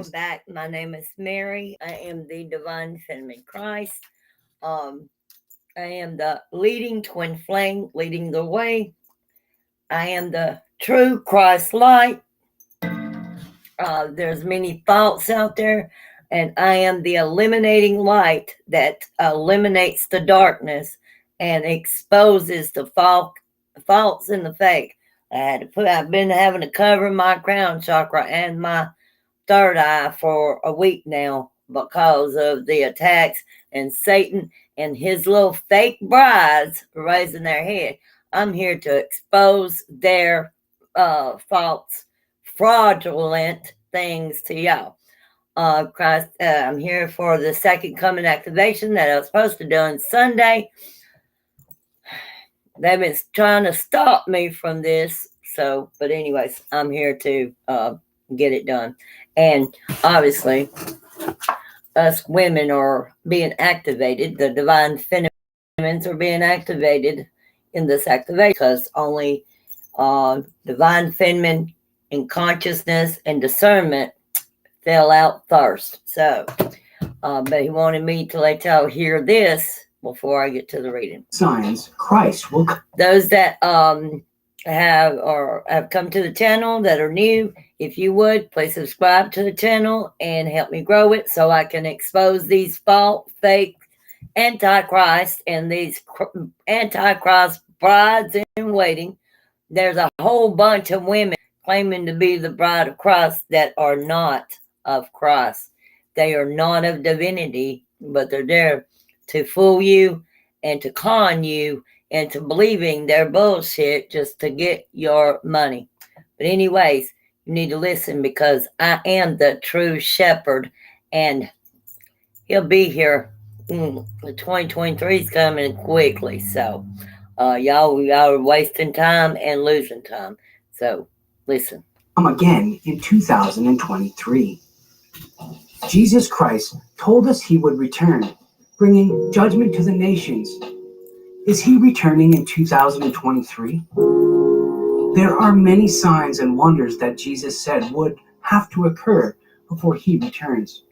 welcome back. My name is Mary. I am the Divine Feminine Christ. Um, I am the leading twin flame, leading the way. I am the true Christ light. There's many thoughts out there, and I am the eliminating light that eliminates the darkness and exposes the false and the fake. I've been having to cover my crown chakra and my third eye for a week now because of the attacks and Satan and his little fake brides raising their head. I'm here to expose their false, fraudulent things to y'all. Christ, I'm here for the second coming activation that I was supposed to do on Sunday. They've been trying to stop me from this. So, but anyways, I'm here to get it done. And obviously, us women are being activated. The divine feminines are being activated in this activation because only divine feminine in consciousness and discernment fell out first. So, but he wanted me to let y'all hear this before I get to the reading. Signs Christ will. Those that have come to the channel that are new, if you would please subscribe to the channel and help me grow it so I can expose these false, fake antichrist and these antichrist brides in waiting. There's a whole bunch of women claiming to be the bride of Christ that are not of Christ. They are not of divinity, but they're there to fool you and to con you and to believing their bullshit just to get your money. But anyways, you need to listen because I am the true shepherd and he'll be here. The 2023 is coming quickly. So y'all are wasting time and losing time. So listen. Again in 2023. Jesus Christ told us he would return, bringing judgment to the nations. Is he returning in 2023? There are many signs and wonders that Jesus said would have to occur before he returns.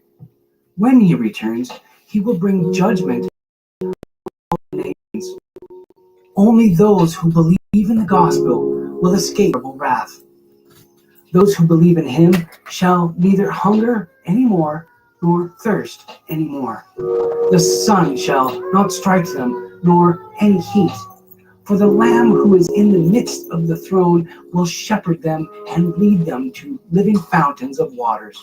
When he returns, he will bring judgment to the nations. Only those who believe in the gospel will escape wrath. Those who believe in him shall neither hunger anymore nor thirst anymore. The sun shall not strike them, nor any heat. For the Lamb who is in the midst of the throne will shepherd them and lead them to living fountains of waters.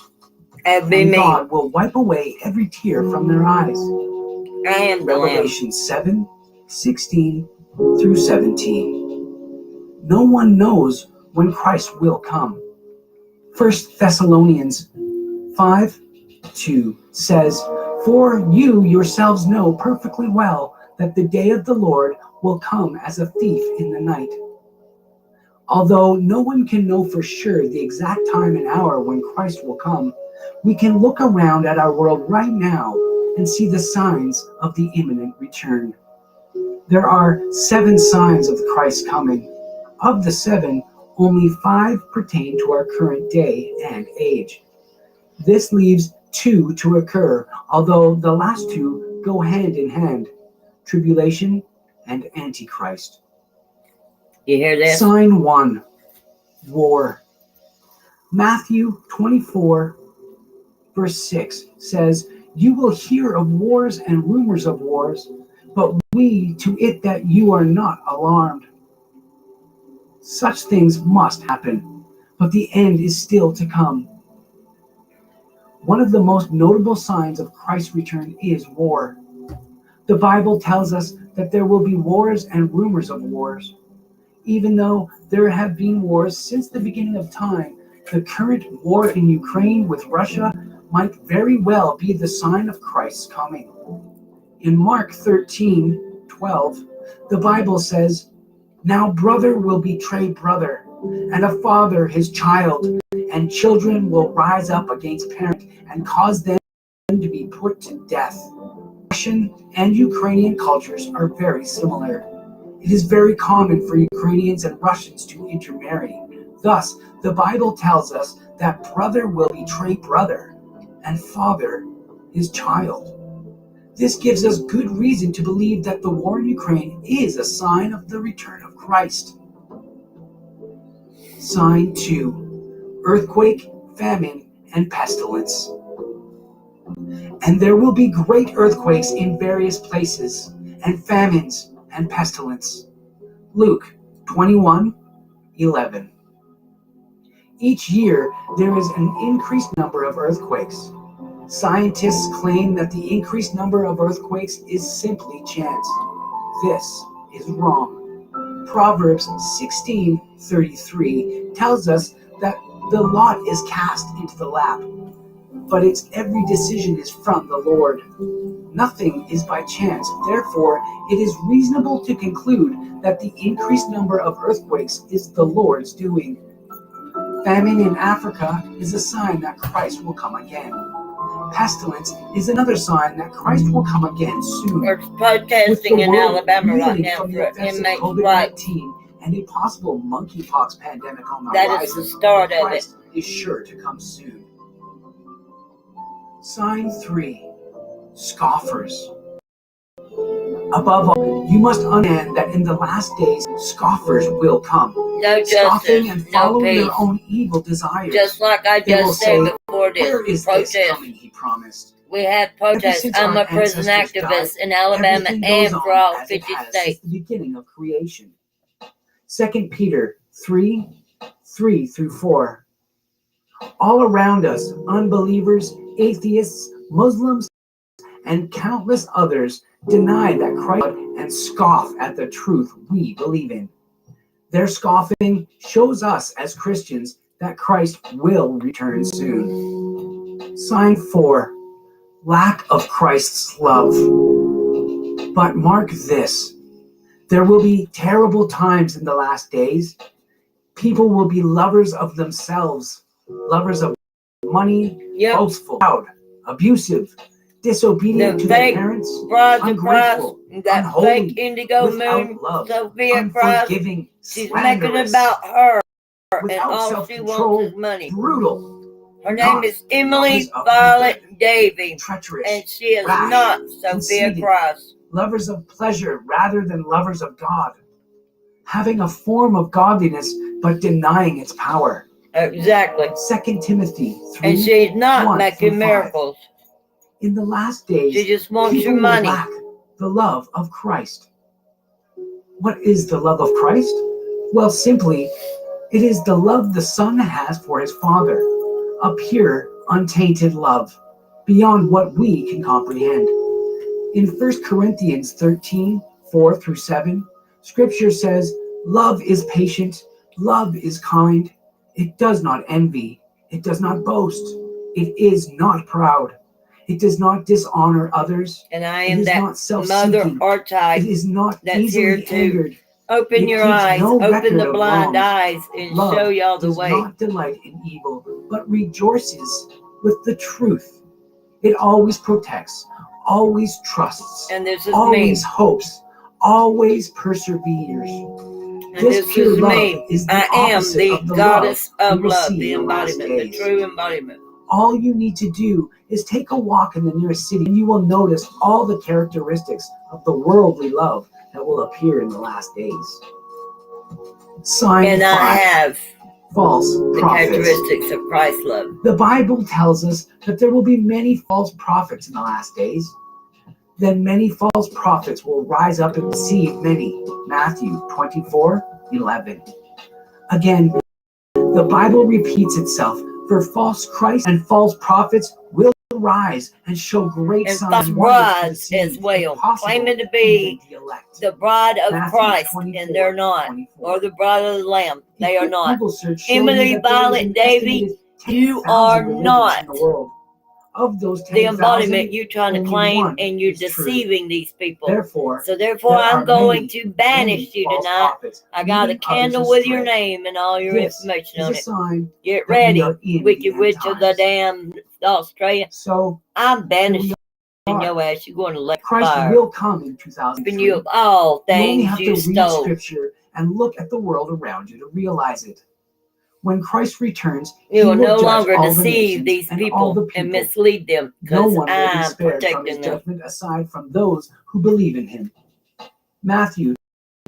And God will wipe away every tear from their eyes. I am the Revelation 7:16 through 17. No one knows when Christ will come. 1 Thessalonians 5:2 says, For you yourselves know perfectly well that the day of the Lord will come as a thief in the night. Although no one can know for sure the exact time and hour when Christ will come, we can look around at our world right now and see the signs of the imminent return. There are 7 signs of Christ coming. Of the 7, only 5 pertain to our current day and age. This leaves 2 to occur, although the last 2 go hand in hand: tribulation and Antichrist. You hear this? Sign 1, war. Matthew 24, verse 6 says, You will hear of wars and rumors of wars, but we to it that you are not alarmed. Such things must happen, but the end is still to come. One of the most notable signs of Christ's return is war. The Bible tells us that there will be wars and rumors of wars. Even though there have been wars since the beginning of time, the current war in Ukraine with Russia might very well be the sign of Christ's coming. In Mark 13:12, the Bible says, Now brother will betray brother, and a father his child, and children will rise up against parents and cause them to be put to death. Russian and Ukrainian cultures are very similar. It is very common for Ukrainians and Russians to intermarry. Thus, the Bible tells us that brother will betray brother, and father his child. This gives us good reason to believe that the war in Ukraine is a sign of the return of Christ. Sign 2. Earthquake, famine, and pestilence. And there will be great earthquakes in various places, and famines and pestilence. Luke 21:11. Each year, there is an increased number of earthquakes. Scientists claim that the increased number of earthquakes is simply chance. This is wrong. Proverbs 16:33 tells us that the lot is cast into the lap, but its every decision is from the Lord. Nothing is by chance. Therefore, it is reasonable to conclude that the increased number of earthquakes is the Lord's doing. Famine in Africa is a sign that Christ will come again. Pestilence is another sign that Christ will come again soon. There's protesting in Alabama right now for inmates' rights. COVID-19 and a possible monkeypox pandemic on the That horizon. is the start of it. Christ is sure to come soon. Sign 3. Scoffers. Above all, you must understand that in the last days, scoffers will come. No Scoffing justice, and no following peace. their own evil desires. Just like I They will just said say, before "Where this is this protest. coming?" He promised. We had protests. since I'm our a prison ancestors activist died, in Alabama everything and goes for on all as it 50 has states. since the beginning of creation. 2 Peter 3:3-4. All around us, unbelievers, atheists, Muslims, and countless others deny that Christ and scoff at the truth we believe in. Their scoffing shows us as Christians that Christ will return soon. Sign 4. Lack of Christ's love. But mark this. There will be terrible times in the last days. People will be lovers of themselves, lovers of money, boastful, proud, abusive, disobedient to their parents, ungrateful, that unholy, fake indigo without moon, love, Sophia Christ. unforgiving, She's making it slanderous, about her, and without all she self-control, wants is money. brutal. Her name is Emily lovers of Violet good, Davy, treacherous, and she is rash, not Sophia conceited, Christ. lovers of pleasure rather than lovers of God, having a form of godliness but denying its power. Exactly. 2 Timothy 3. And she's not making 1-5. miracles. In the last days, She just wants people your money. will lack the love of Christ. What is the love of Christ? Well, simply, it is the love the Son has for his Father, a pure, untainted love, beyond what we can comprehend. In 1 Corinthians 13:4-7, Scripture says, "Love is patient, love is kind, it does not envy, it does not boast, it is not proud, it does not dishonor others, And I it am is that not self-seeking, mother archetype it is not that's here easily to angered, open it your keeps eyes, no open record the of blind wrongs. eyes, and Love show y'all the does way." not delight in evil, but rejoices with the truth. It always protects, always trusts, And this is always me. hopes, always perseveres. And this pure is love me. is the I am opposite the of the goddess love of we will love, see the in the last embodiment, the days. true embodiment. All you need to do is take a walk in the nearest city, and you will notice all the characteristics of the worldly love that will appear in the last days. Sign And 5. I have False the prophets. characteristics of Christ's love. The Bible tells us that there will be many false prophets in the last days. Then many false prophets will rise up and deceive many. Matthew 24:11. Again, the Bible repeats itself, for false Christ and false prophets will rise and show great And signs false and wonders to brides deceive, as well, if possible, claiming to be even the elect. the bride of Matthew Christ, and they're not, 24:24. or the bride of the Lamb. They A are quick not. Google search showed Emily me that there is Violet an Davy, estimated you 10,000 are religions not in the world. Of those the 10,000, embodiment you're trying to only claim, one and you're is true. deceiving these people. Therefore, So there I'm are going many, to banish many you false tonight. prophets, I got a leading others candle with your astray. name and all your This information is on a it. sign Get that we ready, are in wicked the end witch of the times. damn Australia. So I'm here banishing we are. your ass. You're going to let Christ fire. will come in Open 2003. you of all You only things have to you read stole. Scripture and look at the world around you to realize it. When Christ returns, You he will no judge longer all the deceive nations these and all the people and people. mislead them, No because one will be I'm spared from his protecting them. judgment aside from those who believe in him. Matthew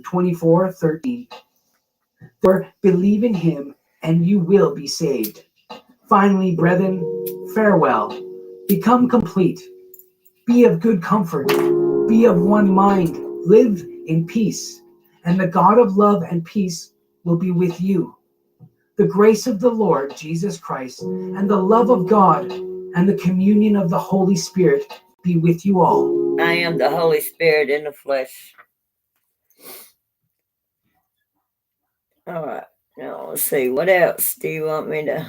24:13. For believe in him, and you will be saved. Finally, brethren, farewell. Become complete. Be of good comfort. Be of one mind. Live in peace. And the God of love and peace will be with you. The grace of the Lord Jesus Christ and the love of God and the communion of the Holy Spirit be with you all. I am the Holy Spirit in the flesh. All right. Now, let's see. What else do you want me to...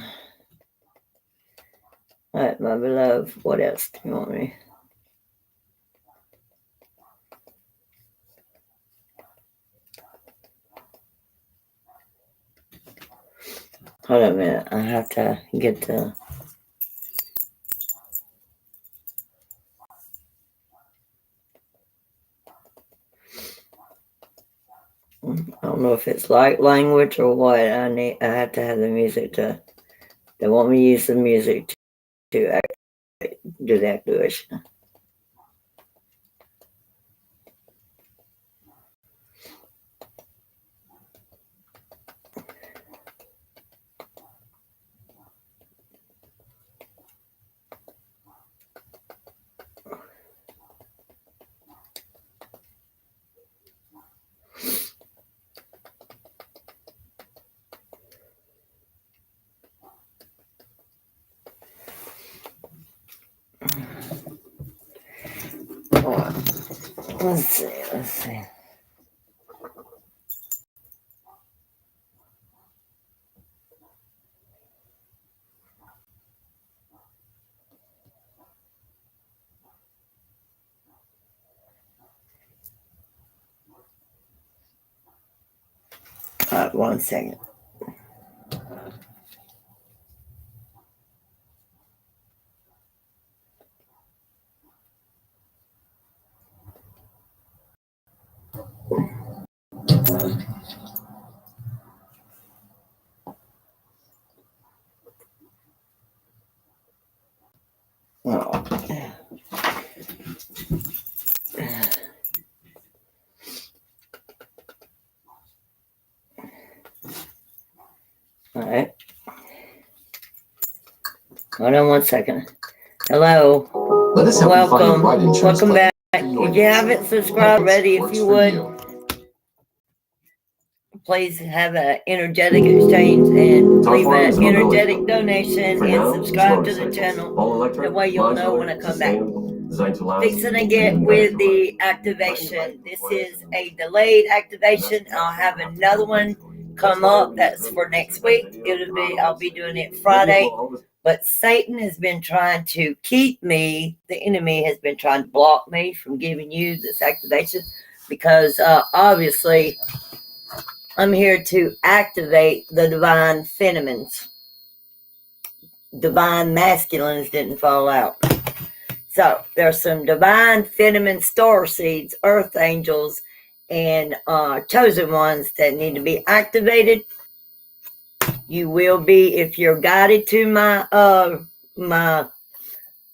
All right, my beloved. What else do you want me... Hold on a minute. I have to get the... I don't know if it's light language or what. I have to have the music to... They want me to use the music to do the activation. All right. Let's see. All right, 1 second. Oh. All right. Hold on 1 second. Hello. Let us help you find the Welcome. right insurance Welcome plan back. for your If you needs. haven't subscribed already, if Works you for would, you. please have an energetic exchange and Top leave Farm is an a mobility energetic company. donation For and now, subscribe it's to the motorcycles. channel. All electric, That way you'll know when I modular, come back. sustainable, designed to last. Fixing to get and with better the drive. activation. This is a delayed activation. I'll have another one come up. That's for next week. I'll be doing it Friday. But Satan has been trying to keep me, the enemy has been trying to block me from giving you this activation because obviously I'm here to activate the divine feminines. Divine masculines didn't fall out. So there's some divine feminine starseeds, earth angels, and chosen ones that need to be activated. You will be, if you're guided to my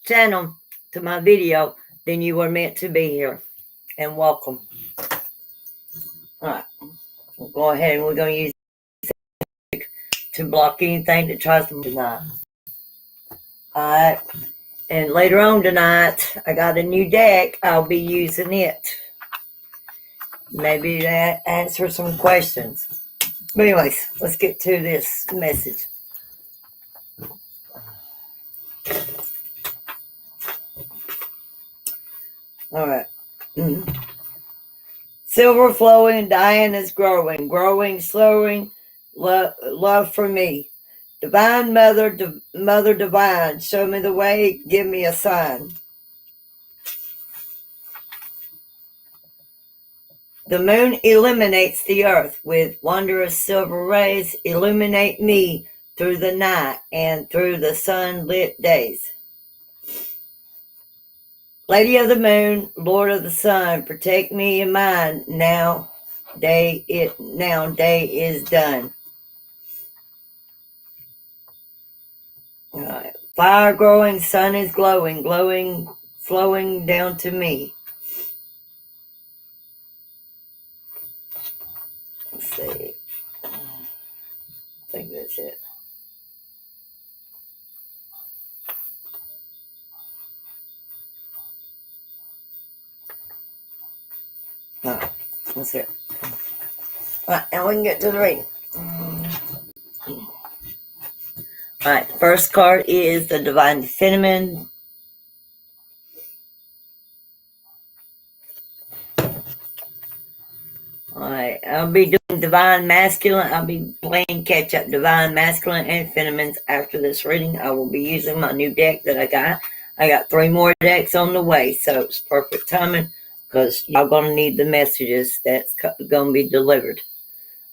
channel, to my video, then you were meant to be here. And welcome. All right. We'll go ahead and we're going to use it to block anything that tries to deny. All right. And later on tonight, I got a new deck. I'll be using it. Maybe that answers some questions. But anyways, let's get to this message. All right. Silver flowing, dying is growing, growing, slowing, love for me. Divine mother, mother divine, show me the way, give me a sign. The moon illuminates the earth with wondrous silver rays. Illuminate me through the night and through the sunlit days. Lady of the moon, Lord of the sun, protect me and mine. Now day is done. Fire growing, sun is glowing, glowing, flowing down to me. Let's see. I think that's it. Alright, that's it. Alright, now we can get to the reading. Alright, the first card is the Divine Feminine. Alright, I'll be doing Divine Masculine. I'll be playing catch up Divine Masculine and Feminines after this reading. I will be using my new deck that I got. I got 3 more decks on the way, so it's perfect timing because y'all gonna need the messages that's gonna be delivered.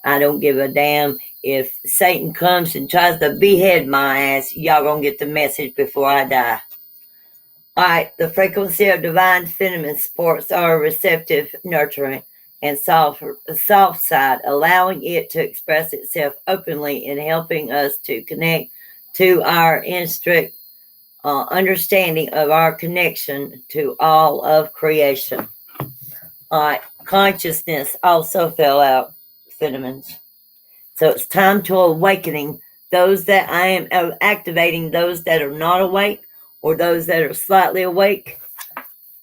I don't give a damn if Satan comes and tries to behead my ass. Y'all gonna get the message before I die. Alright, the frequency of Divine Feminine supports our receptive, nurturing, and soft side, allowing it to express itself openly and helping us to connect to our instruct understanding of our connection to all of creation. Consciousness also fell out, Feminines. So it's time to awakening those that I am activating, those that are not awake or those that are slightly awake.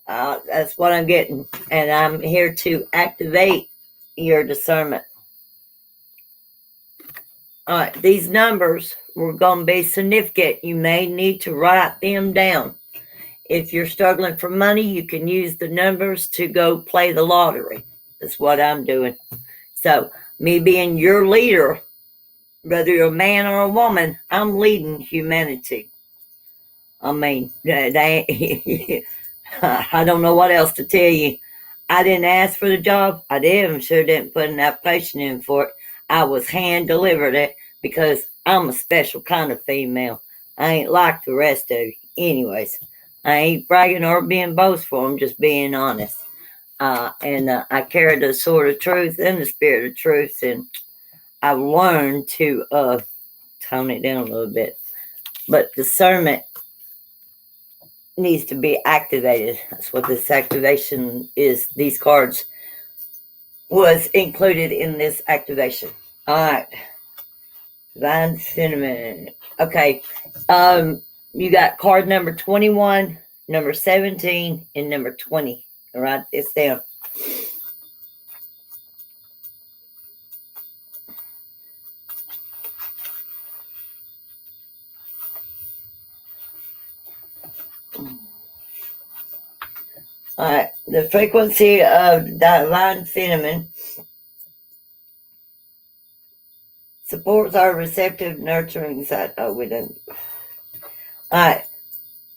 That's what I'm getting. And I'm here to activate your discernment. All right, these numbers were going to be significant. You may need to write them down. If you're struggling for money, you can use the numbers to go play the lottery. That's what I'm doing. So, me being your leader, whether you're a man or a woman, I'm leading humanity. I mean, I don't know what else to tell you. I didn't ask for the job. I sure didn't put an application in for it. I was hand delivered it because I'm a special kind of female. I ain't like the rest of you. Anyways, I ain't bragging or being boastful. I'm just being honest. And I carry the sword of truth and the spirit of truth. And I've learned to tone it down a little bit. But discernment needs to be activated. That's what this activation is. These cards was included in this activation. All right. Divine Feminine. Okay. You got card number 21, number 17, and number 20. Write this down. All right, the frequency of Divine Feminine supports our receptive, nurturing side. Oh, we didn't. All right,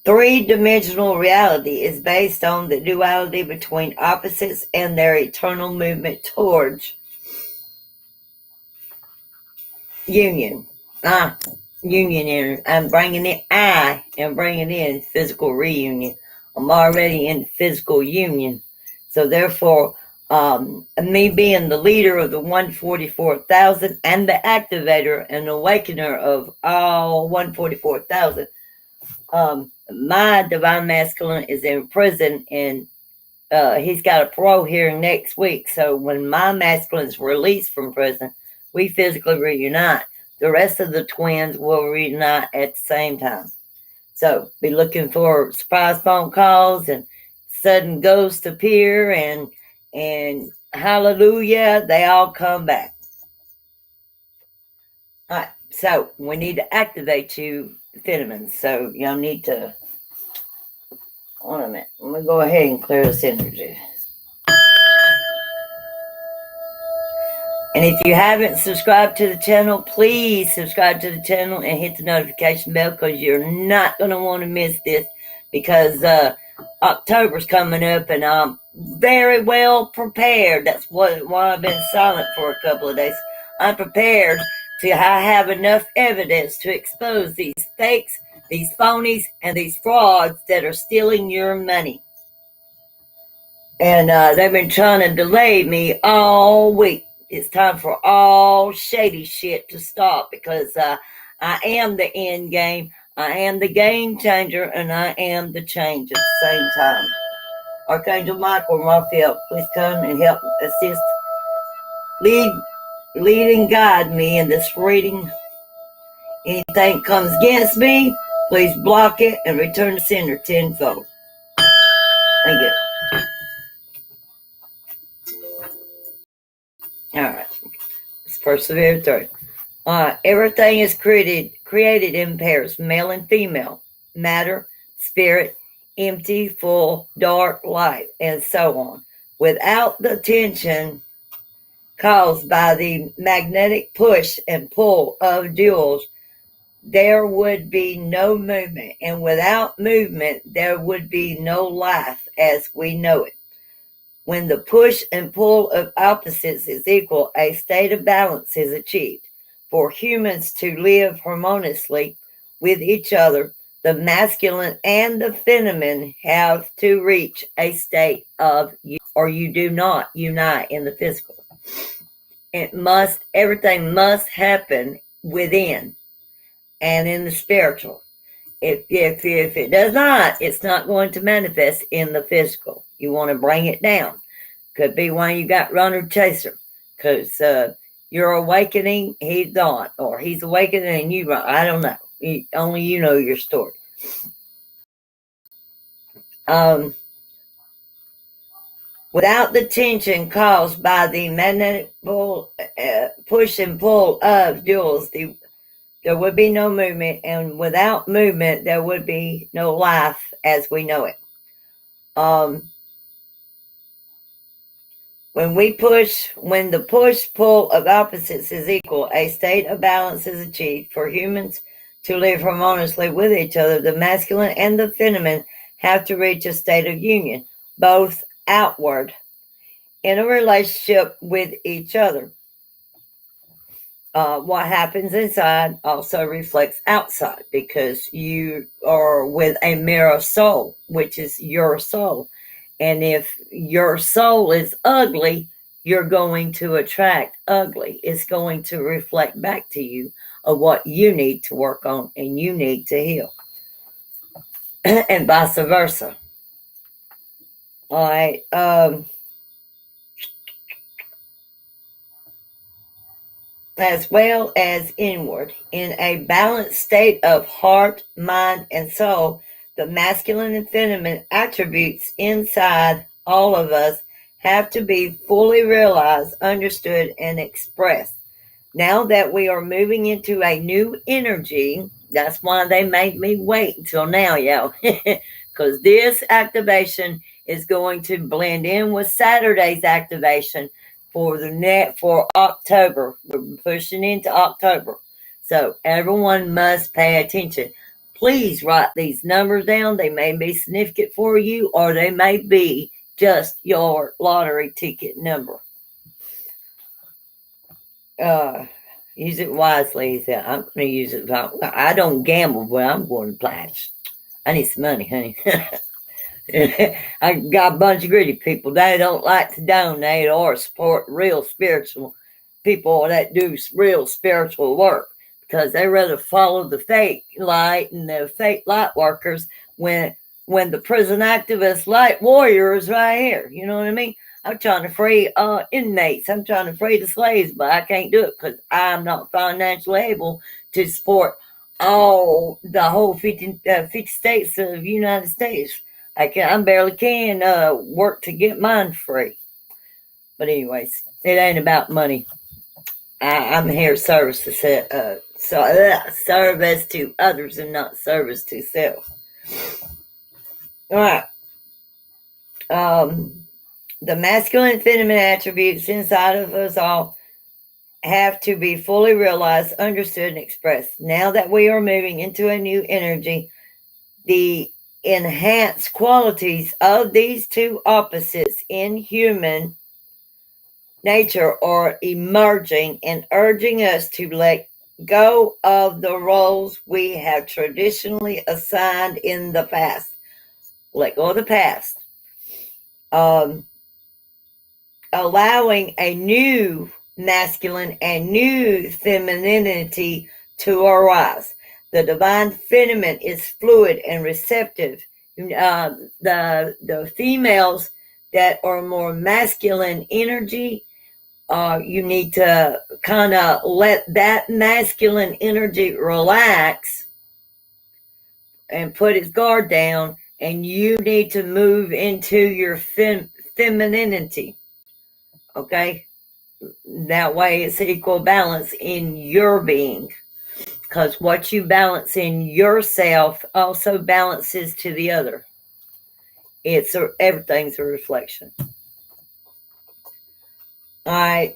3-dimensional reality is based on the duality between opposites and their eternal movement towards union. Union energy. I'm bringing in physical reunion. I'm already in physical union. So therefore, me being the leader of the 144,000 and the activator and awakener of all 144,000, my Divine Masculine is in prison and he's got a parole hearing next week. So when my masculine is released from prison, we physically reunite. The rest of the twins will reunite at the same time. So be looking for surprise phone calls and sudden ghosts appear and hallelujah, they all come back. All right, so we need to activate you, Feminines. So y'all need to, hold on a minute. I'm going to go ahead and clear this energy. And if you haven't subscribed to the channel, please subscribe to the channel and hit the notification bell because you're not going to want to miss this because October's coming up and I'm very well prepared. That's why I've been silent for a couple of days. I'm prepared to have enough evidence to expose these fakes, these phonies, and these frauds that are stealing your money. And they've been trying to delay me all week. It's time for all shady shit to stop because I am the end game. I am the game changer, and I am the change at the same time. Archangel Michael Raphael, please come and help assist, lead and guide me in this reading. Anything comes against me, please block it and return to sender tenfold. Thank you. All right. Let's persevere through. Everything is created in pairs, male and female, matter, spirit, empty, full, dark, light, and so on. Without the tension caused by the magnetic push and pull of duals, there would be no movement, and without movement, there would be no life as we know it. When the push and pull of opposites is equal, a state of balance is achieved. For humans to live harmoniously with each other, the masculine and the feminine have to reach a state of or you do not unite in the physical. Everything must happen within and in the spiritual. If it does not, it's not going to manifest in the physical. You want to bring it down. Could be why you got runner chaser, because you're awakening, he's not, or he's awakening and you run. I don't know. Only you know your story. Without the tension caused by the magnetic push and pull of duals, there would be no movement, and without movement, there would be no life as we know it. When the push-pull of opposites is equal, a state of balance is achieved. For humans to live harmoniously with each other, the masculine and the feminine have to reach a state of union, both outward, in a relationship with each other. What happens inside also reflects outside, because you are with a mirror soul, which is your soul. And if your soul is ugly, you're going to attract ugly. It's going to reflect back to you of what you need to work on and you need to heal. And vice versa. All right. As well as inward. In a balanced state of heart, mind, and soul, the masculine and feminine attributes inside all of us have to be fully realized, understood, and expressed. Now that we are moving into a new energy, that's why they made me wait until now, y'all. Because this activation is going to blend in with Saturday's activation for October. We're pushing into October. So everyone must pay attention. Please write these numbers down. They may be significant for you, or they may be just your lottery ticket number. Use it wisely. He said, I'm going to use it. I don't gamble, but I'm going to pledge. I need some money, honey. I got a bunch of greedy people. They don't like to donate or support real spiritual people that do real spiritual work, because they rather follow the fake light and the fake light workers when the prison activist light warrior is right here. You know what I mean? I'm trying to free inmates. I'm trying to free the slaves, but I can't do it because I'm not financially able to support all the whole 50 states of the United States. I barely can work to get mine free. But anyways, it ain't about money. I'm here service to service to others and not service to self. All right. The masculine and feminine attributes inside of us all have to be fully realized, understood, and expressed. Now that we are moving into a new energy, the enhanced qualities of these two opposites in human nature are emerging and urging us to let go of the roles we have traditionally assigned in the past. Let go of the past. Allowing a new masculine and new femininity to arise. The divine feminine is fluid and receptive. The females that are more masculine energy, you need to kind of let that masculine energy relax and put its guard down, and you need to move into your femininity. Okay? That way it's equal balance in your being. Because what you balance in yourself also balances to the other. Everything's a reflection. All right.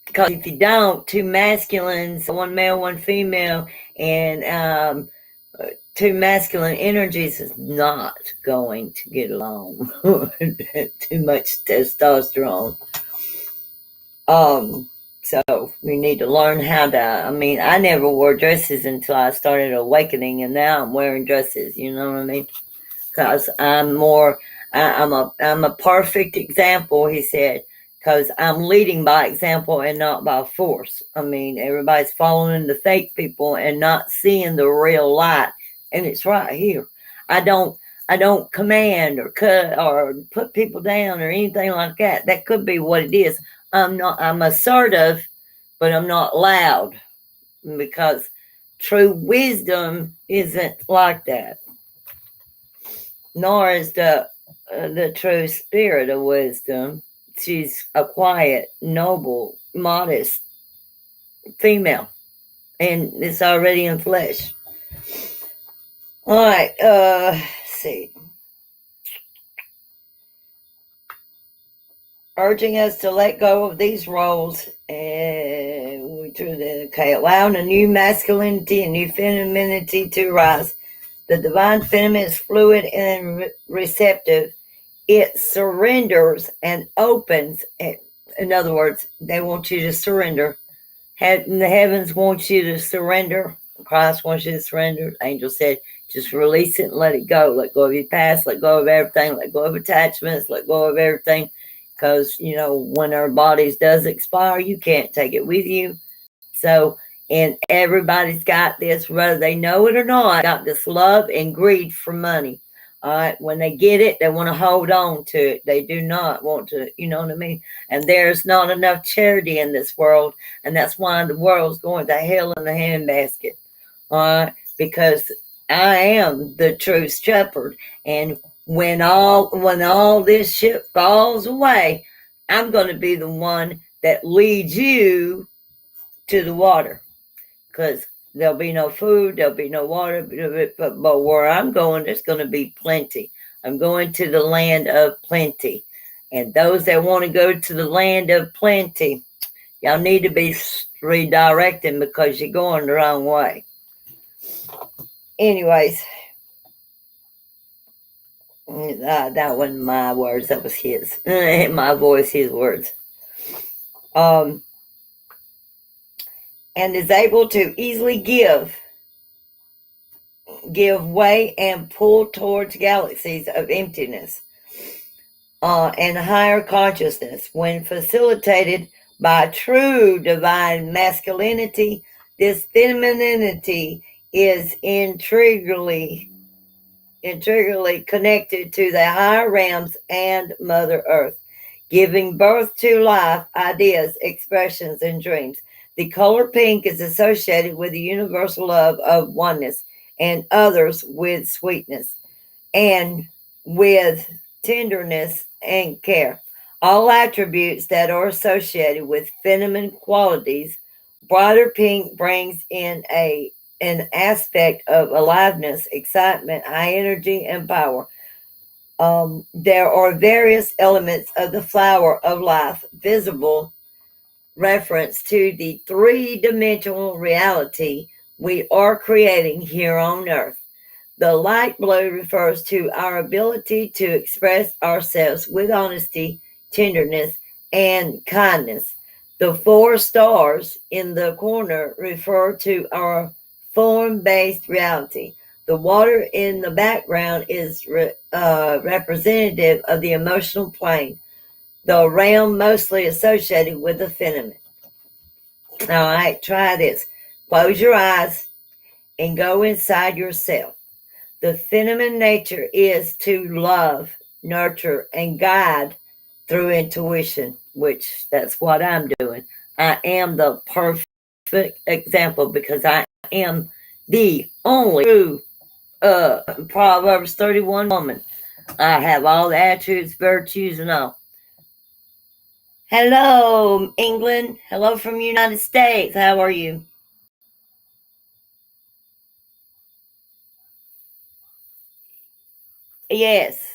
Because if you don't, two masculines, one male, one female, and two masculine energies is not going to get along. Too much testosterone. So we need to learn how to, I never wore dresses until I started awakening, and now I'm wearing dresses, you know what I mean? Because I'm a perfect example, he said, because I'm leading by example and not by force. Everybody's following the fake people and not seeing the real light, and it's right here. I don't command or cut or put people down or anything like that. That could be what it is. I'm assertive, but I'm not loud, because true wisdom isn't like that. Nor is the true spirit of wisdom. She's a quiet, noble, modest female, and it's already in flesh. All right, let's see. Urging us to let go of these roles, and allowing a new masculinity and new femininity to rise. The divine feminine is fluid and receptive. It surrenders and opens. In other words, they want you to surrender. The heavens want you to surrender. Christ wants you to surrender. The angel said, just release it and let it go. Let go of your past. Let go of everything. Let go of attachments. Let go of everything. Because, when our bodies does expire, you can't take it with you. So, and everybody's got this, whether they know it or not, got this love and greed for money. All right. When they get it, they want to hold on to it. They do not want to, you know what I mean? And there's not enough charity in this world. And that's why the world's going to hell in the handbasket. All right. Because I am the true shepherd. And when all this shit falls away, I'm going to be the one that leads you to the water. Because there'll be no food, there'll be no water, but where I'm going, there's going to be plenty. I'm going to the land of plenty. And those that want to go to the land of plenty, y'all need to be redirecting, because you're going the wrong way. Anyways, that wasn't my words, that was his. My voice, his words. And is able to easily give way and pull towards galaxies of emptiness and higher consciousness. When facilitated by true divine masculinity, this femininity is integrally connected to the higher realms and Mother Earth, giving birth to life, ideas, expressions, and dreams. The color pink is associated with the universal love of oneness, and others with sweetness and with tenderness and care. All attributes that are associated with feminine qualities. Brighter pink brings in an aspect of aliveness, excitement, high energy, and power. There are various elements of the flower of life visible, reference to the three-dimensional reality we are creating here on Earth. The light blue refers to our ability to express ourselves with honesty, tenderness, and kindness. The 4 stars in the corner refer to our form-based reality. The water in the background is representative of the emotional plane, the realm mostly associated with the feminine. All right, try this. close your eyes and go inside yourself. The feminine nature is to love, nurture, and guide through intuition, which that's what I'm doing. I am the perfect example because I am the only true Proverbs 31 woman. I have all the attributes, virtues, and all. Hello, England. Hello from United States. How are you? Yes,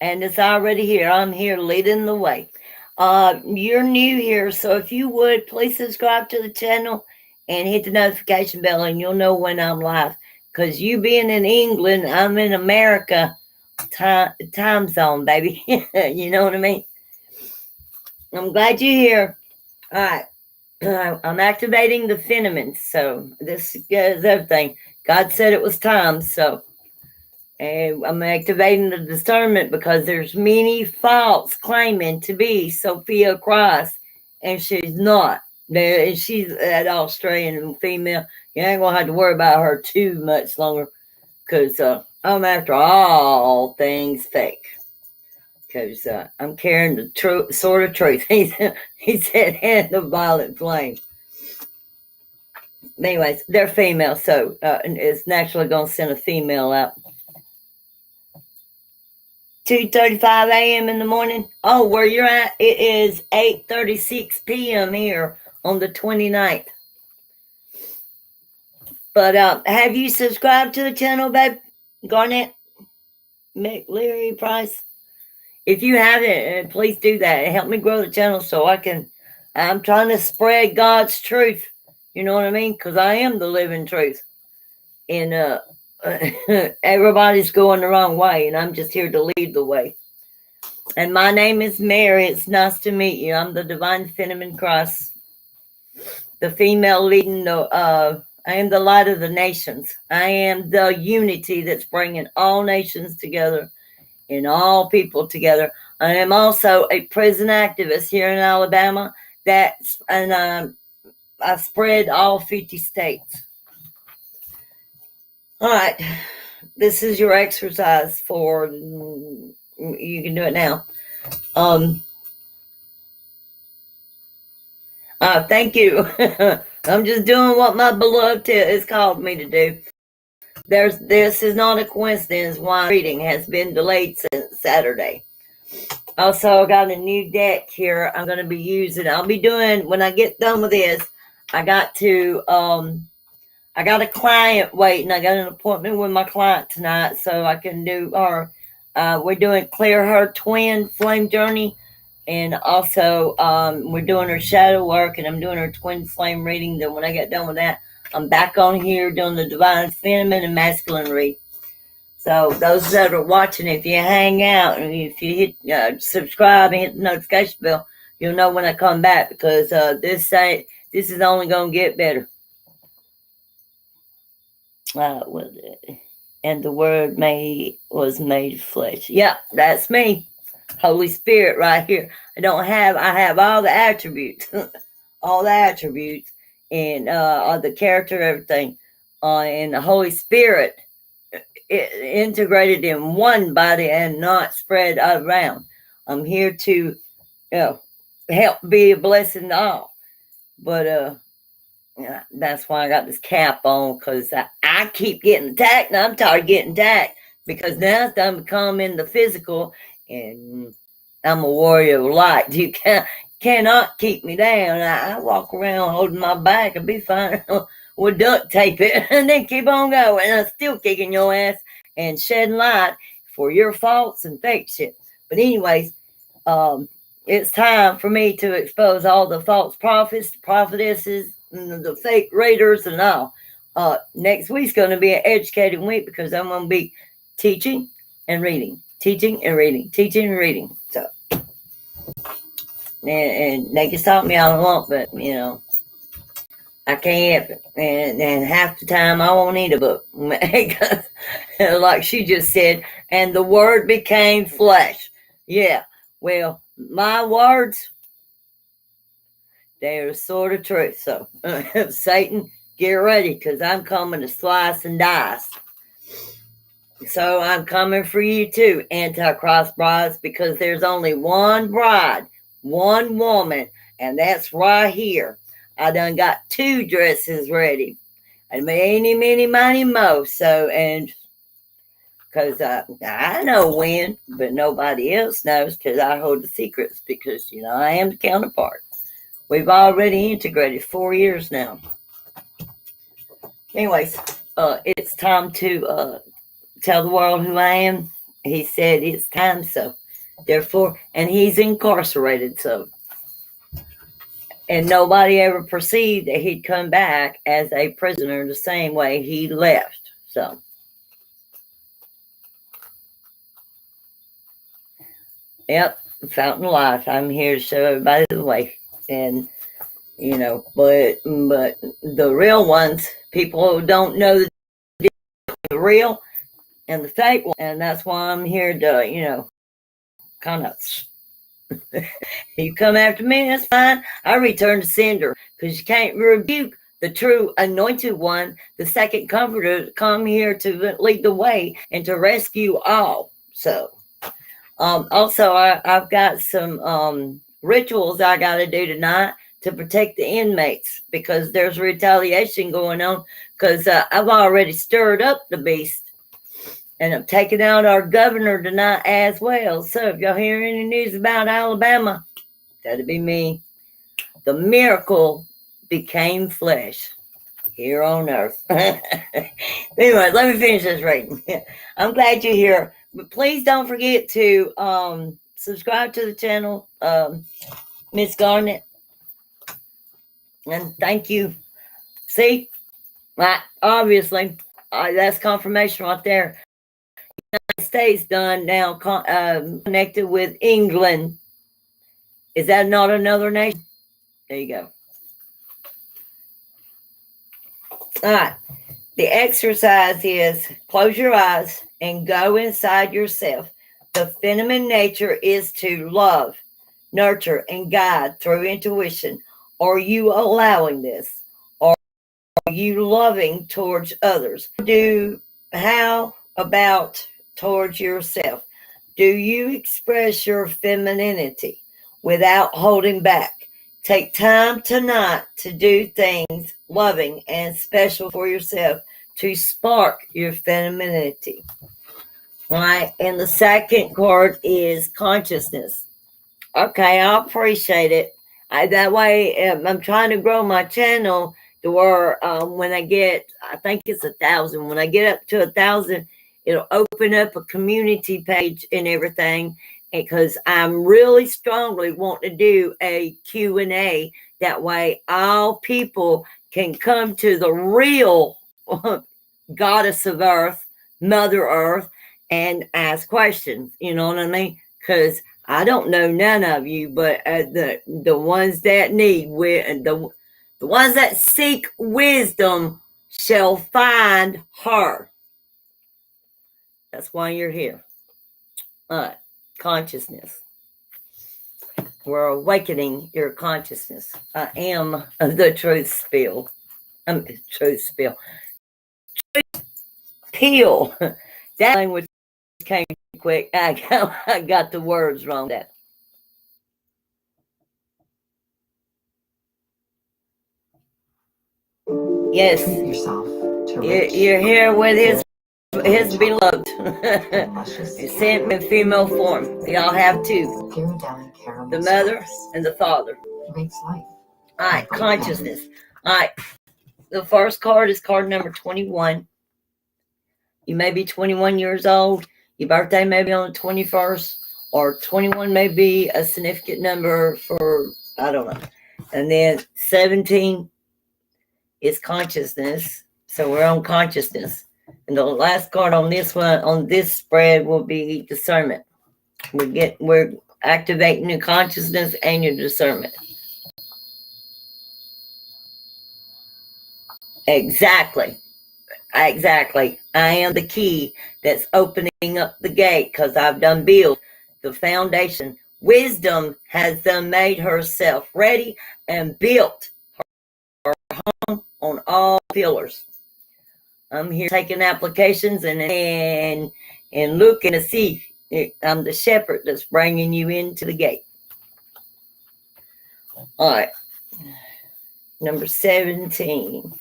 and it's already here. I'm here leading the way. You're new here, so if you would, please subscribe to the channel and hit the notification bell, and you'll know when I'm live. Because you being in England, I'm in America time zone, baby. You know what I mean? I'm glad you're here. All right. I'm activating the feminine, so this is everything. God said it was time, so and I'm activating the discernment because there's many faults claiming to be Sophia Christ, and she's not. She's that Australian female. You ain't gonna have to worry about her too much longer, because I'm after all things fake. Because I'm carrying the sword of truth. He said, and the violet flame. Anyways, they're female, so it's naturally going to send a female out. 2:35 a.m. in the morning. Oh, where you're at, it is 8:36 p.m. here on the 29th. But have you subscribed to the channel, babe? Garnett, McLeary, Price? If you haven't, please do that. Help me grow the channel so I'm trying to spread God's truth. You know what I mean? Because I am the living truth. And everybody's going the wrong way, and I'm just here to lead the way. And my name is Mary. It's nice to meet you. I'm the Divine Feminine Christ, the female leading I am the light of the nations. I am the unity that's bringing all nations together and all people together. I am also a prison activist here in Alabama. I spread all 50 states. All right, this is your exercise for. You can do it now. Thank you. I'm just doing what my beloved has called me to do. This is not a coincidence why reading has been delayed since Saturday. Also, I got a new deck here I'm going to be using. I'll be doing, when I get done with this, I got a client waiting. I got an appointment with my client tonight, so I can do we're doing Clear Her Twin Flame Journey, and also we're doing her shadow work, and I'm doing her twin flame reading. Then when I get done with that, I'm back on here doing the divine feminine and masculine read. So those that are watching, if you hang out and if you hit subscribe and hit the notification bell, you'll know when I come back, because this is only going to get better. And the word was made flesh. Yeah, that's me. Holy Spirit right here. I have all the attributes. All the attributes. And all the character, everything. And the Holy Spirit integrated in one body and not spread around. I'm here to help be a blessing to all. But yeah, that's why I got this cap on, because I keep getting attacked, and I'm tired of getting attacked, because now it's done become in the physical, and I'm a warrior of light. You cannot keep me down. I walk around holding my back and be fine. We'll duct tape it and then keep on going. And I'm still kicking your ass and shedding light for your faults and fake shit. But anyways, it's time for me to expose all the false prophets, prophetesses, and the fake readers and all. Next week's going to be an educated week, because I'm going to be teaching and reading. Teaching and reading. Teaching and reading. So, and they can stop me all they want, but, I can't. And half the time I won't need a book. Like she just said, and the word became flesh. Yeah. Well, my words, they are the sword of truth. So, Satan, get ready, because I'm coming to slice and dice. So I'm coming for you too, Antichrist brides, because there's only one bride, one woman, and that's right here. I done got 2 dresses ready. And many, mo. So, and because I know when, but nobody else knows, because I hold the secrets, because, I am the counterpart. We've already integrated 4 years now. Anyways, it's time to tell the world who I am. He said it's time, so therefore, and he's incarcerated, so. And nobody ever perceived that he'd come back as a prisoner the same way he left, so. Yep, fountain of life. I'm here to show everybody the way. And, but the real ones, people who don't know the real and the fake one. And that's why I'm here to, kind of. You come after me, that's fine. I return to sender, because you can't rebuke the true anointed one, the second comforter, to come here to lead the way and to rescue all. So. Also, I've got some rituals I got to do tonight to protect the inmates, because there's retaliation going on, because I've already stirred up the beast, and I'm taking out our governor tonight as well. So if y'all hear any news about Alabama, that'd be me. The miracle became flesh here on earth. Anyway, let me finish this reading. I'm glad you're here. But please don't forget to subscribe to the channel, Miss Garnet. And thank you. See, obviously, that's confirmation right there. The United States done now connected with England. Is that not another nation? There you go. All right. The exercise is close your eyes and go inside yourself. The feminine nature is to love, nurture, and guide through intuition. Are you allowing this? Or are you loving towards others? How about towards yourself? Do you express your femininity without holding back? Take time tonight to do things loving and special for yourself to spark your femininity. All right. And the second card is consciousness. Okay, I appreciate it. That way, I'm trying to grow my channel to where when I get, I think it's 1,000. When I get up to 1,000, it'll open up a community page and everything. Because I'm really strongly wanting to do a Q&A. That way, all people can come to the real goddess of earth, Mother Earth, and ask questions. You know what I mean? Because I don't know none of you, but the ones that need, the ones that seek wisdom shall find her. That's why you're here. All right. Consciousness. We're awakening your consciousness. I am the truth spill. Truth spill. Truth peel. That language came quick. I got the words wrong. That. Yes. Yourself to You're here with his beloved. He sent me in female form. Y'all have 2. The mother and the father. Makes life. All right, consciousness. All right. The first card is card number 21. You may be 21 years old. Your birthday may be on the 21st, or 21 may be a significant number for, I don't know. And then 17 is consciousness. So we're on consciousness. And the last card on this one, on this spread, will be discernment. We're activating your consciousness and your discernment. Exactly. I am the key that's opening up the gate, because I've done built the foundation. Wisdom has done made herself ready and built her home on all pillars. I'm here taking applications and looking to see. I'm the shepherd that's bringing you into the gate. All right. Number 17.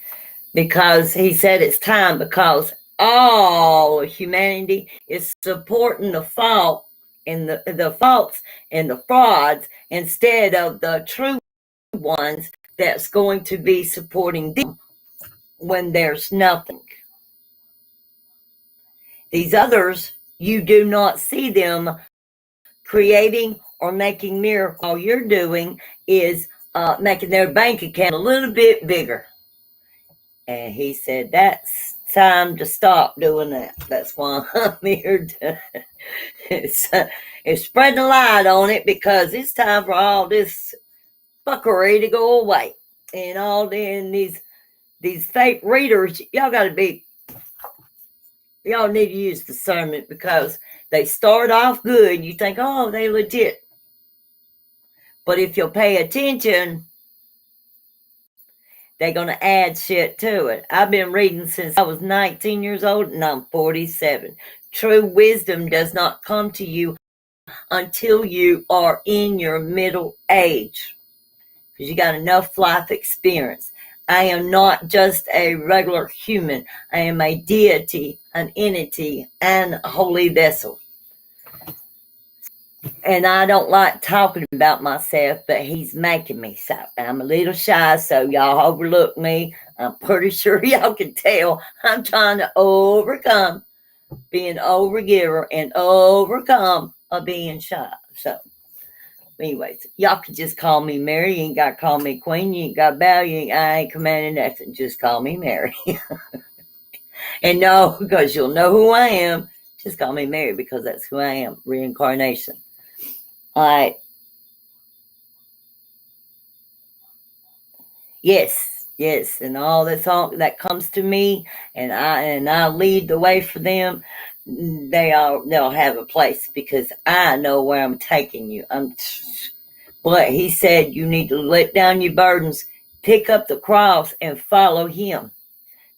Because he said it's time, because all of humanity is supporting the fault and the faults and the frauds instead of the true ones that's going to be supporting them when there's nothing. These others, you do not see them creating or making miracles. All you're doing is making their bank account a little bit bigger. And he said, that's time to stop doing that. That's why I'm here to it's spreading a light on it, because it's time for all this fuckery to go away. And all these fake readers, y'all need to use discernment, because they start off good. You think, oh, they legit. But if you'll pay attention, they're going to add shit to it. I've been reading since I was 19 years old, and I'm 47. True wisdom does not come to you until you are in your middle age, because you got enough life experience. I am not just a regular human. I am a deity, an entity, and a holy vessel. And I don't like talking about myself, but he's making me so. I'm a little shy, so y'all overlook me. I'm pretty sure y'all can tell I'm trying to overcome being overgiver and overcome being shy. So, anyways, y'all can just call me Mary. You ain't got to call me Queen. You ain't got to bow. I ain't commanding nothing. Just call me Mary. And no, because you'll know who I am. Just call me Mary, because that's who I am. Reincarnation. All right. Yes, and all that comes to me, and I lead the way for them. They'll have a place, because I know where I'm taking you. But he said you need to let down your burdens, pick up the cross, and follow him,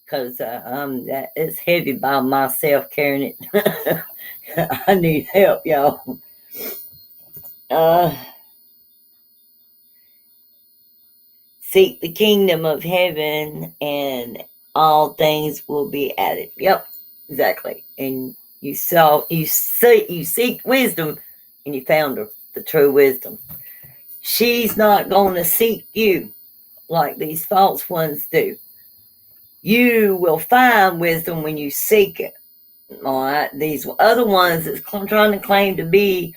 because that is heavy by myself carrying it. I need help, y'all. Seek the kingdom of heaven, and all things will be added. Yep, exactly. And you seek wisdom, and you found her, the true wisdom. She's not going to seek you like these false ones do. You will find wisdom when you seek it. All right, these other ones that's trying to claim to be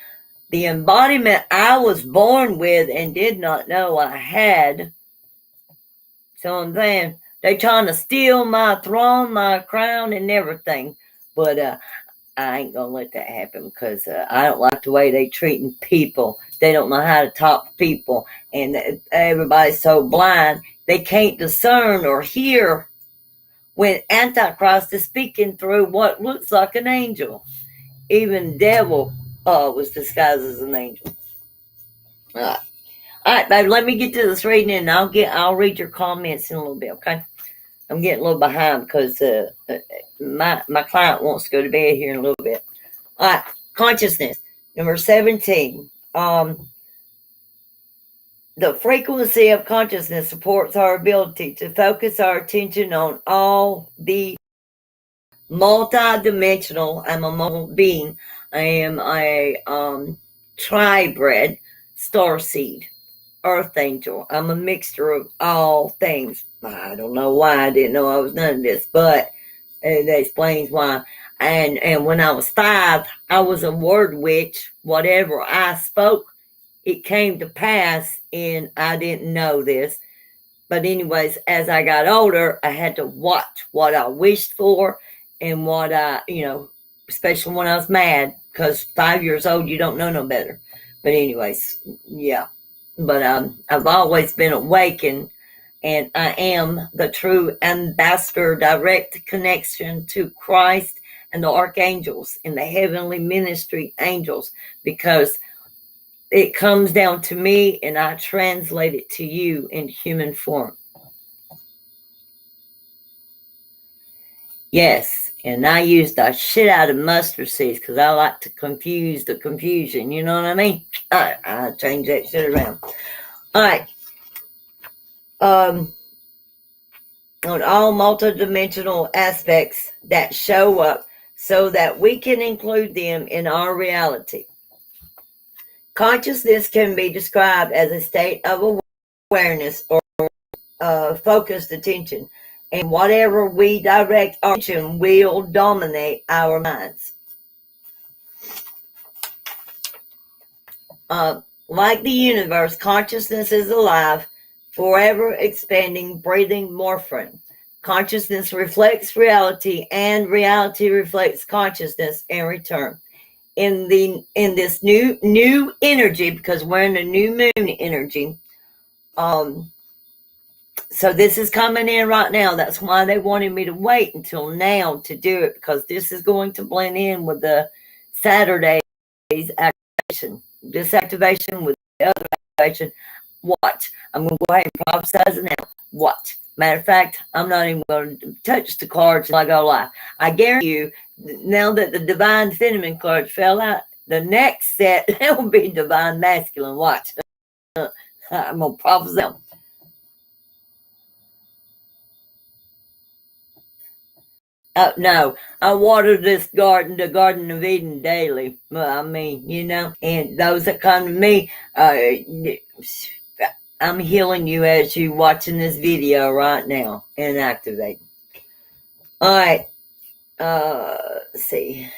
the embodiment I was born with and did not know I had. So I'm saying, they trying to steal my throne, my crown, and everything. But I ain't going to let that happen, because I don't like the way they treating people. They don't know how to talk to people. And everybody's so blind, they can't discern or hear when Antichrist is speaking through what looks like an angel. Even devil was disguised as an angel. All right, babe, let me get to this reading, and I'll read your comments in a little bit, okay? I'm getting a little behind, because my client wants to go to bed here in a little bit. All right, consciousness, number 17. The frequency of consciousness supports our ability to focus our attention on all the multi-dimensional. I'm a multiple being. I am a tri-bred starseed. Earth angel. I'm a mixture of all things. I don't know why I didn't know I was none of this, but it explains why. And when I was 5, I was a word witch. Whatever I spoke, it came to pass, and I didn't know this. But anyways, as I got older, I had to watch what I wished for, and what I, especially when I was mad, because 5 years old, you don't know no better. But anyways, yeah. But I've always been awakened, and I am the true ambassador, direct connection to Christ and the archangels and the heavenly ministry angels, because it comes down to me, and I translate it to you in human form. Yes, and I use the shit out of mustard seeds because I like to confuse the confusion. You know what I mean? I change that shit around. All right. On all multidimensional aspects that show up so that we can include them in our reality. Consciousness can be described as a state of awareness or focused attention, and whatever we direct our attention will dominate our minds. Like the universe, consciousness is alive, forever expanding, breathing, morphing. Consciousness reflects reality, and reality reflects consciousness in return. In this new energy, because we're in a new moon energy. So this is coming in right now. That's why they wanted me to wait until now to do it, because this is going to blend in with the Saturday's activation. This activation with the other activation. Watch. I'm going to go ahead and prophesize it now. Watch. Matter of fact, I'm not even going to touch the cards until I go live. I guarantee you, now that the Divine Feminine cards fell out, the next set will be Divine Masculine. Watch. I'm going to prophesy them. No, I water this garden, the Garden of Eden, daily. Well, I mean, and those that come to me, I'm healing you as you watching this video right now and activating. All right. Let's see.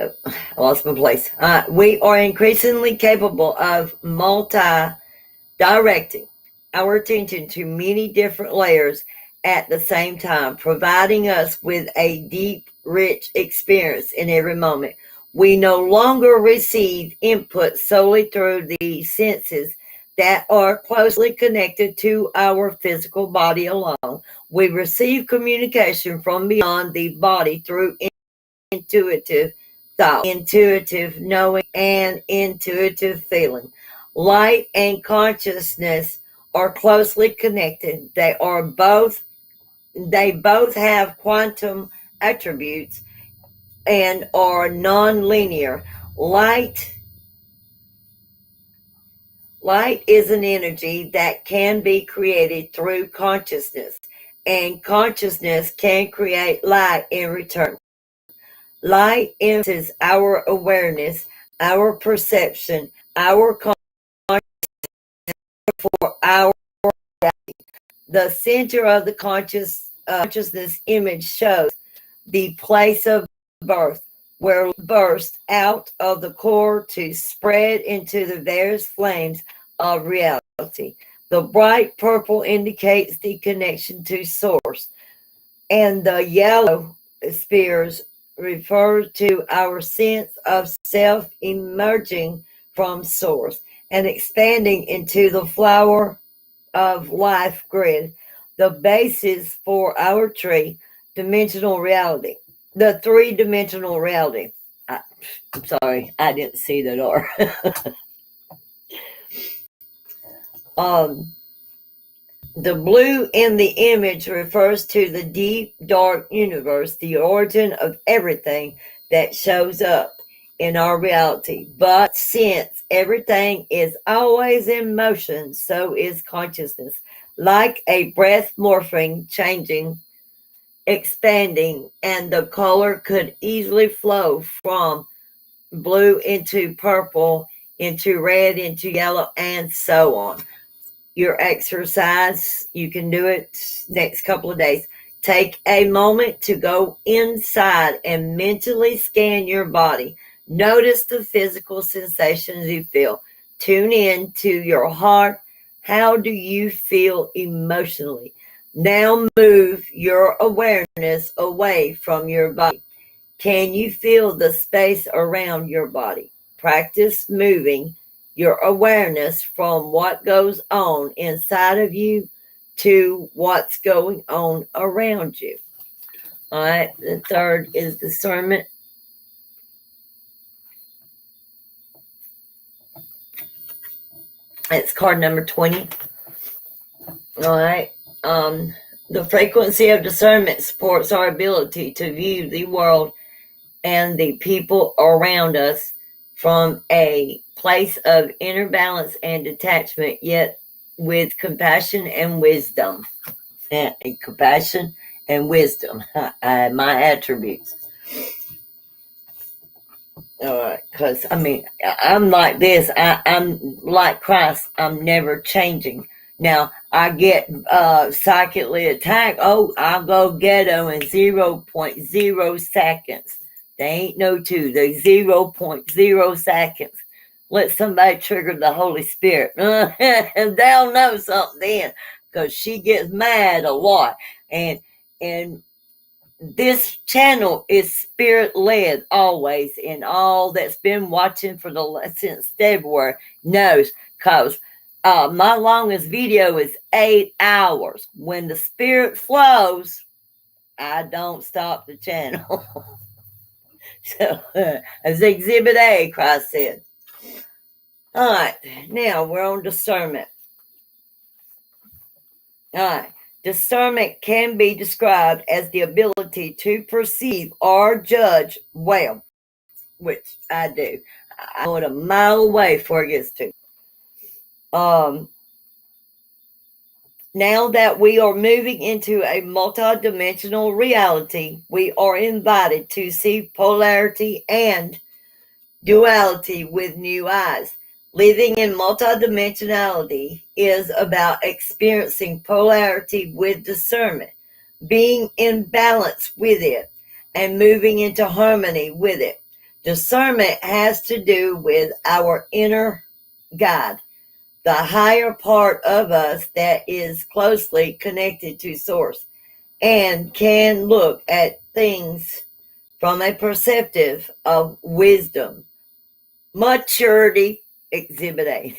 Oh, I lost my place. We are increasingly capable of multi-directing our attention to many different layers at the same time, providing us with a deep, rich experience in every moment. We no longer receive input solely through the senses that are closely connected to our physical body alone. We receive communication from beyond the body through intuitive thought, intuitive knowing, and intuitive feeling. Light and consciousness are closely connected. They both have quantum attributes and are non-linear. Light is an energy that can be created through consciousness, and consciousness can create light in return. Light enters our awareness, our perception, our consciousness for our reality. The center of the consciousness image shows the place of birth, where burst out of the core to spread into the various flames of reality. The bright purple indicates the connection to source, and the yellow spheres refer to our sense of self emerging from source and expanding into the flower of life grid, the basis for our three-dimensional reality. The three-dimensional reality. I'm sorry, I didn't see that R. The blue in the image refers to the deep, dark universe, the origin of everything that shows up in our reality. But since everything is always in motion, so is consciousness. Like a breath morphing, changing, expanding, and the color could easily flow from blue into purple, into red, into yellow, and so on. Your exercise, you can do it next couple of days. Take a moment to go inside and mentally scan your body. Notice the physical sensations you feel. Tune in to your heart. How do you feel emotionally? Now move your awareness away from your body. Can you feel the space around your body? Practice moving your awareness from what goes on inside of you to what's going on around you. All right, the third is discernment. It's card number 20. All right, The frequency of discernment supports our ability to view the world and the people around us from a place of inner balance and detachment, yet with compassion and wisdom. Compassion and wisdom, my attributes. Because I'm like this. I'm like Christ. I'm never changing. Now I get psychically attacked. Oh, I'll go ghetto in 0.0 seconds. They ain't no two. They 0.0 seconds. Let somebody trigger the Holy Spirit, and they'll know something then, because she gets mad a lot, and this channel is spirit led always, and all that's been watching since February knows, because my longest video is 8 hours. When the spirit flows, I don't stop the channel. So as Exhibit A, Christ said. All right, now we're on discernment. All right. Discernment can be described as the ability to perceive or judge well, which I do. I know it a mile away before it gets to. Now that we are moving into a multidimensional reality, we are invited to see polarity and duality with new eyes. Living in multidimensionality is about experiencing polarity with discernment, being in balance with it, and moving into harmony with it. Discernment has to do with our inner guide, the higher part of us that is closely connected to Source and can look at things from a perspective of wisdom, maturity, Exhibit A.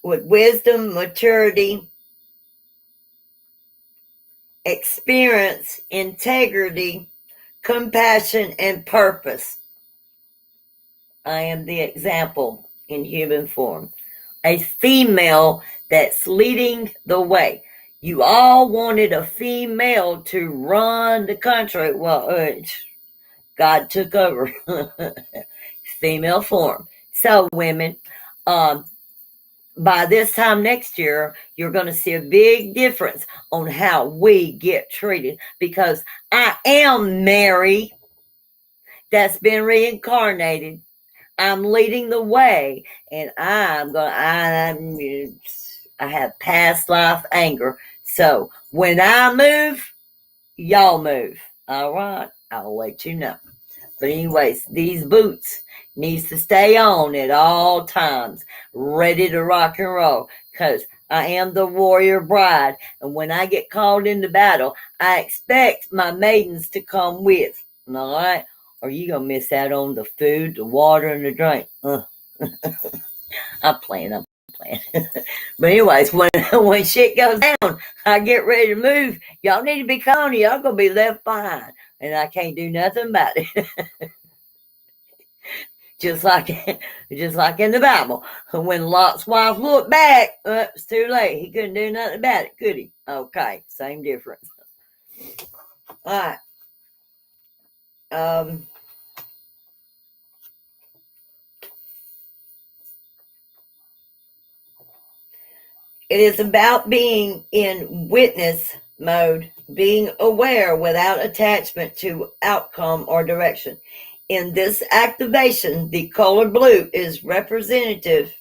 With wisdom, maturity, experience, integrity, compassion, and purpose. I am the example in human form. A female that's leading the way. You all wanted a female to run the country. Well, God took over. Female form. So, women, by this time next year, you're going to see a big difference on how we get treated, because I am Mary that's been reincarnated. I'm leading the way, and I have past life anger. So when I move, y'all move. All right, I'll let you know. But anyways, these boots needs to stay on at all times, ready to rock and roll, because I am the warrior bride. And when I get called into battle, I expect my maidens to come with. All right? Or you going to miss out on the food, the water, and the drink. I'm playing. But anyways, when shit goes down, I get ready to move. Y'all need to be calm. Y'all going to be left behind. And I can't do nothing about it. Just like in the Bible. When Lot's wife looked back, it's too late. He couldn't do nothing about it, could he? Okay, same difference. All right. It is about being in witness mode, being aware without attachment to outcome or direction. In this activation, the color blue is representative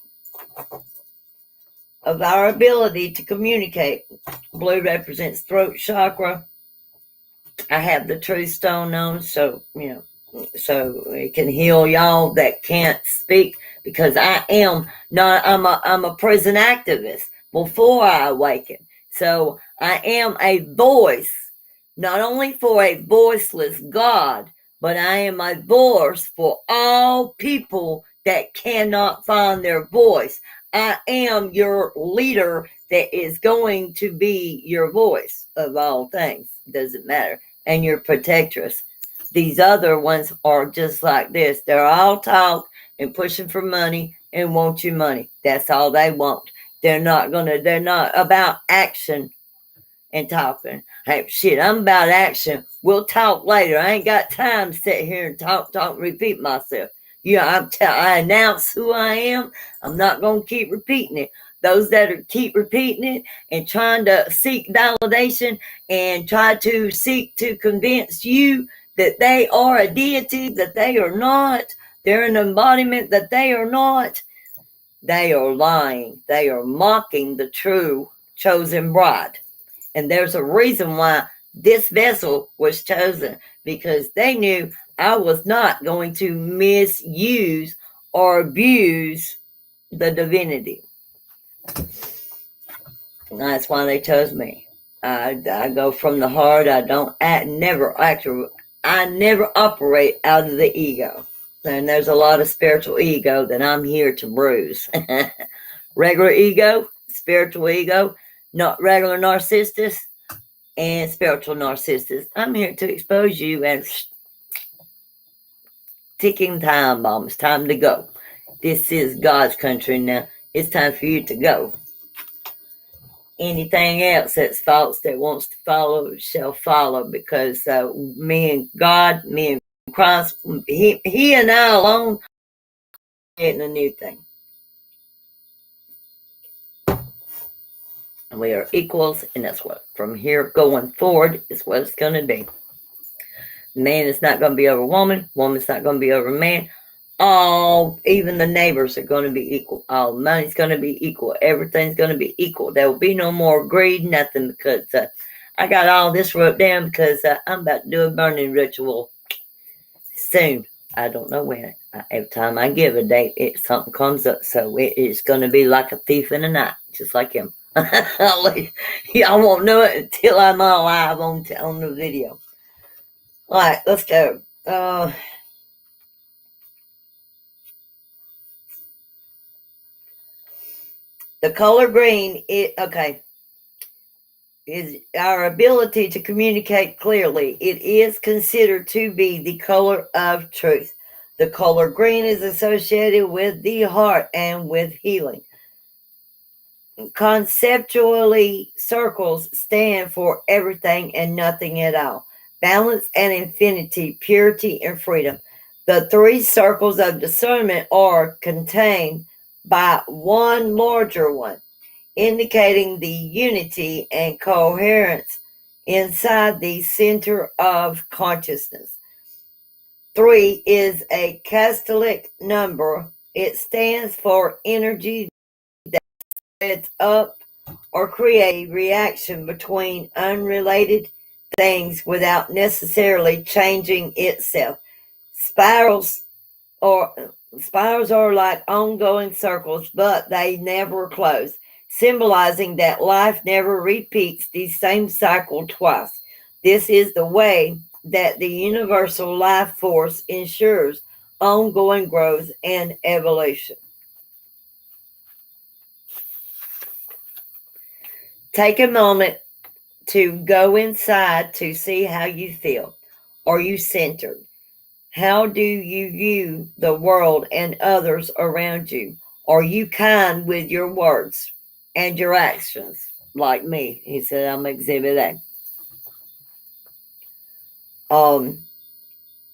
of our ability to communicate. Blue represents throat chakra. I have the truth stone on, so it can heal y'all that can't speak, because I'm a prison activist before I awaken. So I am a voice, not only for a voiceless God, but I am a voice for all people that cannot find their voice. I am your leader that is going to be your voice of all things. Doesn't matter. And your protectress. These other ones are just like this. They're all talk and pushing for money and want your money. That's all they want. They're not about action and talking. Hey, shit, I'm about action. We'll talk later. I ain't got time to sit here and talk, repeat myself. Yeah, I announce who I am. I'm not going to keep repeating it. Those that keep repeating it and trying to seek validation and try to seek to convince you that they are a deity, that they are not, they're an embodiment that they are not, they are lying. They are mocking the true chosen bride. And there's a reason why this vessel was chosen, because they knew I was not going to misuse or abuse the divinity. And that's why they chose me. I go from the heart. I never operate out of the ego. And there's a lot of spiritual ego that I'm here to bruise. Regular ego, spiritual ego, not regular narcissists, and spiritual narcissists. I'm here to expose you as ticking time bomb. It's time to go. This is God's country now. It's time for you to go. Anything else that's false that wants to follow shall follow, because me and God, me and Christ, he and I alone getting a new thing. We are equals, and that's what from here going forward is what it's going to be. Man is not going to be over woman. Woman's not going to be over man. Even the neighbors are going to be equal. All money's going to be equal. Everything's going to be equal. There will be no more greed, nothing, because I got all this wrote down because I'm about to do a burning ritual soon. I don't know when. Every time I give a date, something comes up. So it is going to be like a thief in the night, just like him. Y'all won't know it until I'm all live on the video. All right, let's go. The color green, is our ability to communicate clearly. It is considered to be the color of truth. The color green is associated with the heart and with healing. Conceptually, circles stand for everything and nothing at all. Balance and infinity, purity and freedom. The three circles of discernment are contained by one larger one, indicating the unity and coherence inside the center of consciousness. 3 is a Catholic number. It stands for energy that spreads up or create a reaction between unrelated things without necessarily changing itself. Spirals are like ongoing circles, but they never close, symbolizing that life never repeats the same cycle twice. This is the way that the universal life force ensures ongoing growth and evolution. Take a moment to go inside to see how you feel. Are you centered? How do you view the world and others around you? Are you kind with your words and your actions? Like me, he said, I'm exhibit A.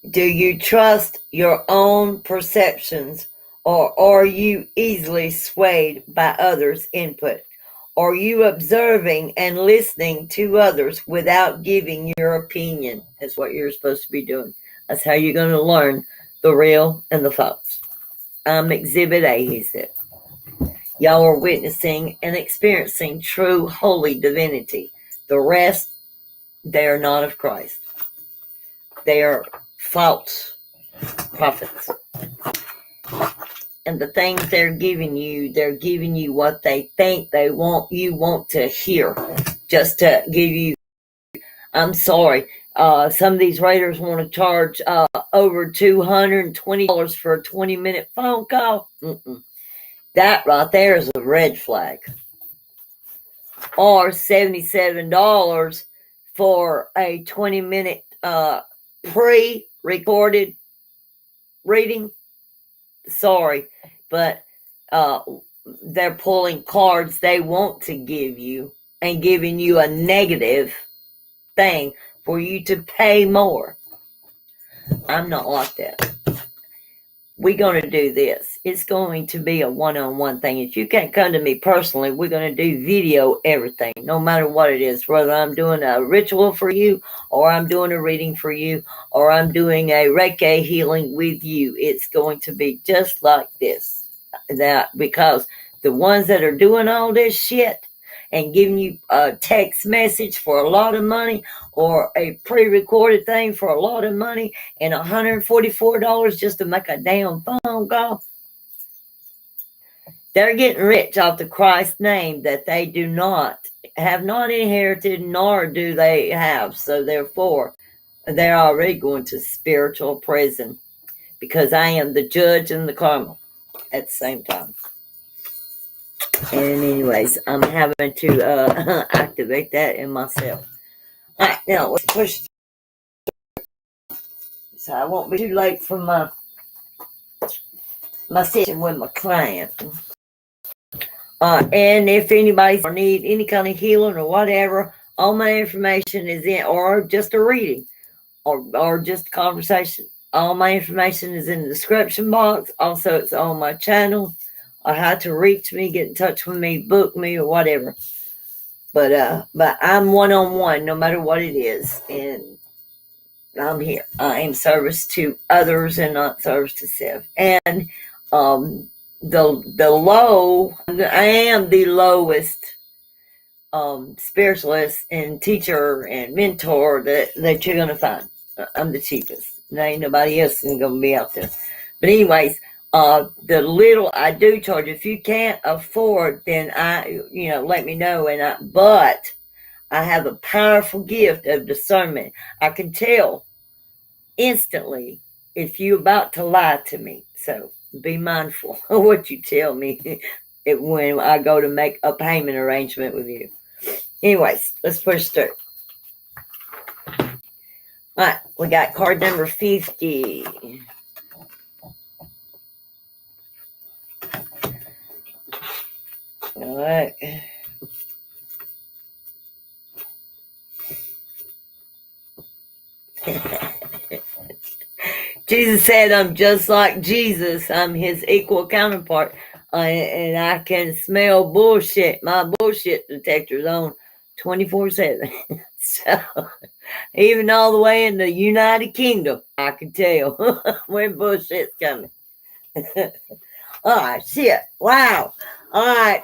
Do you trust your own perceptions, or are you easily swayed by others' input? Are you observing and listening to others without giving your opinion? That's what you're supposed to be doing. That's how you're going to learn the real and the false. I'm exhibit A, he said. Y'all are witnessing and experiencing true holy divinity. The rest, they are not of Christ. They are false prophets. And the things they're giving you what they think they want to hear, just to give you. I'm sorry. Some of these raiders want to charge over $220 for a 20-minute phone call. That right there is a red flag. Or $77 for a 20-minute pre-recorded reading. Sorry, but they're pulling cards they want to give you and giving you a negative thing for you to pay more. I'm not like that. We're going to do this. It's going to be a one-on-one thing. If you can't come to me personally, we're going to do video everything, no matter what it is, whether I'm doing a ritual for you, or I'm doing a reading for you, or I'm doing a Reiki healing with you. It's going to be just like this. That because the ones that are doing all this shit and giving you a text message for a lot of money, or a pre-recorded thing for a lot of money, and $144 just to make a damn phone call, they're getting rich off the Christ name that they have not inherited, nor do they have. So therefore, they're already going to spiritual prison, because I am the judge and the karma at the same time. And anyways, I'm having to activate that in myself. All right, now let's push. So I won't be too late for my session with my client. And if anybody need any kind of healing or whatever, all my information is in, or just a reading, or just a conversation. All my information is in the description box. Also, it's on my channel, or how to reach me, get in touch with me, book me, or whatever. But I'm one-on-one, no matter what it is, and I'm here. I am service to others and not service to self. And the low, I am the lowest spiritualist and teacher and mentor that you're gonna find. I'm the cheapest. There ain't nobody else is gonna be out there. But anyways, the little I do charge, if you can't afford, then let me know. But I have a powerful gift of discernment. I can tell instantly if you're about to lie to me. So be mindful of what you tell me when I go to make a payment arrangement with you. Anyways, let's push through. All right, we got card number 50. All right. Jesus said, I'm just like Jesus. I'm his equal counterpart. And I can smell bullshit. My bullshit detector's on 24/7. So, even all the way in the United Kingdom, I can tell when bullshit's coming. All right, shit. Wow. All right.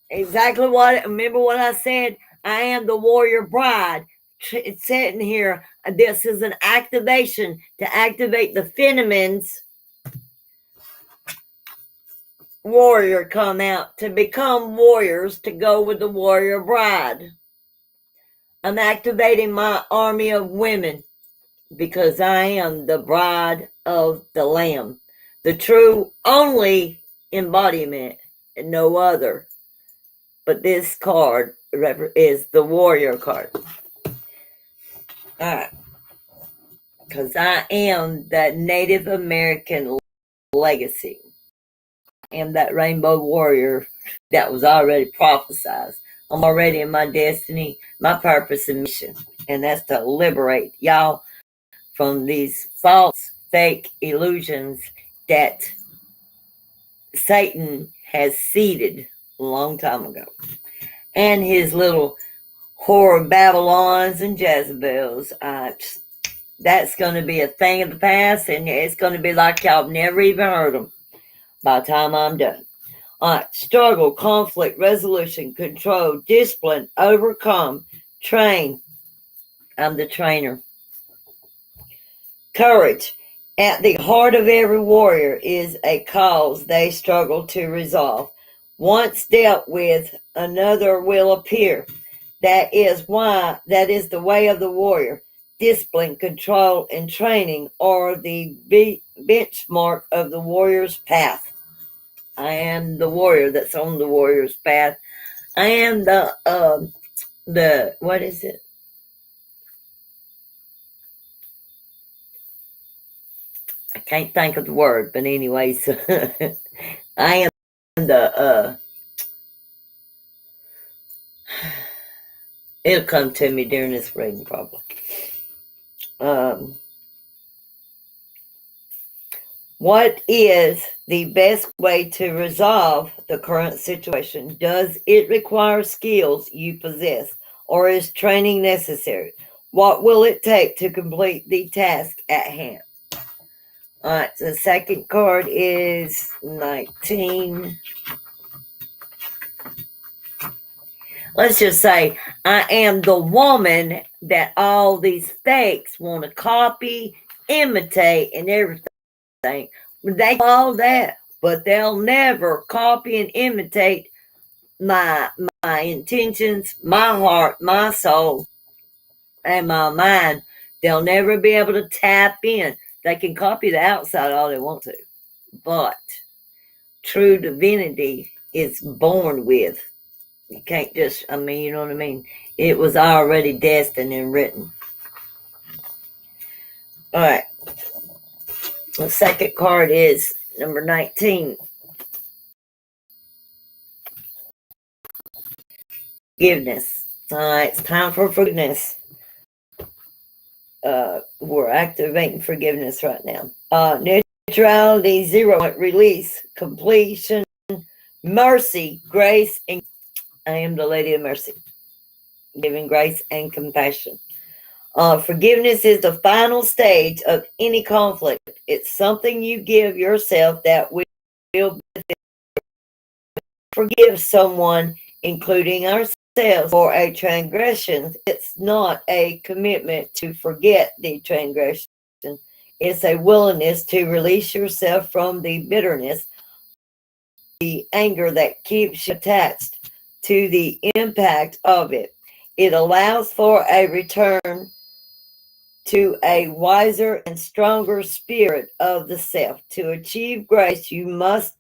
Exactly remember what I said? I am the warrior bride. It's sitting here. This is an activation to activate the Fenneman's warrior come out to become warriors to go with the warrior bride. I'm activating my army of women because I am the bride of the Lamb, the true only embodiment and no other. But this card is the warrior card. All right. Because I am that Native American legacy. I am that rainbow warrior that was already prophesied. I'm already in my destiny, my purpose and mission. And that's to liberate y'all from these false, fake illusions that Satan has seeded a long time ago. And his little whore Babylons and Jezebels. That's going to be a thing of the past, and it's going to be like y'all never even heard them by the time I'm done. All right, struggle, conflict, resolution, control, discipline, overcome, train. I'm the trainer. Courage. At the heart of every warrior is a cause they struggle to resolve. Once dealt with, another will appear. That is the way of the warrior. Discipline, control, and training are the benchmark of the warrior's path. I am the warrior that's on the warrior's path. I am the what is it? I can't think of the word, but anyways, I am the it'll come to me during this reading probably. What is the best way to resolve the current situation? Does it require skills you possess, or is training necessary? What will it take to complete the task at hand? All right, so the second card is 19. Let's just say I am the woman that all these fakes want to copy, imitate, and everything. They do all that, but they'll never copy and imitate my intentions, my heart, my soul, and my mind. They'll never be able to tap in. They can copy the outside all they want to, but true divinity is born with. You can't just, you know what I mean? It was already destined and written. All right. The second card is number 19. Forgiveness. All right, it's time for forgiveness. We're activating forgiveness right now. Neutrality, 0, release, completion, mercy, grace, and I am the Lady of Mercy, giving grace and compassion. Forgiveness is the final stage of any conflict. It's something you give yourself that will forgive someone, including ourselves, for a transgression. It's not a commitment to forget the transgression. It's a willingness to release yourself from the bitterness, the anger that keeps you attached to the impact of it. It allows for a return to a wiser and stronger spirit of the self. To achieve grace, you must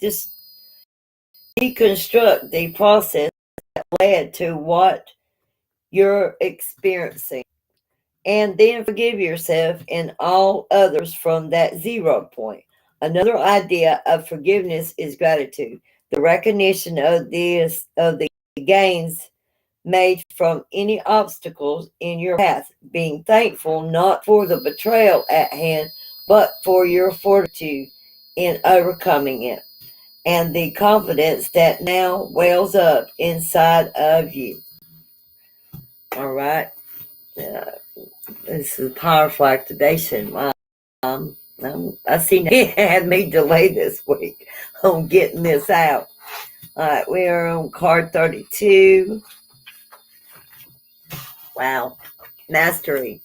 deconstruct the process that led to what you're experiencing, and then forgive yourself and all others from that 0 point. Another idea of forgiveness is gratitude, the recognition of the gains made from any obstacles in your path, being thankful not for the betrayal at hand, but for your fortitude in overcoming it, and the confidence that now wells up inside of you. All right. This is a powerful activation. I seen it had me delay this week on getting this out. All right, we are on card 32. Wow. Mastery.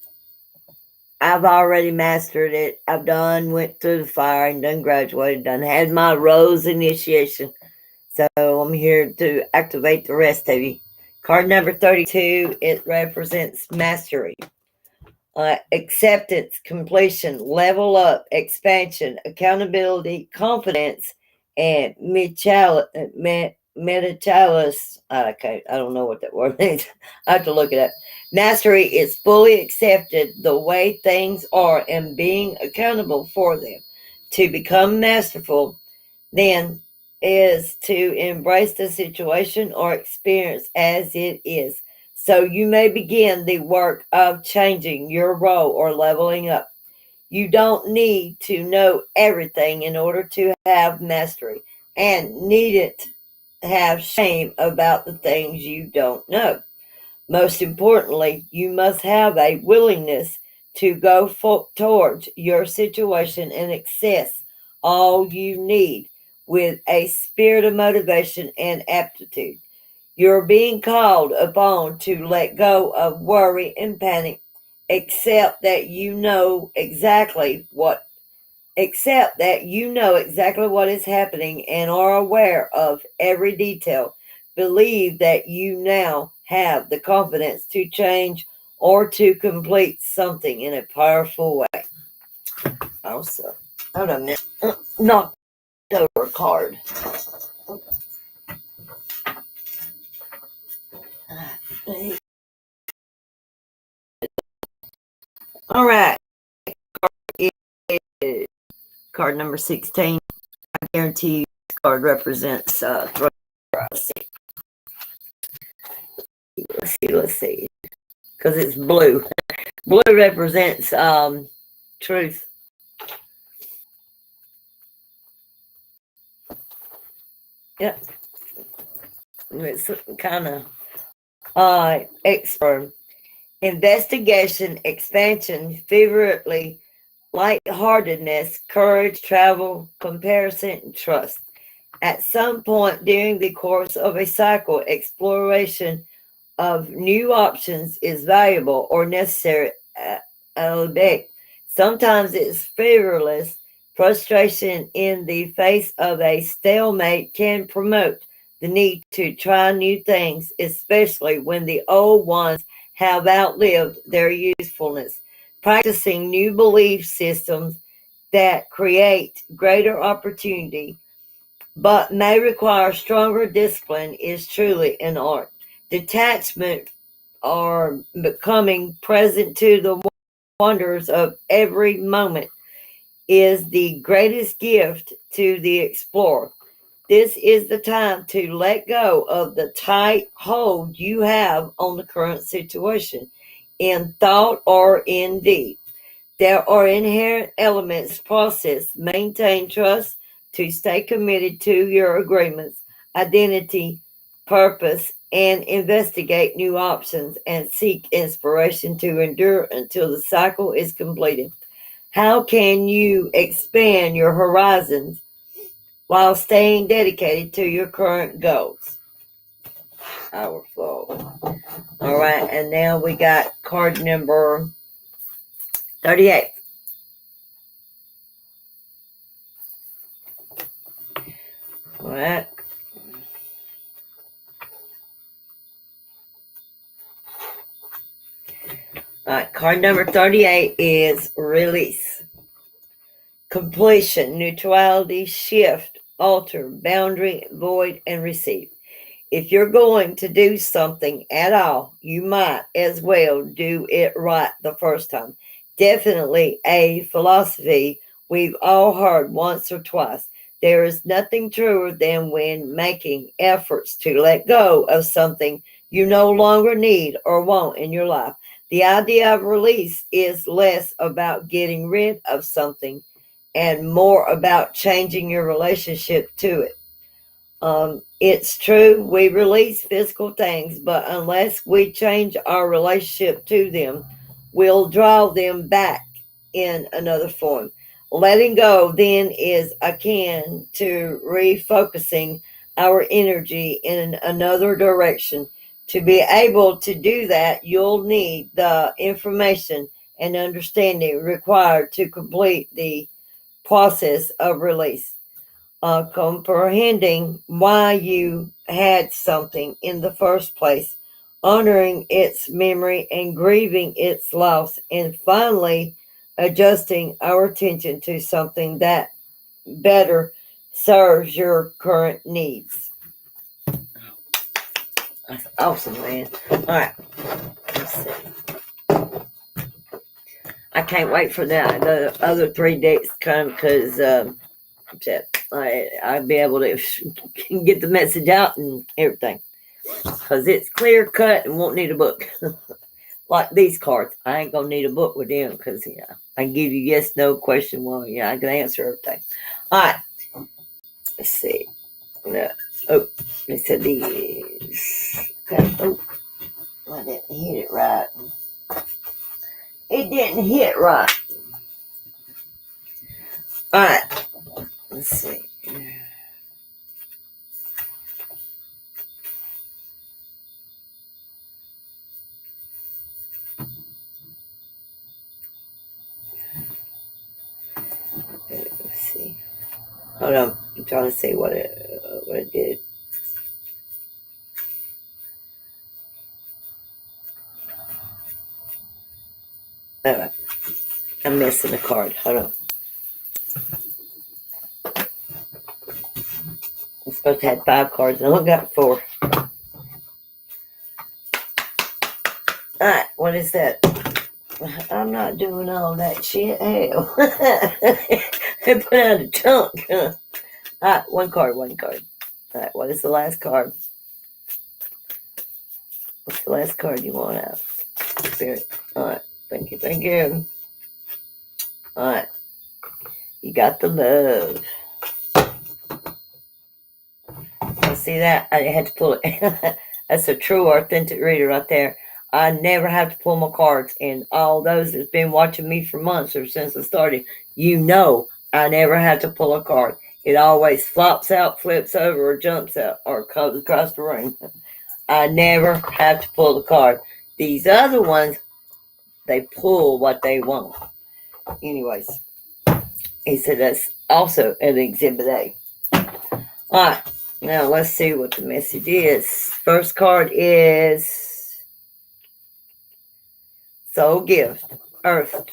I've already mastered it. I've went through the fire and done graduated, done had my rose initiation. So I'm here to activate the rest of you. Card number 32, it represents mastery. Acceptance, completion, level up, expansion, accountability, confidence, and metachalis. I don't know what that word means. I have to look it up. Mastery is fully accepted the way things are and being accountable for them. To become masterful, then, is to embrace the situation or experience as it is, so you may begin the work of changing your role or leveling up. You don't need to know everything in order to have mastery, and needn't have shame about the things you don't know. Most importantly, you must have a willingness to go towards your situation and access all you need with a spirit of motivation and aptitude. You're being called upon to let go of worry and panic, except that you know exactly what is happening and are aware of every detail. Believe that you now have the confidence to change or to complete something in a powerful way. Also, hold on a minute. Knocked over a card. All right. Card number 16. I guarantee you card represents let's see, because it's blue. Blue represents truth. Yep. It's kind of expert. Investigation, expansion, fervently, lightheartedness, courage, travel, comparison, and trust. At some point during the course of a cycle, exploration of new options is valuable or necessary. Albeit, sometimes it's fearless. Frustration in the face of a stalemate can promote the need to try new things, especially when the old ones have outlived their usefulness. Practicing new belief systems that create greater opportunity but may require stronger discipline is truly an art. Detachment or becoming present to the wonders of every moment is the greatest gift to the explorer. This is the time to let go of the tight hold you have on the current situation, in thought or in deed. There are inherent elements process, maintain trust, to stay committed to your agreements, identity, purpose, and investigate new options and seek inspiration to endure until the cycle is completed. How can you expand your horizons while staying dedicated to your current goals? Powerful. All right, and now we got card number 38. All right. All right, card number 38 is release, completion, neutrality, shift, alter, boundary, void, and receive. If you're going to do something at all, you might as well do it right the first time. Definitely a philosophy we've all heard once or twice. There is nothing truer than when making efforts to let go of something you no longer need or want in your life. The idea of release is less about getting rid of something and more about changing your relationship to it. It's true, we release physical things, but unless we change our relationship to them, we'll draw them back in another form. Letting go then is akin to refocusing our energy in another direction. To be able to do that, you'll need the information and understanding required to complete the process of release. Comprehending why you had something in the first place, honoring its memory and grieving its loss, and finally adjusting our attention to something that better serves your current needs. That's awesome, man. All right, let's see. I can't wait for the other 3 dates to come because I'd be able to get the message out and everything. Because it's clear cut and won't need a book. Like these cards. I ain't going to need a book with them because, I can give you yes, no, question, well, I can answer everything. All right. Let's see. Oh, they said these. Okay. Oh, I didn't hit it right. It didn't hit right. All right. Let's see. Let's see. Hold on. I'm trying to see what it did. All right. I'm missing a card. Hold on. I'm supposed to have 5 cards. I only got 4. Alright, what is that? I'm not doing all that shit. Hell. They put out a chunk. One card. All right, what is the last card? What's the last card you want out? Spirit. All right, thank you. All right, you got the love. See that? I had to pull it. That's a true, authentic reader right there. I never have to pull my cards. And all those that's been watching me for months or since I started, I never have to pull a card. It always flops out, flips over, or jumps out, or comes across the room. I never have to pull the card. These other ones, they pull what they want. Anyways, he said that's also an Exhibit A. All right. Now, let's see what the message is. First card is Soul Gift, Earth.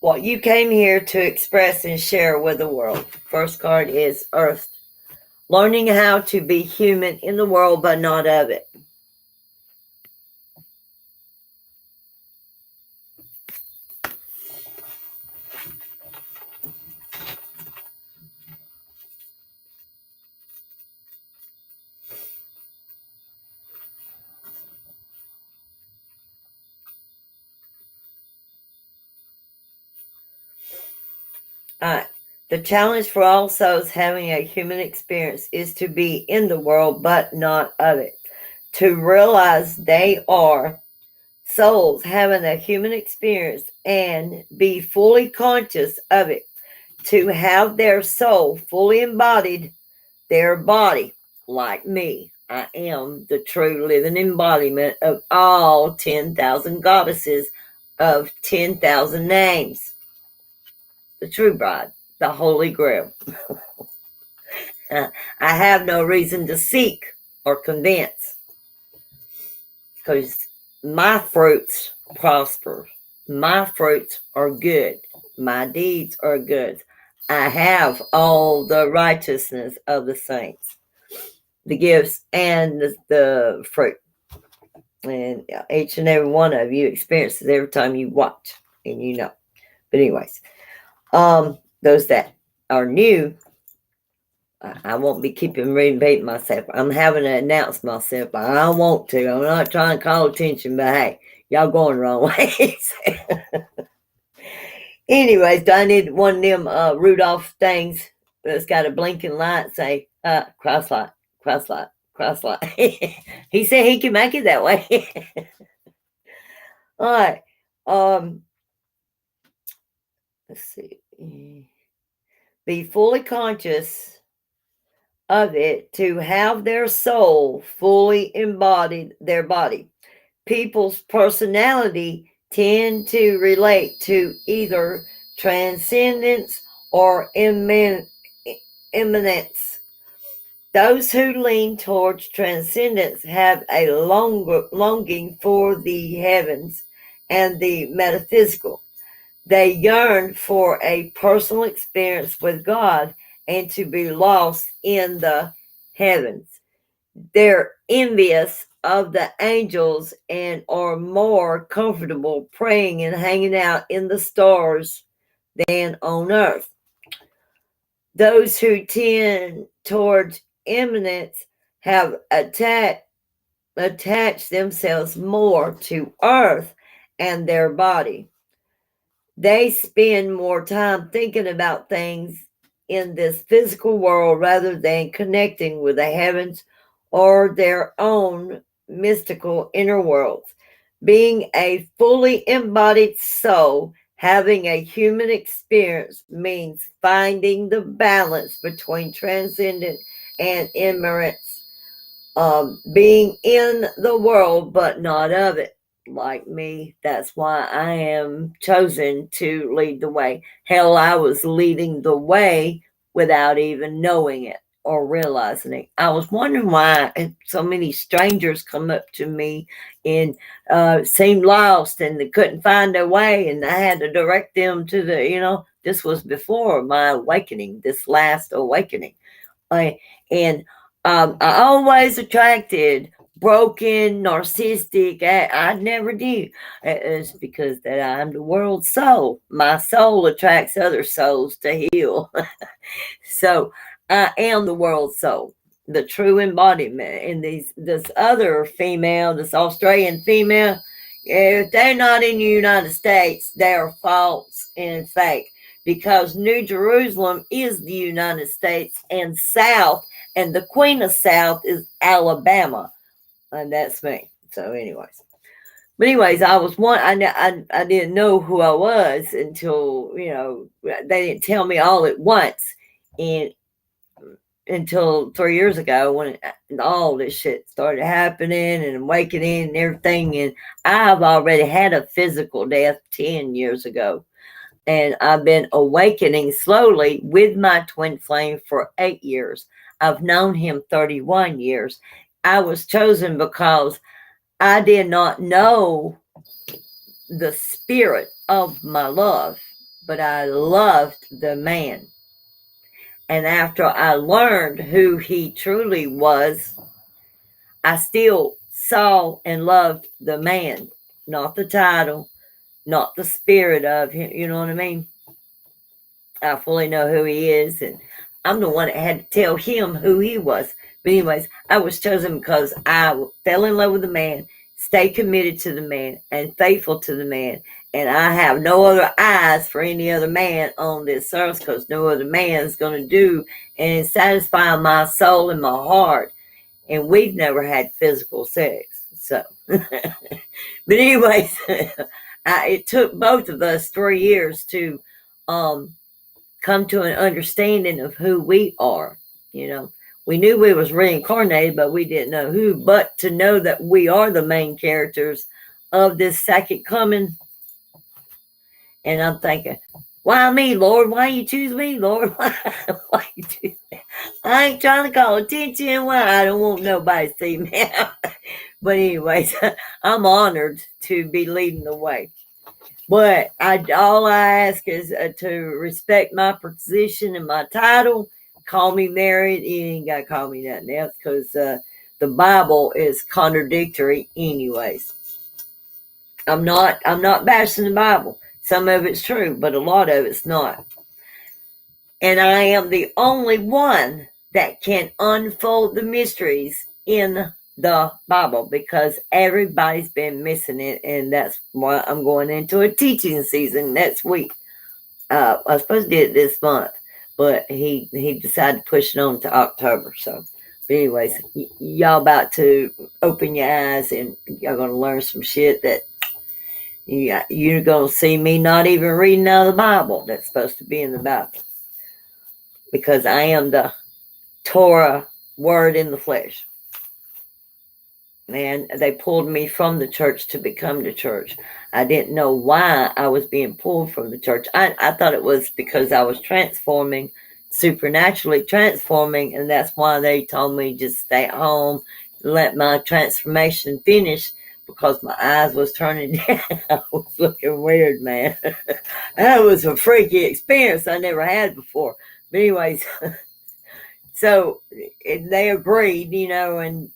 What you came here to express and share with the world. First card is Earth. Learning how to be human in the world, but not of it. All right. The challenge for all souls having a human experience is to be in the world, but not of it. To realize they are souls having a human experience and be fully conscious of it. To have their soul fully embodied their body, like me. I am the true living embodiment of all 10,000 goddesses of 10,000 names. The true bride, the Holy Grail. I have no reason to seek or convince, because my fruits prosper. My fruits are good. My deeds are good. I have all the righteousness of the saints, the gifts, and the fruit. And each and every one of you experiences every time you watch, and you know. But anyways, those that are new, I won't be keeping repeating myself. I'm having to announce myself, but I want to. I'm not trying to call attention, but hey, y'all going the wrong ways. Anyways, do I need one of them Rudolph things that's got a blinking light say, cross light. He said he can make it that way. All right. Let's see. Be fully conscious of it, to have their soul fully embodied their body. People's personality tend to relate to either transcendence or immanence. Those who lean towards transcendence have a longing for the heavens and the metaphysical. They yearn for a personal experience with God and to be lost in the heavens. They're envious of the angels and are more comfortable praying and hanging out in the stars than on earth. Those who tend towards immanence have attached themselves more to earth and their body. They spend more time thinking about things in this physical world rather than connecting with the heavens or their own mystical inner worlds. Being a fully embodied soul, having a human experience means finding the balance between transcendent and immanence, being in the world but not of it. Like me, that's why I am chosen to lead the way. Hell, I was leading the way without even knowing it or realizing it. I was wondering why so many strangers come up to me and seemed lost and they couldn't find their way, and I had to direct them to this was before my awakening, this last awakening. And I always attracted broken, narcissistic. I never knew. It's because that I'm the world's soul. My soul attracts other souls to heal. So I am the world's soul, the true embodiment. And this other female, this Australian female, if they're not in the United States, they're false and fake. Because New Jerusalem is the United States and South, and the Queen of South is Alabama, and that's me. So, I was one. I didn't know who I was until they didn't tell me all at once, and until 3 years ago when all this shit started happening and awakening and everything. And I've already had a physical death 10 years ago. And I've been awakening slowly with my twin flame for 8 years. I've known him 31 years. I was chosen because I did not know the spirit of my love, but I loved the man. And after I learned who he truly was, I still saw and loved the man, not the title, not the spirit of him. You know what I mean? I fully know who he is, and I'm the one that had to tell him who he was. But anyways, I was chosen because I fell in love with the man, stayed committed to the man, and faithful to the man. And I have no other eyes for any other man on this earth, because no other man's going to do and satisfy my soul and my heart. And we've never had physical sex. So, but anyways, it took both of us 3 years to come to an understanding of who we are. We knew we was reincarnated, but we didn't know who. But to know that we are the main characters of this second coming. And I'm thinking, why me, Lord? Why you choose me, Lord? Why you choose me? I ain't trying to call attention. Why? I don't want nobody to see me. But anyways, I'm honored to be leading the way. But all I ask is to respect my position and my title. Call me married. You ain't got to call me nothing else, because the Bible is contradictory anyways. I'm not bashing the Bible. Some of it's true, but a lot of it's not. And I am the only one that can unfold the mysteries in the Bible, because everybody's been missing it. And that's why I'm going into a teaching season next week. I was supposed to do it this month, but he decided to push it on to October. So, but anyways, y'all about to open your eyes, and y'all going to learn some shit that you're going to see me not even reading out of the Bible that's supposed to be in the Bible. Because I am the Torah word in the flesh. And they pulled me from the church to become the church. I didn't know why I was being pulled from the church. I thought it was because I was transforming, supernaturally transforming, and that's why they told me just stay at home, let my transformation finish, because my eyes was turning down. I was looking weird, man. That was a freaky experience I never had before. But anyways, so they agreed, and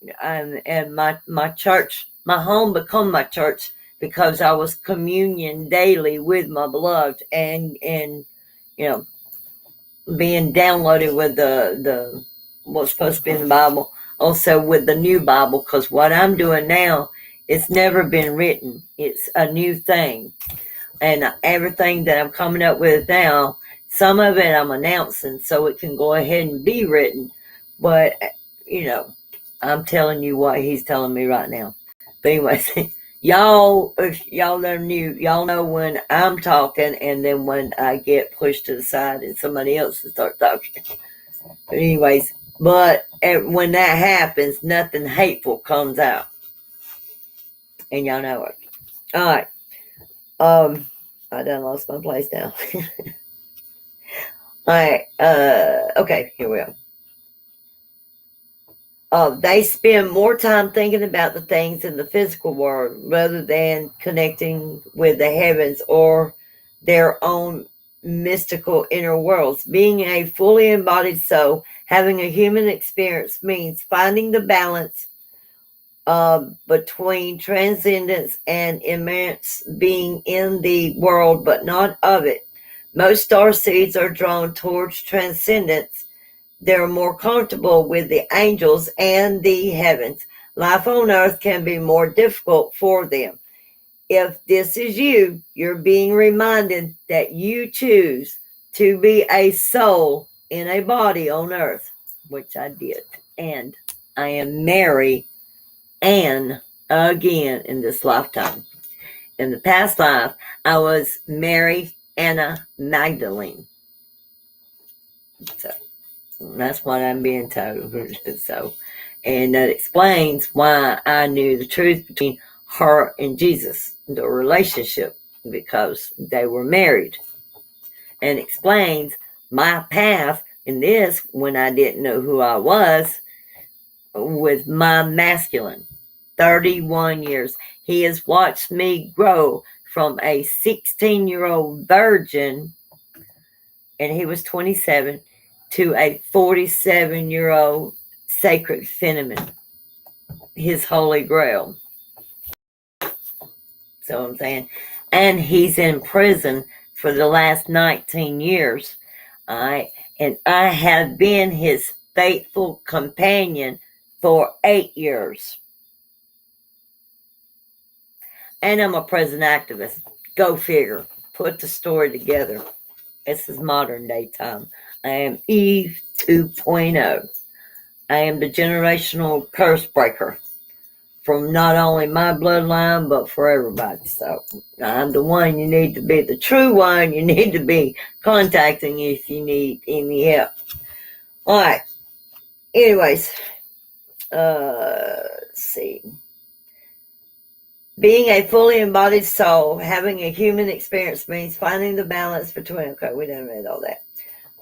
my church, my home become my church, because I was communion daily with my beloved, and being downloaded with the what's supposed to be in the Bible, also with the new Bible, because what I'm doing now, it's never been written. It's a new thing. And everything that I'm coming up with now, some of it I'm announcing so it can go ahead and be written. But, I'm telling you what he's telling me right now. But anyways, y'all, if y'all never knew, y'all know when I'm talking, and then when I get pushed to the side and somebody else will start talking. But anyways, when that happens, nothing hateful comes out. And y'all know it. All right. I done lost my place now. All right. Okay, here we go. They spend more time thinking about the things in the physical world rather than connecting with the heavens or their own mystical inner worlds. Being a fully embodied soul, having a human experience means finding the balance between transcendence and immense being in the world, but not of it. Most starseeds are drawn towards transcendence. They're more comfortable with the angels and the heavens. Life on earth can be more difficult for them. If this is you, you're being reminded that you choose to be a soul in a body on earth, which I did. And I am Mary Ann again in this lifetime. In the past life, I was Mary Anna Magdalene. So that's what I'm being told. So, and that explains why I knew the truth between her and Jesus, the relationship, because they were married. And explains my path in this when I didn't know who I was with my masculine. 31 years. He has watched me grow from a 16-year-old virgin, and he was 27, to a 47-year-old sacred feminine, his holy grail. So I'm saying, and he's in prison for the last 19 years. All right. And I have been his faithful companion for 8 years. And I'm a prison activist. Go figure. Put the story together. This is modern day time. I am Eve 2.0. I am the generational curse breaker from not only my bloodline, but for everybody. So I'm the one you need to be, the true one you need to be contacting if you need any help. All right. Anyways, let's see. Being a fully embodied soul, having a human experience means finding the balance between. Okay, we didn't read all that.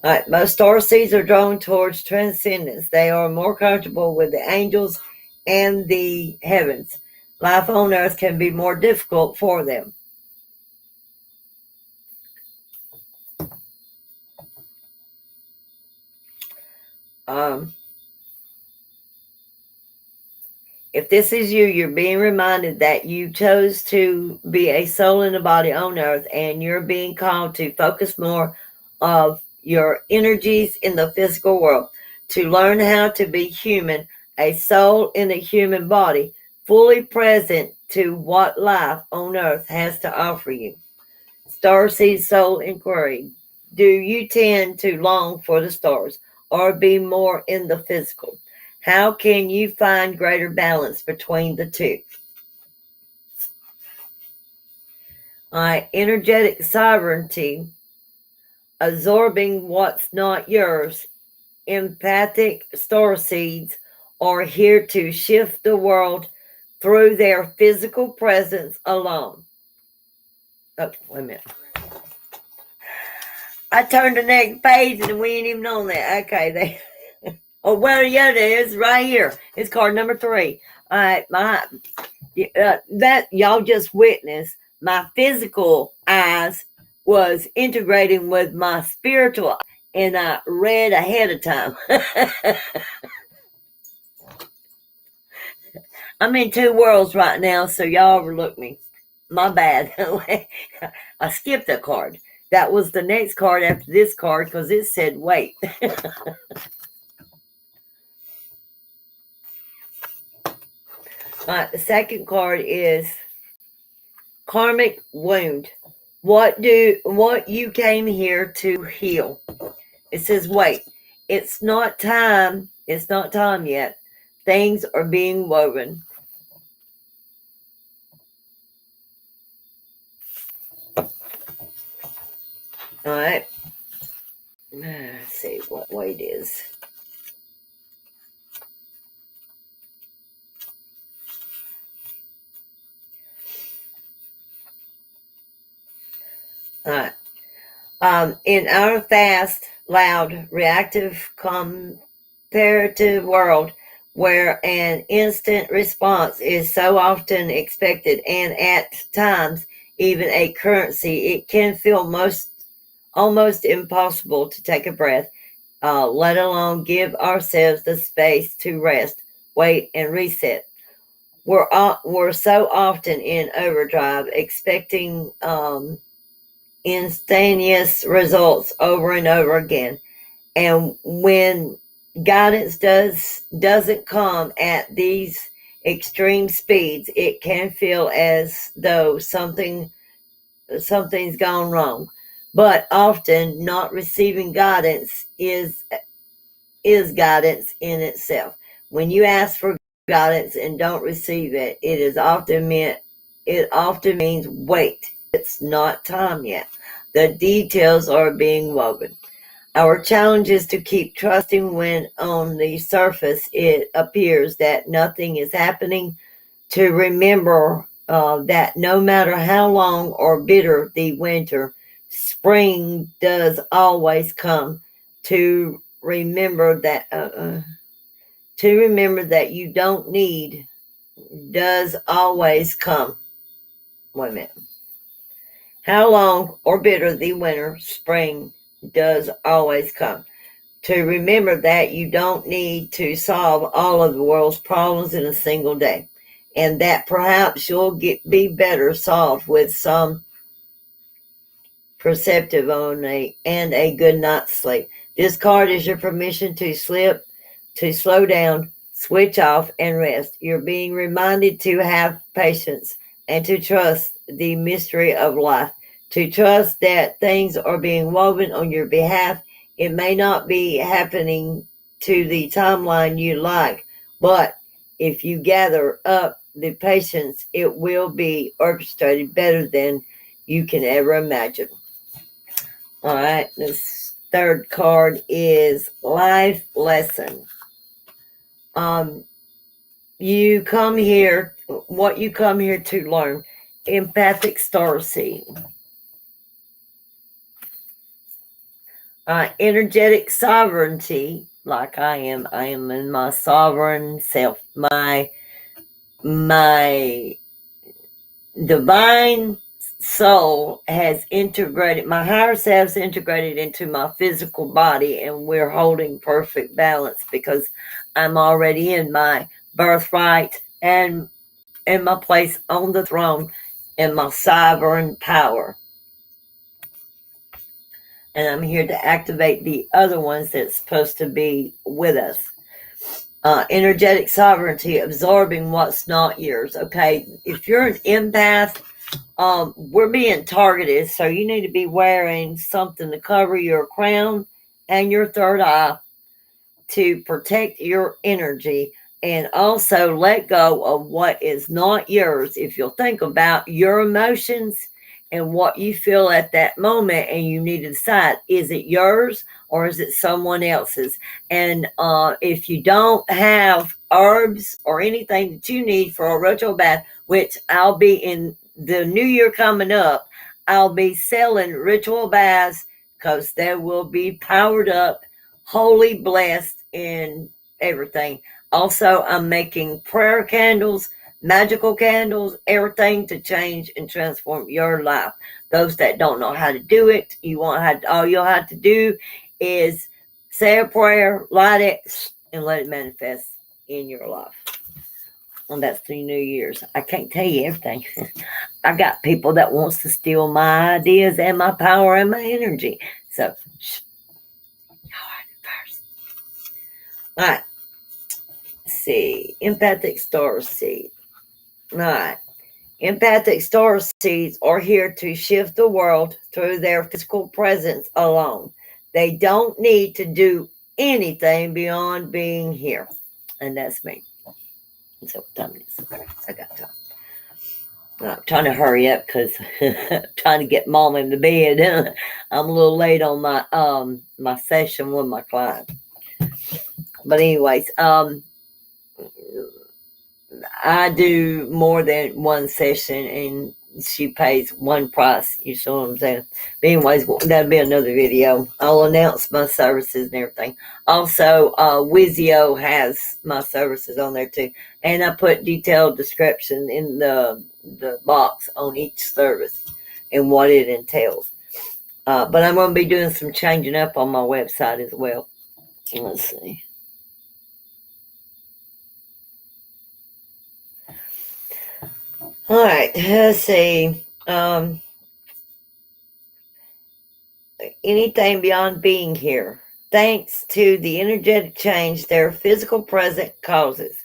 All right, most starseeds are drawn towards transcendence. They are more comfortable with the angels and the heavens. Life on earth can be more difficult for them. If this is you, you're being reminded that you chose to be a soul in a body on earth, and you're being called to focus more of your energies in the physical world, to learn how to be human, a soul in a human body, fully present to what life on earth has to offer you. Starseed Soul Inquiry. Do you tend to long for the stars or be more in the physical? How can you find greater balance between the two? All right, energetic sovereignty, absorbing what's not yours. Empathic starseeds are here to shift the world through their physical presence alone. Oh, wait a minute. I turned the next page and we ain't even on that. Okay, oh, well, yeah, it is right here. It's card number 3. All right, that y'all just witnessed. My physical eyes was integrating with my spiritual, and I read ahead of time. I'm in 2 worlds right now, so y'all overlook me. My bad. I skipped a card. That was the next card after this card because it said wait. The second card is karmic wound. What you came here to heal. It says wait. It's not time. It's not time yet. Things are being woven. All right. Let's see what weight is. All right. In our fast, loud, reactive, comparative world, where an instant response is so often expected and at times even a currency, it can feel almost impossible to take a breath, let alone give ourselves the space to rest, wait, and reset. we're so often in overdrive, expecting instantaneous results over and over again. And when guidance doesn't come at these extreme speeds, it can feel as though something's gone wrong. But often not receiving guidance is guidance in itself. When you ask for guidance and don't receive it, it often means wait. It's not time yet. The details are being woven. Our challenge is to keep trusting when on the surface it appears that nothing is happening, to remember that no matter how long or bitter the winter, spring does always come, to remember that you don't need does always come. Wait a minute. How long or bitter the winter, spring does always come. To remember that you don't need to solve all of the world's problems in a single day, and that perhaps you'll be better solved with some perceptive and a good night's sleep. This card is your permission to slow down, switch off, and rest. You're being reminded to have patience and to trust the mystery of life, to trust that things are being woven on your behalf. It may not be happening to the timeline you like, but if you gather up the patience, it will be orchestrated better than you can ever imagine. All right, this third card is Life Lesson. You come here to learn. Empathic Starseed. Energetic sovereignty, like I am in my sovereign self. My divine soul has integrated, my higher self's integrated into my physical body, and we're holding perfect balance because I'm already in my birthright and in my place on the throne in my sovereign power. And I'm here to activate the other ones that's supposed to be with us. Energetic sovereignty, absorbing what's not yours. Okay, if you're an empath, we're being targeted, so you need to be wearing something to cover your crown and your third eye to protect your energy, and also let go of what is not yours. If you'll think about your emotions and what you feel at that moment, and you need to decide, is it yours or is it someone else's? And if you don't have herbs or anything that you need for a ritual bath, which I'll be in the new year coming up, I'll be selling ritual baths because they will be powered up, wholly blessed in everything. Also, I'm making prayer candles, magical candles, everything to change and transform your life. Those that don't know how to do it, all you'll have to do is say a prayer, light it, and let it manifest in your life. And that's the New Year's. I can't tell you everything. I got people that wants to steal my ideas and my power and my energy. So, y'all heard it first. All right. Let's see. Empathic Starseed. All right. Empathic Starseeds are here to shift the world through their physical presence alone. They don't need to do anything beyond being here. And that's me. So what time it is? Okay, I got time. I'm trying to hurry up because I'm trying to get mom in the bed. I'm a little late on my my session with my client. But anyways, I do more than one session, and she pays one price. You see what I'm saying? But anyways, that'll be another video. I'll announce my services and everything. Also, Wizio has my services on there too, and I put detailed description in the box on each service and what it entails. But I'm going to be doing some changing up on my website as well. Let's see. All right, let's see. Anything beyond being here. Thanks to the energetic change their physical presence causes.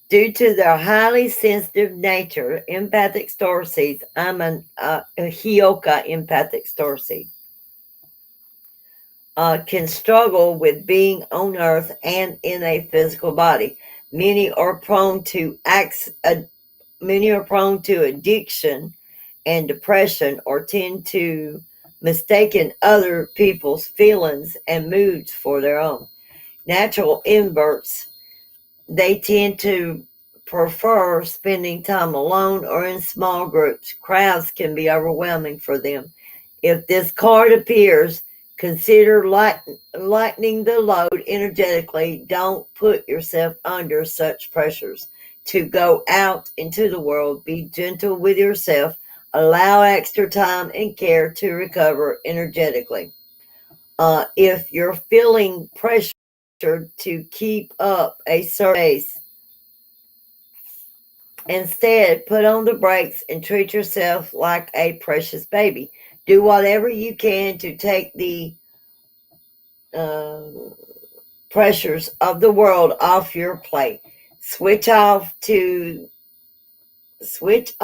Due to their highly sensitive nature, empathic starseeds, I'm a Hioka empathic starseed, can struggle with being on Earth and in a physical body. Many are prone to addiction and depression, or tend to mistaken other people's feelings and moods for their own. Natural inverts, they tend to prefer spending time alone or in small groups. Crowds can be overwhelming for them. If this card appears, consider lightening the load energetically. Don't put yourself under such pressures. To go out into the world, be gentle with yourself, allow extra time and care to recover energetically. If you're feeling pressure to keep up a certain pace, instead put on the brakes and treat yourself like a precious baby. Do whatever you can to take the uh, pressures of the world off your plate. Switch off to switch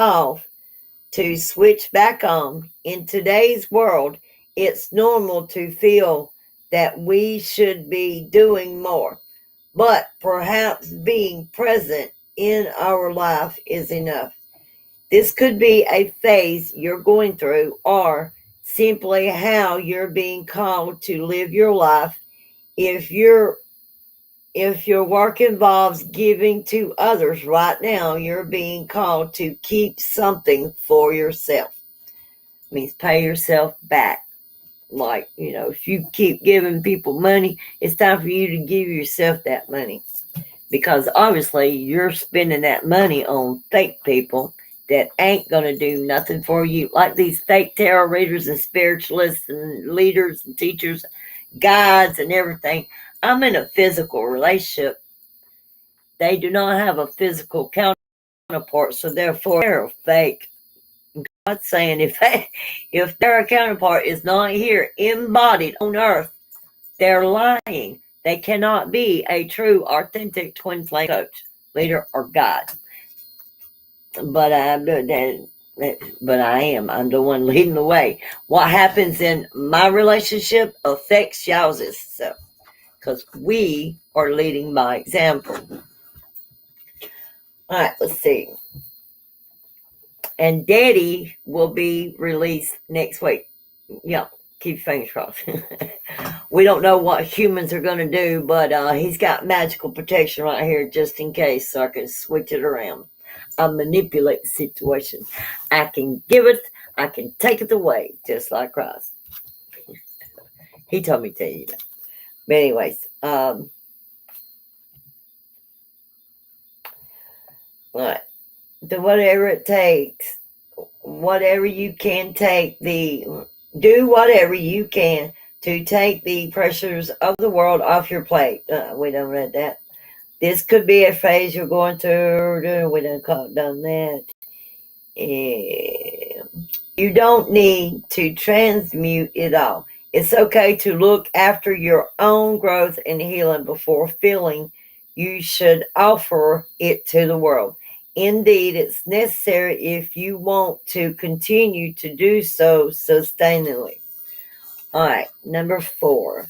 back on. In today's world, it's normal to feel that we should be doing more, but perhaps being present in our life is enough. This could be a phase you're going through, or simply how you're being called to live your life. If your work involves giving to others right now, you're being called to keep something for yourself. It means pay yourself back. Like, if you keep giving people money, it's time for you to give yourself that money. Because obviously you're spending that money on fake people that ain't going to do nothing for you. Like these fake tarot readers and spiritualists and leaders and teachers, guides and everything. I'm in a physical relationship. They do not have a physical counterpart, so therefore they're fake. God's saying if their counterpart is not here embodied on earth, they're lying. They cannot be a true, authentic twin flame coach, leader, or guide. But I'm the one leading the way. What happens in my relationship affects y'all's, so because we are leading by example. All right, let's see. And Daddy will be released next week. Yeah, keep your fingers crossed. We don't know what humans are going to do, but he's got magical protection right here just in case, so I can switch it around. I manipulate the situation. I can give it, I can take it away, just like Christ. He told me to tell you that. But anyways, right. Do whatever it takes, whatever you can do whatever you can to take the pressures of the world off your plate. We don't read that. This could be a phase you're going through. We done that. You don't need to transmute it all. It's okay to look after your own growth and healing before feeling you should offer it to the world. Indeed, it's necessary if you want to continue to do so sustainably. All right, number 4.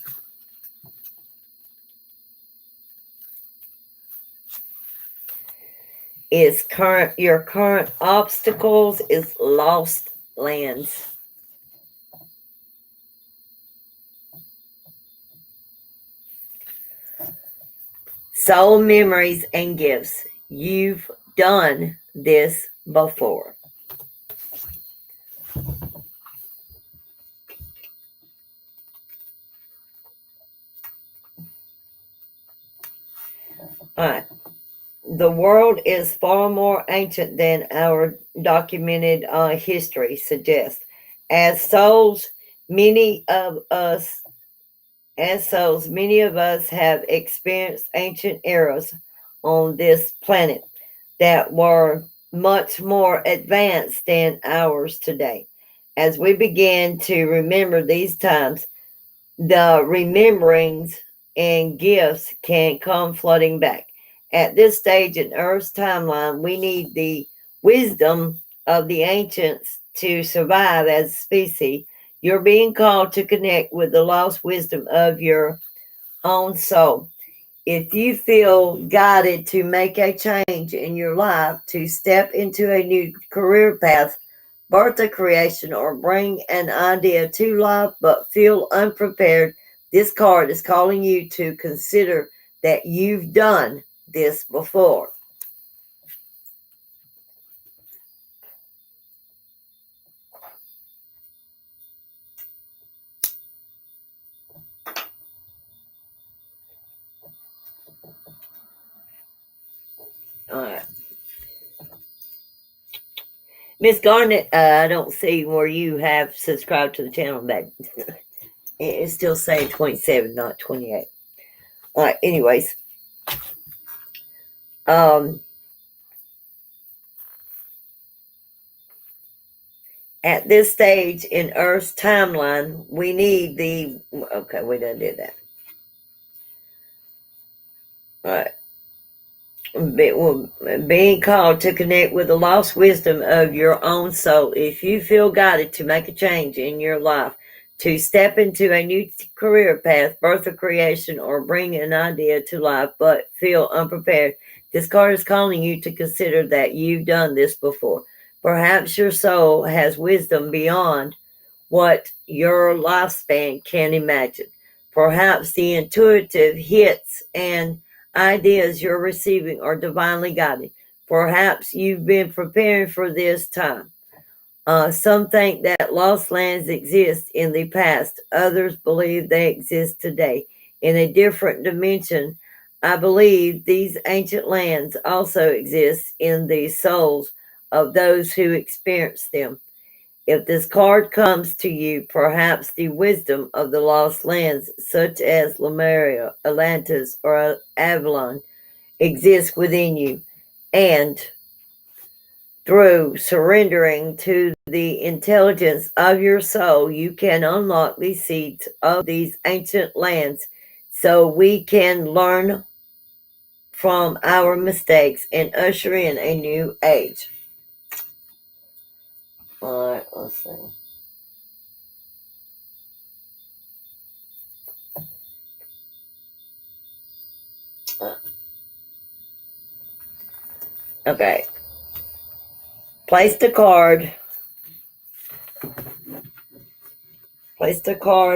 Your current obstacles is lost lands. Soul memories and gifts. You've done this before. All right. The world is far more ancient than our documented history suggests. As souls, many of us have experienced ancient eras on this planet that were much more advanced than ours today. As we begin to remember these times, the rememberings and gifts can come flooding back. At this stage in Earth's timeline, we need the wisdom of the ancients to survive as a species. You're being called to connect with the lost wisdom of your own soul. If you feel guided to make a change in your life, to step into a new career path, birth a creation, or bring an idea to life but feel unprepared, this card is calling you to consider that you've done this before. All right. Miss Garnet, I don't see where you have subscribed to the channel, but it's still saying 27, not 28. All right, anyways. At this stage in Earth's timeline, we need the... Okay, we done did that. All right. Being called to connect with the lost wisdom of your own soul. If you feel guided to make a change in your life, to step into a new career path, birth a creation, or bring an idea to life, but feel unprepared, this card is calling you to consider that you've done this before. Perhaps your soul has wisdom beyond what your lifespan can imagine. Perhaps the intuitive hits and ideas you're receiving are divinely guided. Perhaps you've been preparing for this time. Some think that lost lands exist in the past. Others believe they exist today in a different dimension. I believe these ancient lands also exist in the souls of those who experience them. If this card comes to you, perhaps the wisdom of the lost lands, such as Lemuria, Atlantis, or Avalon, exists within you. And through surrendering to the intelligence of your soul, you can unlock the seeds of these ancient lands so we can learn from our mistakes and usher in a new age. All right, let's see. Okay. Place the card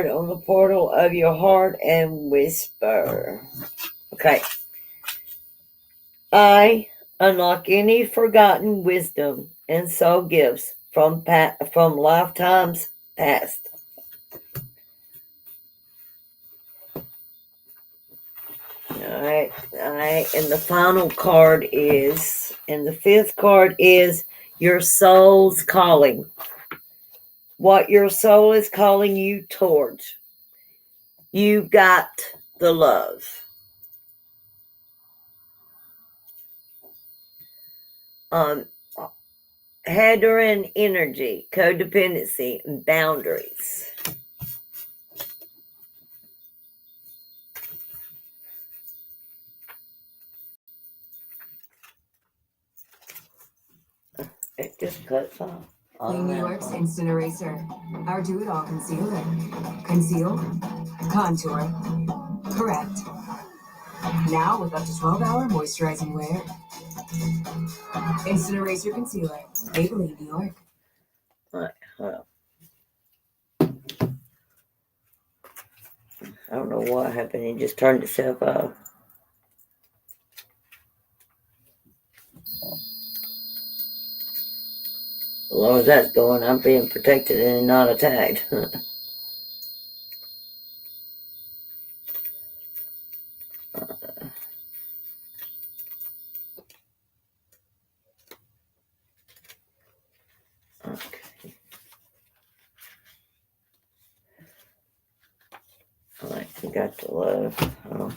on the portal of your heart and whisper. Okay. I unlock any forgotten wisdom and soul gifts from lifetimes past. All right. And the final card is, and the fifth card is your soul's calling. What your soul is calling you towards. You got the love. Hadron energy, codependency, and boundaries. It just cuts off. New York's instant eraser. Our do-it-all concealer. Conceal. Contour. Correct. Now with up to 12-hour moisturizing wear. Instant eraser concealer. Maybelline, New York. All right, hold on. I don't know what happened. It just turned itself off. As long as that's going, I'm being protected and not attacked. Okay. All right, we got the love. Oh.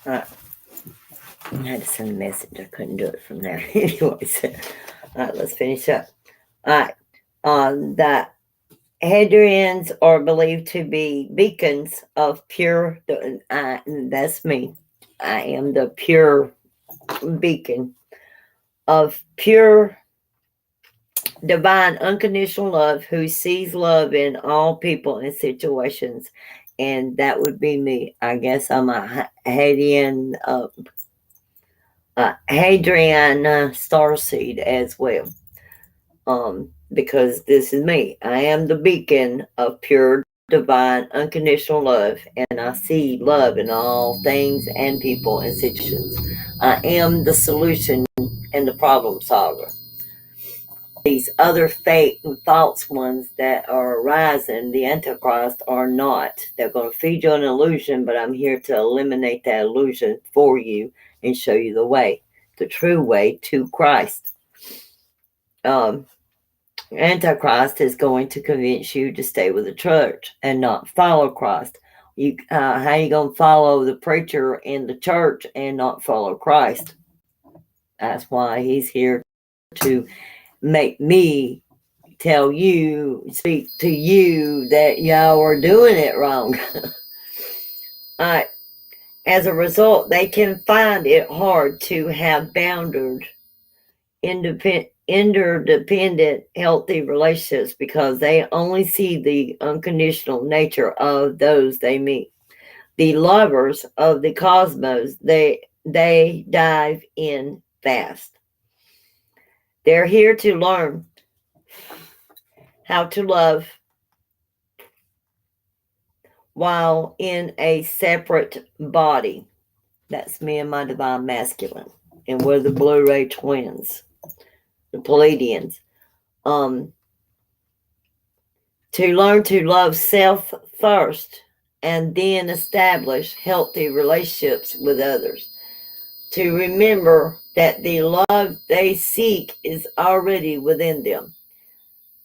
I had to send a message. I couldn't do it from there. Anyways, let's finish up. All right. The Hadrians are believed to be beacons of pure. That's me. I am the pure beacon of pure divine unconditional love who sees love in all people and situations. And that would be me. I guess I'm a Hadrian starseed as well. Because this is me. I am the beacon of pure divine unconditional love, and I see love in all things and people and situations. I am the solution and the problem solver. These other fake and false ones that are arising, the Antichrist, are not. They're going to feed you an illusion, but I'm here to eliminate that illusion for you and show you the way, the true way to Christ. Antichrist is going to convince you to stay with the church and not follow Christ. How you going to follow the preacher in the church and not follow Christ? That's why he's here to make me tell you, speak to you that y'all are doing it wrong. All right. As a result, they can find it hard to have bounded, interdependent, healthy relationships because they only see the unconditional nature of those they meet. The lovers of the cosmos, they dive in fast. They're here to learn how to love while in a separate body. That's me and my divine masculine. And we're the Blu-ray twins, the Palladians. To learn to love self first and then establish healthy relationships with others. To remember that the love they seek is already within them.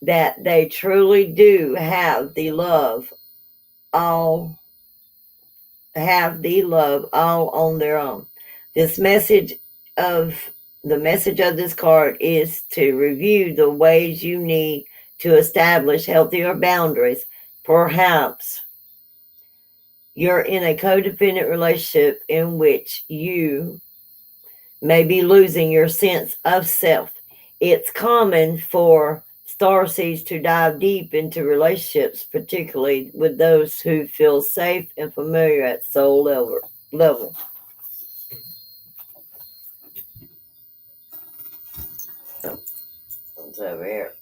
That they truly do have the love all on their own. The message of this card is to review the ways you need to establish healthier boundaries. Perhaps you're in a codependent relationship in which you may be losing your sense of self. It's common for starseeds to dive deep into relationships, particularly with those who feel safe and familiar at soul level. Oh, it's over here.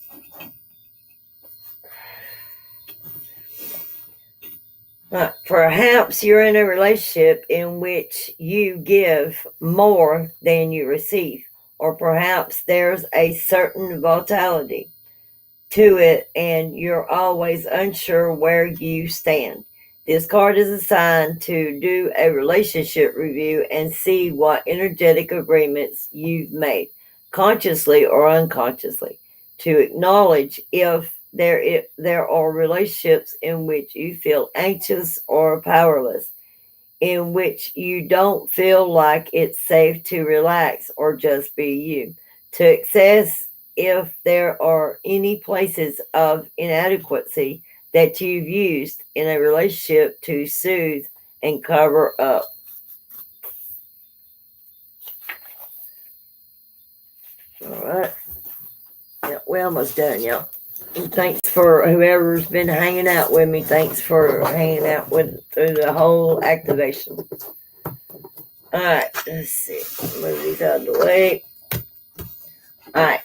Perhaps you're in a relationship in which you give more than you receive, or perhaps there's a certain volatility to it and you're always unsure where you stand. This card is assigned to do a relationship review and see what energetic agreements you've made, consciously or unconsciously, to acknowledge if there are relationships in which you feel anxious or powerless, in which you don't feel like it's safe to relax or just be you, to assess if there are any places of inadequacy that you've used in a relationship to soothe and cover up. All right. Yeah, we're almost done, y'all. And thanks for whoever's been hanging out with me. Thanks for hanging out through the whole activation. All right, let's see. Move these out of the way. All right.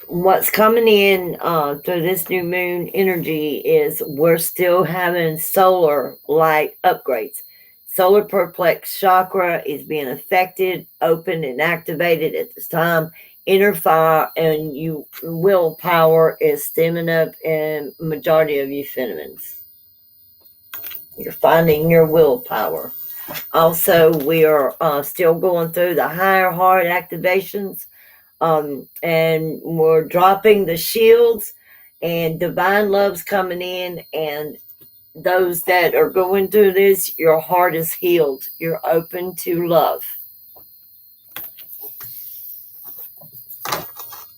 What's coming in through this new moon energy is we're still having solar light upgrades. Solar perplex chakra is being affected, opened, and activated at this time. Inner fire and willpower is stemming up in majority of you feminines. You're finding your willpower. Also, we are still going through the higher heart activations. And we're dropping the shields, and divine love's coming in, and those that are going through this, your heart is healed. You're open to love.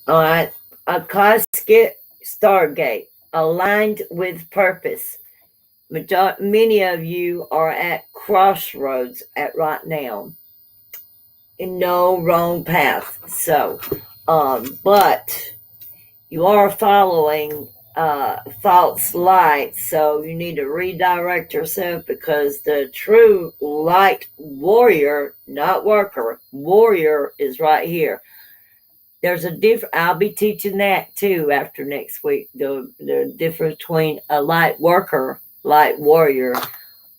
All right. A cosmic stargate aligned with purpose. Many of you are at crossroads at right now. In no wrong path. So, but you are following false light, so you need to redirect yourself, because the true light warrior, not worker, warrior is right here. There's a difference. I'll be teaching that too after next week. The difference between a light worker, light warrior,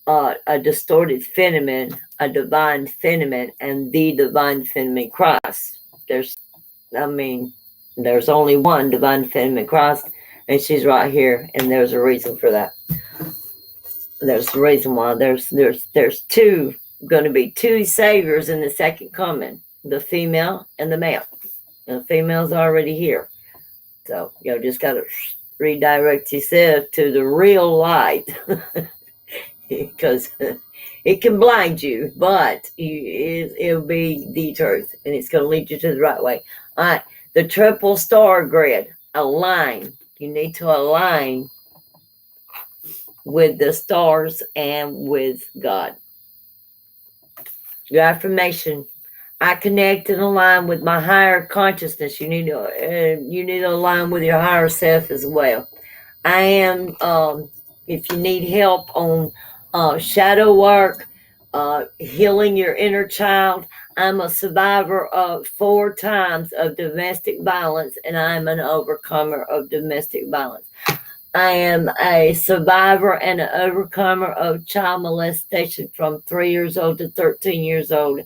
a distorted phenomenon, a divine phenomenon, and the divine phenomenon Christ. There's only one divine phenomenon Christ, and she's right here, and there's a reason for that. There's a reason why there's two going to be two saviors in the second coming, the female and the male. And the female's already here. So you just got to redirect yourself to the real light. Because it can blind you, but it'll be the truth, and it's going to lead you to the right way. All right, the triple star grid, align. You need to align with the stars and with God. Your affirmation: I connect and align with my higher consciousness. You need to align with your higher self as well. I am. If you need help on shadow work, healing your inner child, I'm a survivor of 4 times of domestic violence, and I'm an overcomer of domestic violence. I am a survivor and an overcomer of child molestation from 3 years old to 13 years old.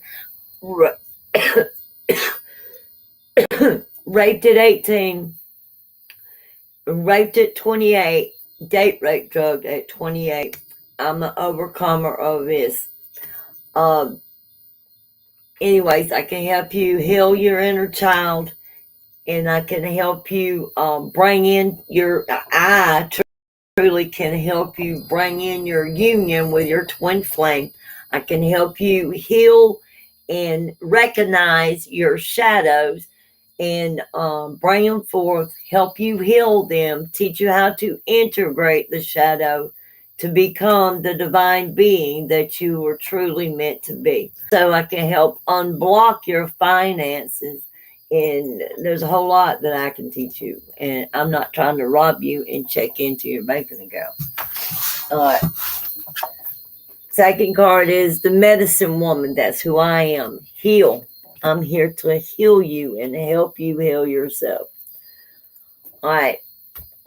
Raped at 18, raped at 28, date rape, drugged at 28. I'm an overcomer of this. Anyways, I can help you heal your inner child, and I can help you bring in I truly can help you bring in your union with your twin flame. I can help you heal and recognize your shadows and bring them forth, help you heal them, teach you how to integrate the shadow to become the divine being that you were truly meant to be. So I can help unblock your finances, and there's a whole lot that I can teach you. And I'm not trying to rob you and check into your bank account. All right. Second card is the medicine woman. That's who I am. Heal. I'm here to heal you and help you heal yourself. All right.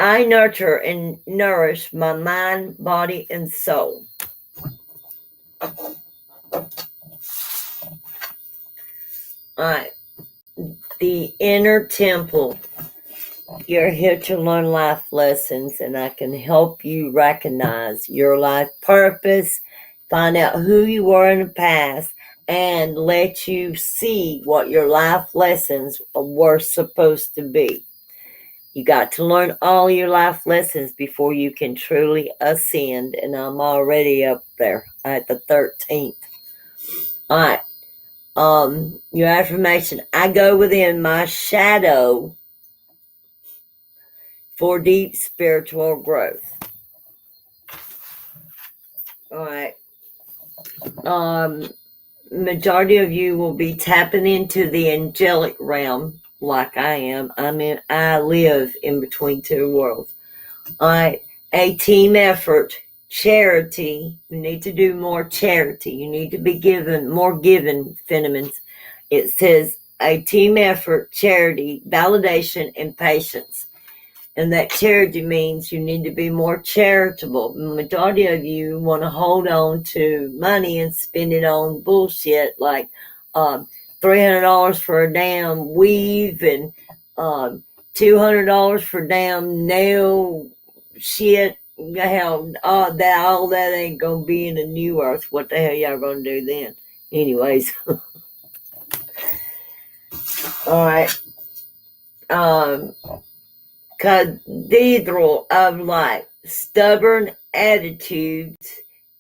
I nurture and nourish my mind, body, and soul. All right. The inner temple. You're here to learn life lessons, and I can help you recognize your life purpose, find out who you were in the past, and let you see what your life lessons were supposed to be. You got to learn all your life lessons before you can truly ascend, and I'm already up there at the 13th. All right. Your affirmation: I go within my shadow for deep spiritual growth. All right. Majority of you will be tapping into the angelic realm like I am. I live in between two worlds. All right. A team effort, charity. You need to do more charity. You need to be given more giving phenomenons. It says a team effort, charity, validation, and patience. And that charity means you need to be more charitable. The majority of you want to hold on to money and spend it on bullshit like $300 for a damn weave and $200 for damn nail shit. Hell, all that ain't going to be in the new earth. What the hell y'all going to do then? Anyways. All right. Cathedral of Light. stubborn attitudes,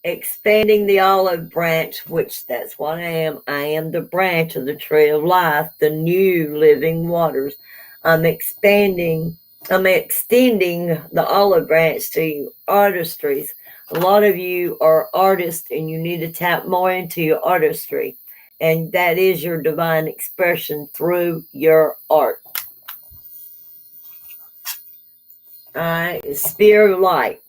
expanding the olive branch, which that's what I am. I am the branch of the tree of life, the new living waters. I'm extending the olive branch to artistries. A lot of you are artists and you need to tap more into your artistry. And that is your divine expression through your art. Spear of light,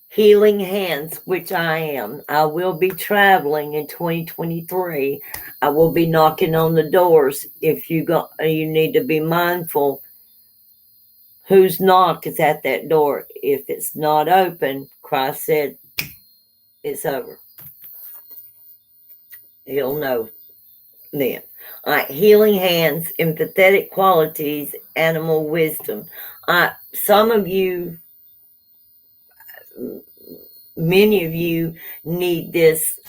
healing hands, which I am. I will be traveling in 2023. I will be knocking on the doors. If you need to be mindful whose knock is at that door. If it's not open, Christ said, it's over. He'll know then. All right, healing hands, empathetic qualities, animal wisdom. Some of you, many of you need this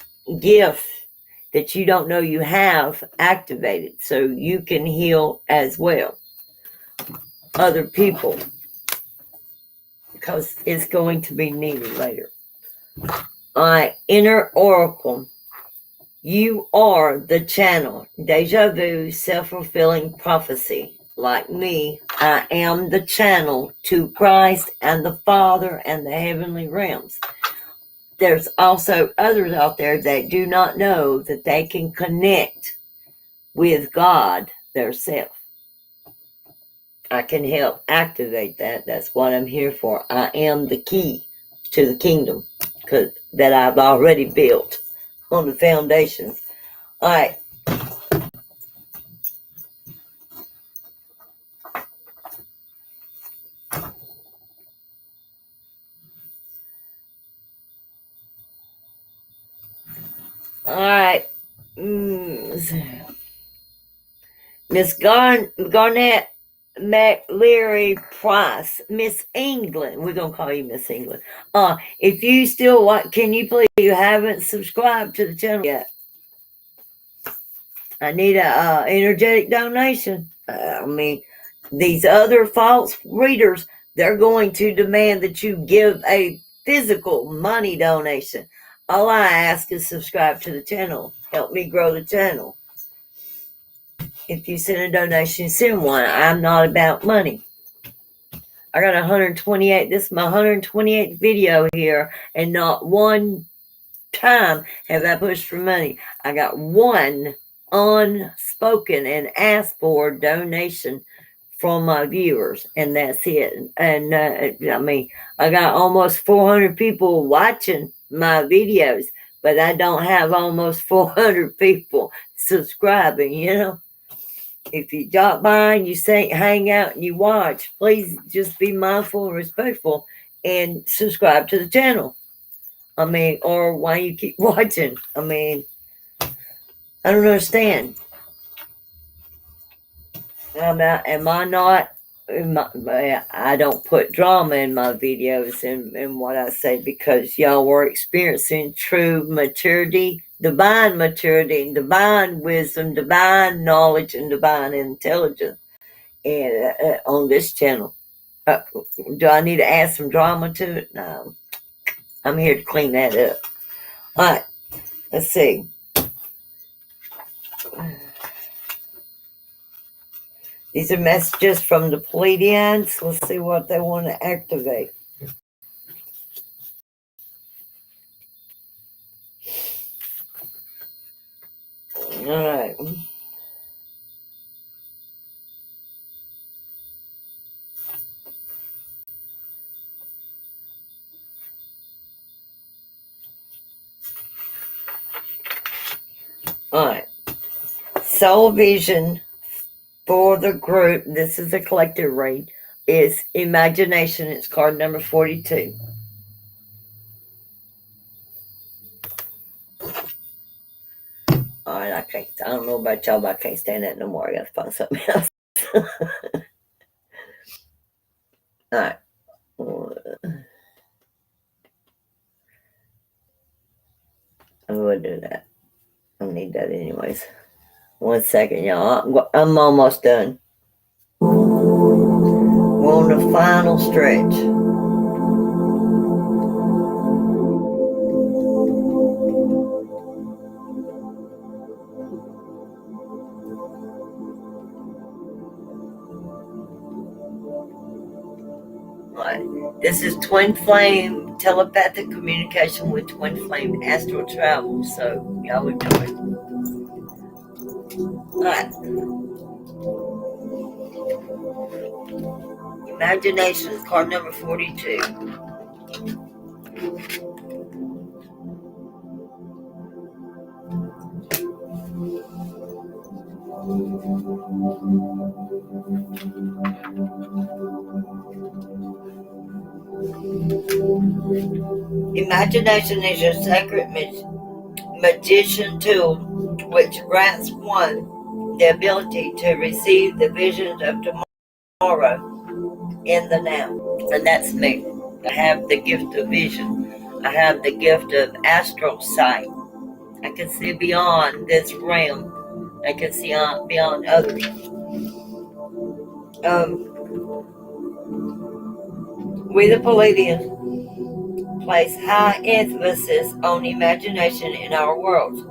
gift that you don't know you have activated so you can heal as well other people, because it's going to be needed later. All right, inner oracle. You are the channel. Deja vu, self-fulfilling prophecy. Like me, I am the channel to Christ and the Father and the heavenly realms. There's also others out there that do not know that they can connect with God theirself. I can help activate that. That's what I'm here for. I am the key to the kingdom that I've already built on the foundations. All right. All right. Miss Garnett McLeary Price, Miss England. We're going to call you Miss England. If you still want, can you please, you haven't subscribed to the channel yet. I need a energetic donation. These other false readers, they're going to demand that you give a physical money donation. All I ask is subscribe to the channel. Help me grow the channel. If you send a donation, send one. I'm not about money. I got 128. This is my 128th video here, and not one time have I pushed for money. I got one unspoken and asked for donation from my viewers, and that's it. And I got almost 400 people watching my videos, but I don't have almost 400 people subscribing, If you drop by and you hang out and you watch, please just be mindful and respectful and subscribe to the channel. Or why you keep watching. I don't understand. I don't put drama in my videos and what I say, because y'all were experiencing true maturity, divine wisdom, divine knowledge, and divine intelligence and on this channel. Do I need to add some drama to it? No. I'm here to clean that up. All right. Let's see. These are messages from the Pleiadians. Let's see what they want to activate. All right. All right. Soul vision for the group, this is a collective read, is imagination. It's card number 42. All right, I don't know about y'all, but I can't stand that no more. I got to find something else. All right. I will do that. I need that anyways. 1 second, y'all. I'm almost done. We're on the final stretch. Right. This is twin flame telepathic communication with twin flame astral travel. So y'all enjoy. Alright. Imagination, card number 42. Imagination is your sacred magician tool, which grants one the ability to receive the visions of tomorrow in the now. And that's me. I have the gift of vision. I have the gift of astral sight. I can see beyond this realm. I can see beyond others. We the Palladians place high emphasis on imagination in our world,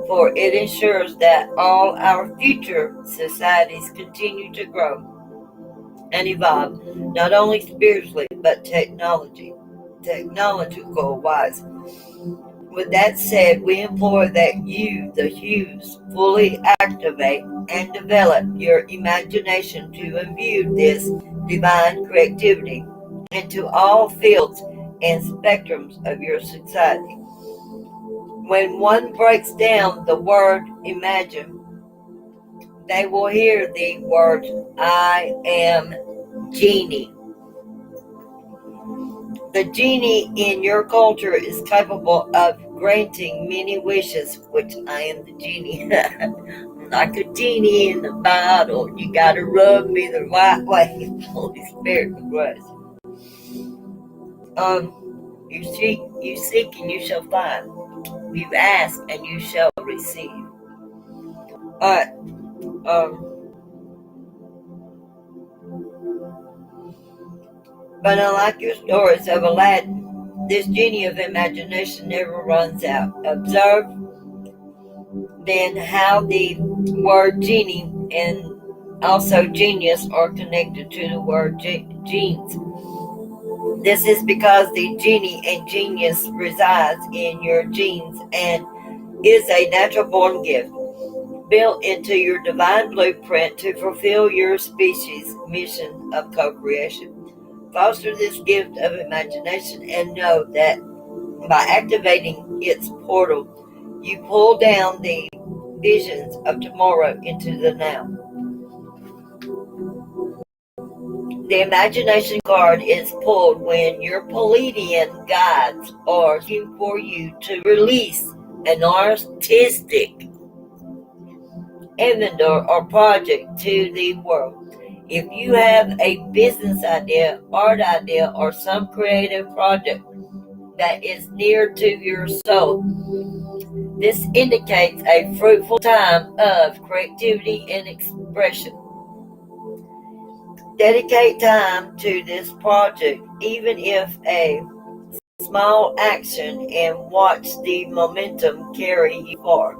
for it ensures that all our future societies continue to grow and evolve, not only spiritually but technological wise. With that said, we implore that you, the Hughes, fully activate and develop your imagination to imbue this divine creativity into all fields and spectrums of your society. When one breaks down the word imagine, they will hear the words I am genie. The genie in your culture is capable of granting many wishes, which I am the genie. Like a genie in the bottle. You gotta rub me the right way. Holy Spirit of grace. You seek and you shall find. You ask and you shall receive. Alright. But unlike your stories of Aladdin, this genie of imagination never runs out. Observe then how the word genie and also genius are connected to the word genes. This is because the genie and genius resides in your genes and is a natural born gift built into your divine blueprint to fulfill your species' mission of co-creation. Foster this gift of imagination and know that by activating its portal, you pull down the visions of tomorrow into the now. The imagination card is pulled when your Palladian guides are looking for you to release an artistic inventor or project to the world. If you have a business idea, art idea, or some creative project that is near to your soul, this indicates a fruitful time of creativity and expression. Dedicate time to this project, even if a small action, and watch the momentum carry you far.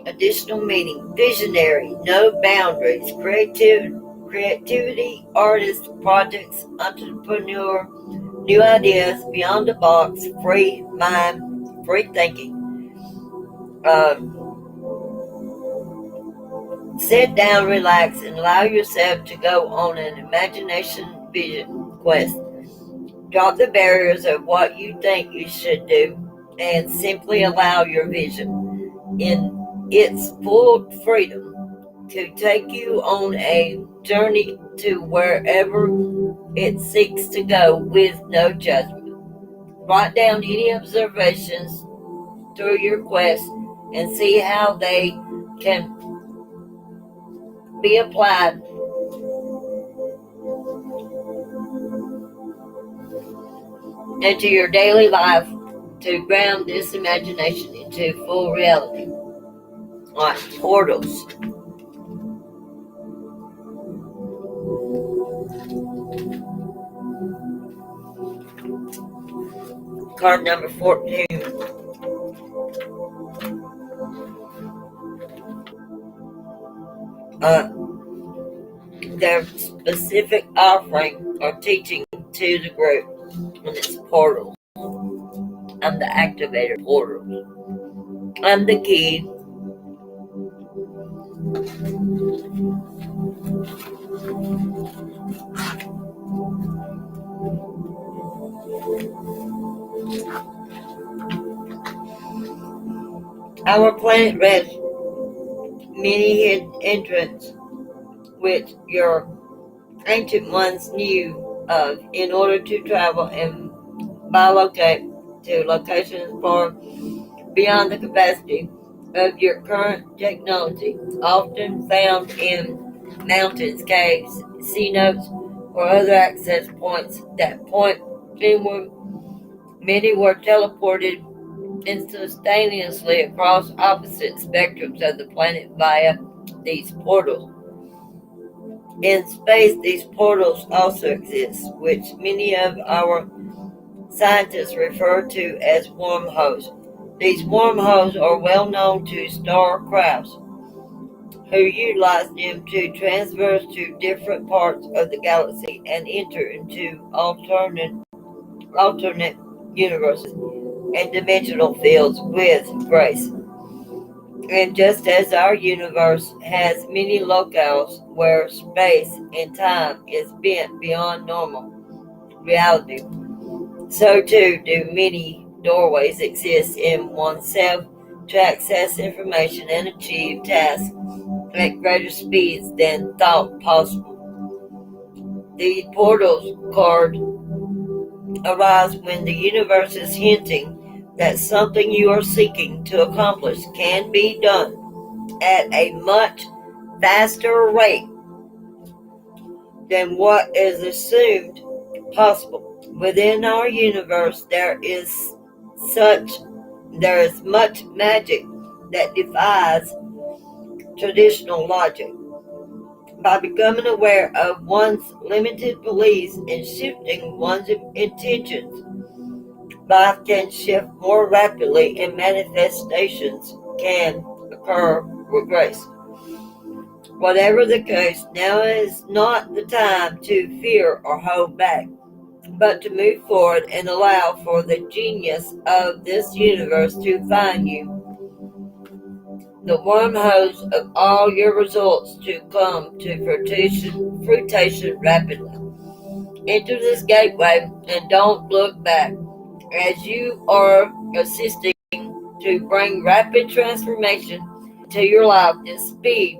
Additional meaning: visionary, no boundaries, creativity, artist, projects, entrepreneur, new ideas, beyond the box, free mind, free thinking. Sit down, relax, and allow yourself to go on an imagination vision quest. Drop the barriers of what you think you should do and simply allow your vision in its full freedom to take you on a journey to wherever it seeks to go with no judgment. Write down any observations through your quest and see how they can be applied into your daily life to ground this imagination into full reality. Like portals. Card number 14. their specific offering or teaching to the group. And it's portals. I'm the activator portal. I'm the key. Our planet rests many hidden entrants which your ancient ones knew of in order to travel and bilocate to locations far beyond the capacity of your current technology, often found in mountains, caves, sea notes, or other access points that point inward. Many were teleported instantaneously across opposite spectrums of the planet via these portals. In space, these portals also exist, which many of our scientists refer to as wormholes. These wormholes are well known to starcrafts who utilize them to transverse to different parts of the galaxy and enter into alternate universes and dimensional fields with grace. And just as our universe has many locales where space and time is bent beyond normal reality, so too do many doorways exist in oneself to access information and achieve tasks at greater speeds than thought possible. The portals card arise when the universe is hinting that something you are seeking to accomplish can be done at a much faster rate than what is assumed possible. Within our universe there is much magic that defies traditional logic. By becoming aware of one's limited beliefs and shifting one's intentions, life can shift more rapidly and manifestations can occur with grace. Whatever the case, now is not the time to fear or hold back, but to move forward and allow for the genius of this universe to find you. The wormholes of all your results to come to fruition rapidly. Enter this gateway and don't look back, as you are assisting to bring rapid transformation to your life. This speed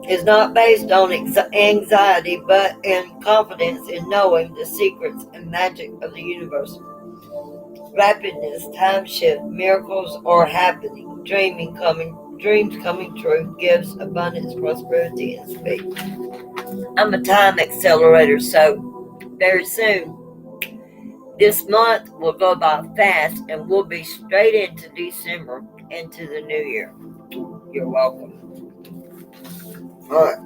is not based on anxiety, but in confidence in knowing the secrets and magic of the universe. Rapidness, time shift, miracles are happening. Dreams coming true, gifts, abundance, prosperity, and speed. I'm a time accelerator, so very soon this month will go by fast, and we'll be straight into December, into the new year. You're welcome. All right.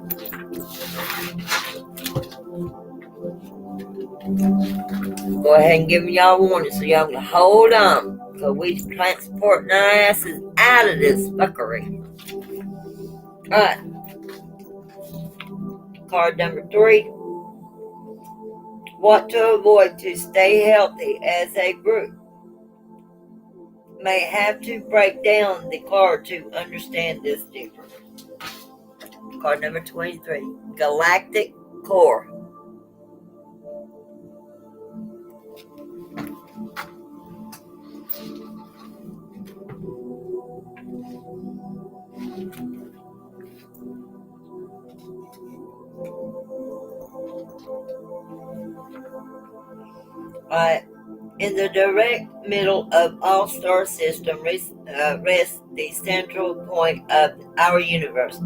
Go ahead and give me y'all warning so y'all can hold on, because we transporting our asses out of this fuckery. Alright. Card number 3. What to avoid to stay healthy as a group. May have to break down the card to understand this deeper. Card number 23. Galactic Core. In the direct middle of all star system rests the central point of our universe,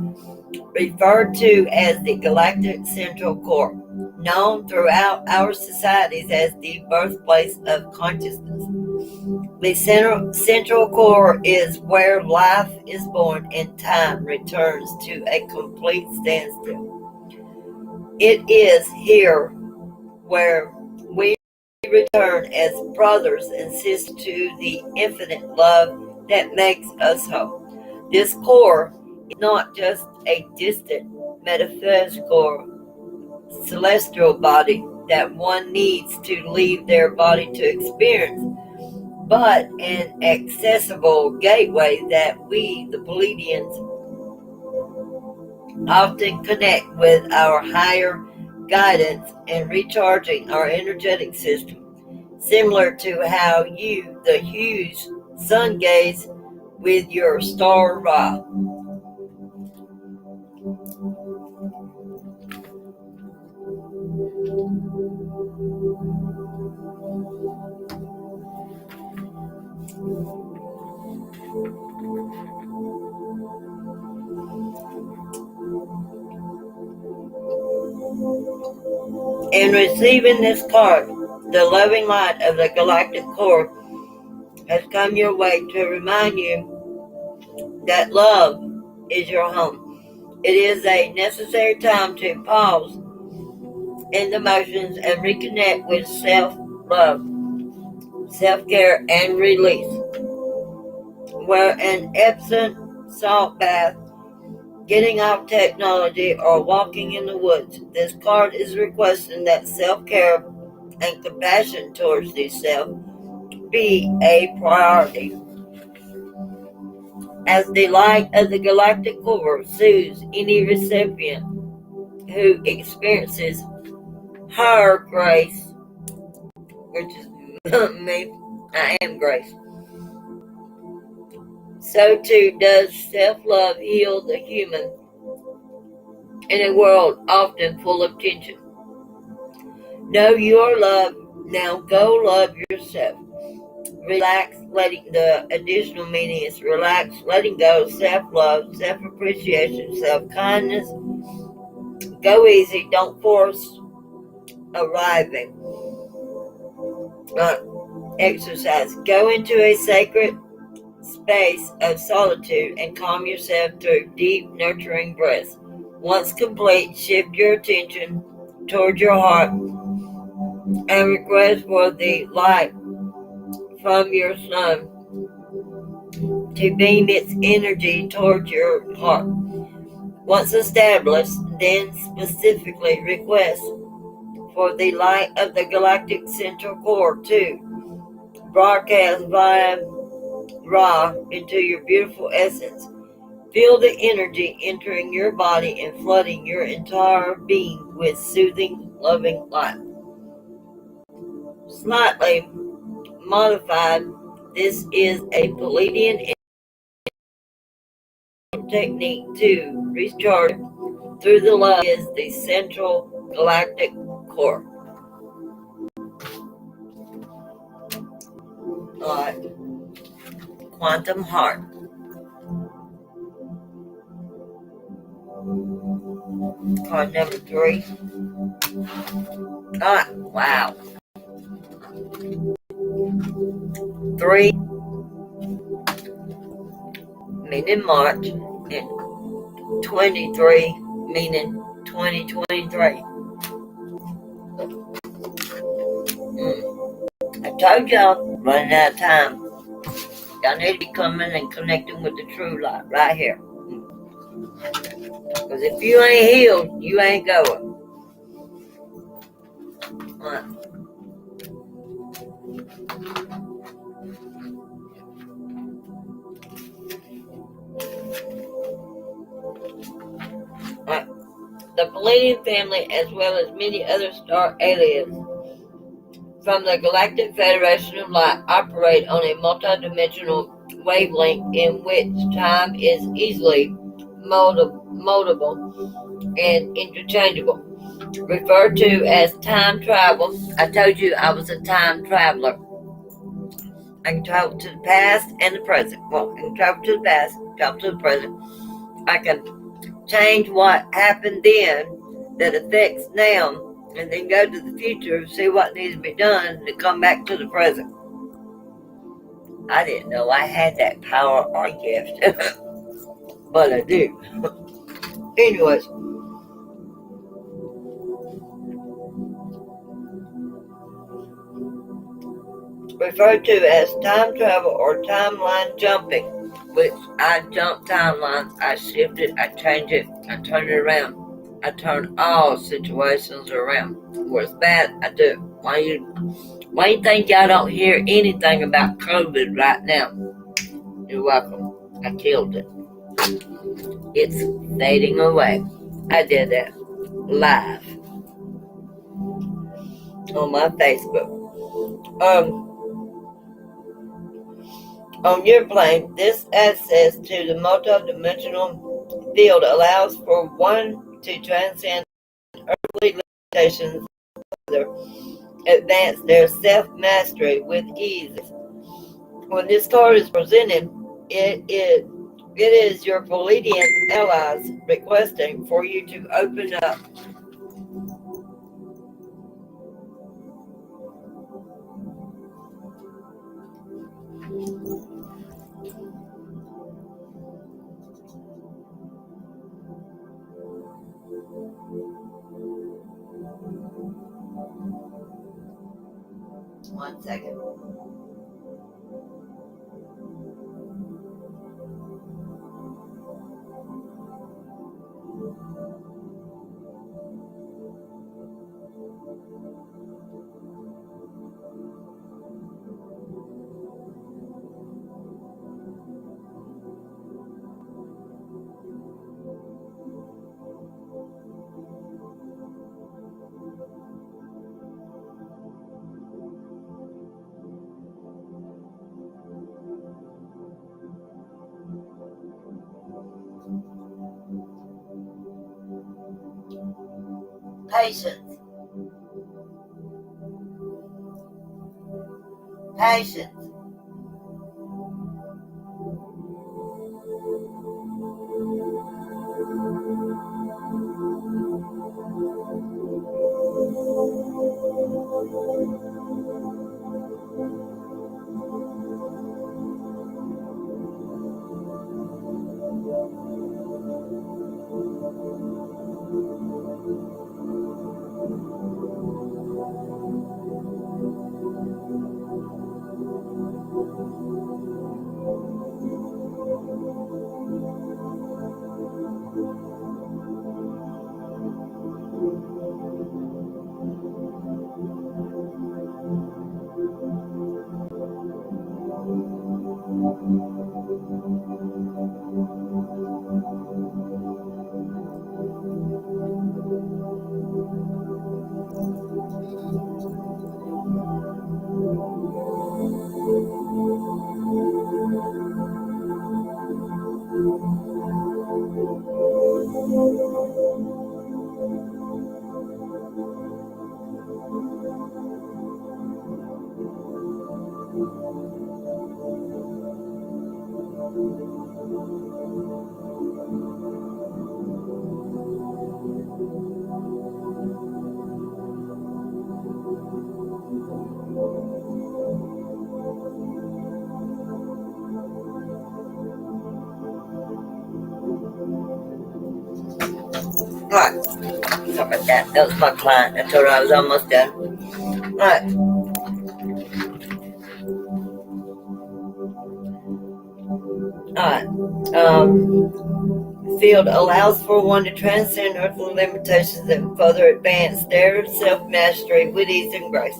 referred to as the galactic central core, known throughout our societies as the birthplace of consciousness. The central core is where life is born and time returns to a complete standstill. It is here where we return as brothers and sisters to the infinite love that makes us whole. This core is not just a distant metaphysical celestial body that one needs to leave their body to experience, but an accessible gateway that we, the Pleiadians, often connect with our higher guidance and recharging our energetic system, similar to how you, the huge sun gaze with your star Ra. In receiving this card, the loving light of the galactic core has come your way to remind you that love is your home. It is a necessary time to pause in the motions and reconnect with self-love, self-care, and release. Where an Epsom salt bath, getting off technology, or walking in the woods, this card is requesting that self-care and compassion towards yourself be a priority. As the light of the galactic core soothes any recipient who experiences her grace, which is me, I am grace, so too does self-love heal the human in a world often full of tension. Know you are loved. Now go love yourself. Relax, letting the additional meaning is relax, letting go, self-love, self-appreciation, self-kindness. Go easy, don't force arriving. Exercise. Go into a sacred space of solitude and calm yourself through deep, nurturing breaths. Once complete, shift your attention toward your heart and request for the light from your sun to beam its energy toward your heart. Once established, then specifically request for the light of the galactic central core to broadcast via Ra into your beautiful essence. Feel the energy entering your body and flooding your entire being with soothing, loving light. Slightly modified, this is a Pleiadian technique to recharge through the love is the central galactic core. Alright. Quantum heart. Card number 3. Wow. 3 meaning March and 23 meaning 2023. I told y'all, running out of time. Y'all need to be coming and connecting with the true light right here. Because if you ain't healed, you ain't going. Right. Right. The Pleiadian family, as well as many other star aliens from the Galactic Federation of Light, operate on a multidimensional wavelength in which time is easily moldable and interchangeable. Referred to as time travel. I told you I was a time traveler. I can travel to the past and the present. Well, I can travel to the past, travel to the present. I can change what happened then that affects now, and then go to the future, see what needs to be done to come back to the present. I didn't know I had that power or gift, but I do. Anyways, referred to as time travel or timeline jumping, which I jump timelines, I shift it, I change it, I turn it around. I turn all situations around. What's bad, I do. Why you think y'all don't hear anything about COVID right now? You're welcome. I killed it. It's fading away. I did that live on my Facebook. On your plane, this access to the multi-dimensional field allows for one to transcend earthly limitations, advance their self-mastery with ease. When this card is presented, it is your Palladian allies requesting for you to open up. One second. Patience. Patience. Alright, sorry about that. That was my client. I told her I was almost done. Alright. Field allows for one to transcend earthly limitations and further advance their self-mastery with ease and grace.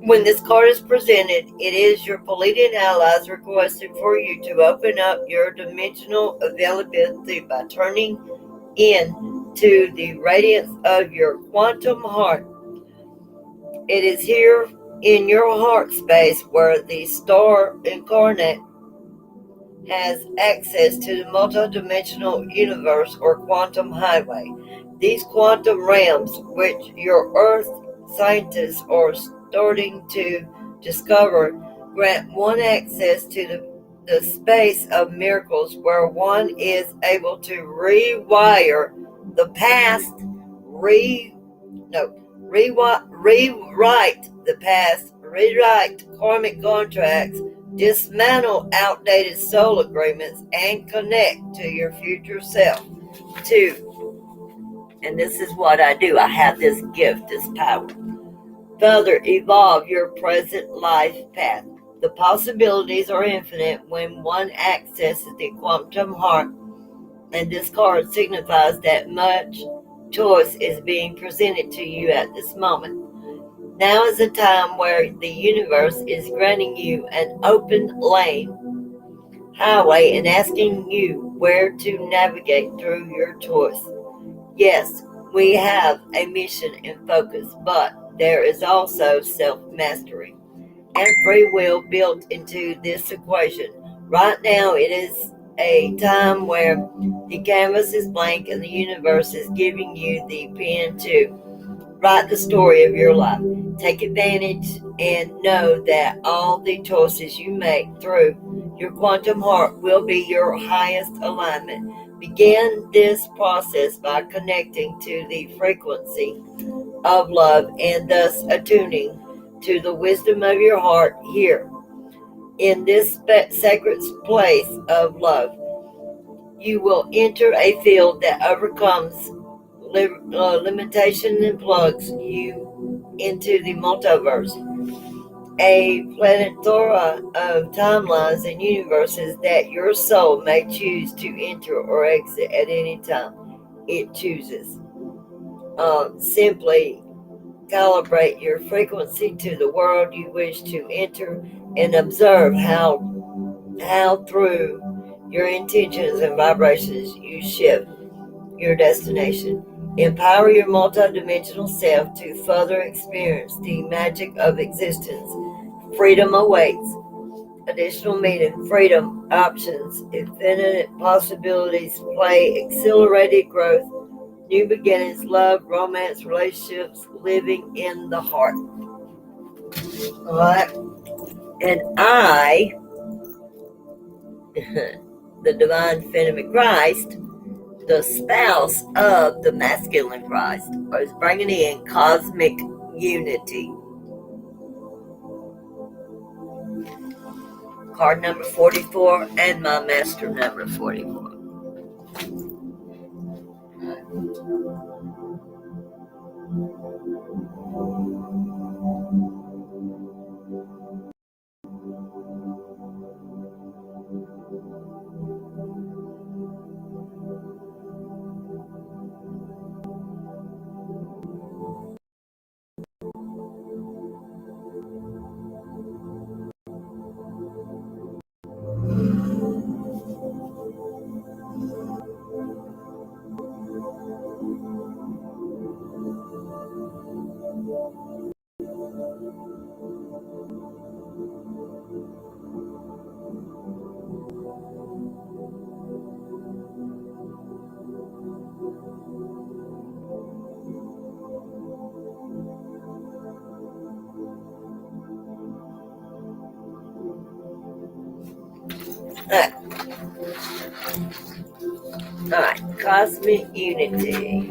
When this card is presented, it is your Palladian allies requesting for you to open up your dimensional availability by turning in to the radiance of your quantum heart. It is here in your heart space where the star incarnate has access to the multidimensional universe or quantum highway. These quantum realms, which your Earth scientists are starting to discover, grant one access to the space of miracles where one is able to rewire the past, rewrite the past, rewrite karmic contracts, dismantle outdated soul agreements, and connect to your future self. 2. And this is what I do. I have this gift, this power. Further evolve your present life path. The possibilities are infinite when one accesses the quantum heart, and this card signifies that much choice is being presented to you at this moment. Now is a time where the universe is granting you an open lane highway and asking you where to navigate through your choice. Yes, we have a mission and focus, but there is also self mastery and free will built into this equation. Right now, it is a time where the canvas is blank and the universe is giving you the pen to write the story of your life. Take advantage and know that all the choices you make through your quantum heart will be your highest alignment. Begin this process by connecting to the frequency of love and thus attuning to the wisdom of your heart here in this sacred place of love. You will enter a field that overcomes limitation and plugs you into the multiverse, a plethora of timelines and universes that your soul may choose to enter or exit at any time it chooses. Simply calibrate your frequency to the world you wish to enter and observe how through your intentions and vibrations you shift your destination. Empower your multidimensional self to further experience the magic of existence. Freedom awaits. Additional meaning, freedom, options, infinite possibilities, play, accelerated growth, new beginnings, love, romance, relationships, living in the heart. All right. And I, the divine feminine Christ, the spouse of the masculine Christ, is bringing in cosmic unity. Card number 44 and my master number 44. All right, cosmic unity.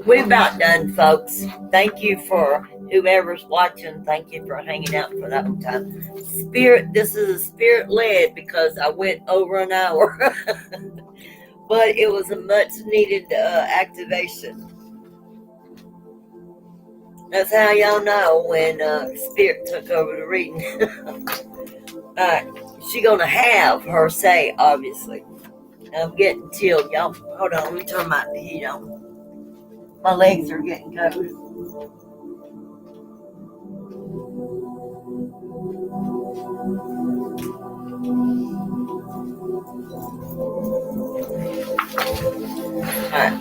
We're about done, folks. Thank you for whoever's watching. Thank you for hanging out for that time. Spirit, this is a spirit led because I went over an hour, but it was a much needed activation. That's how y'all know when spirit took over the reading. All right, she's gonna have her say, obviously. I'm getting chilled, y'all. Hold on, let me turn my heat on. My legs are getting cold. Alright.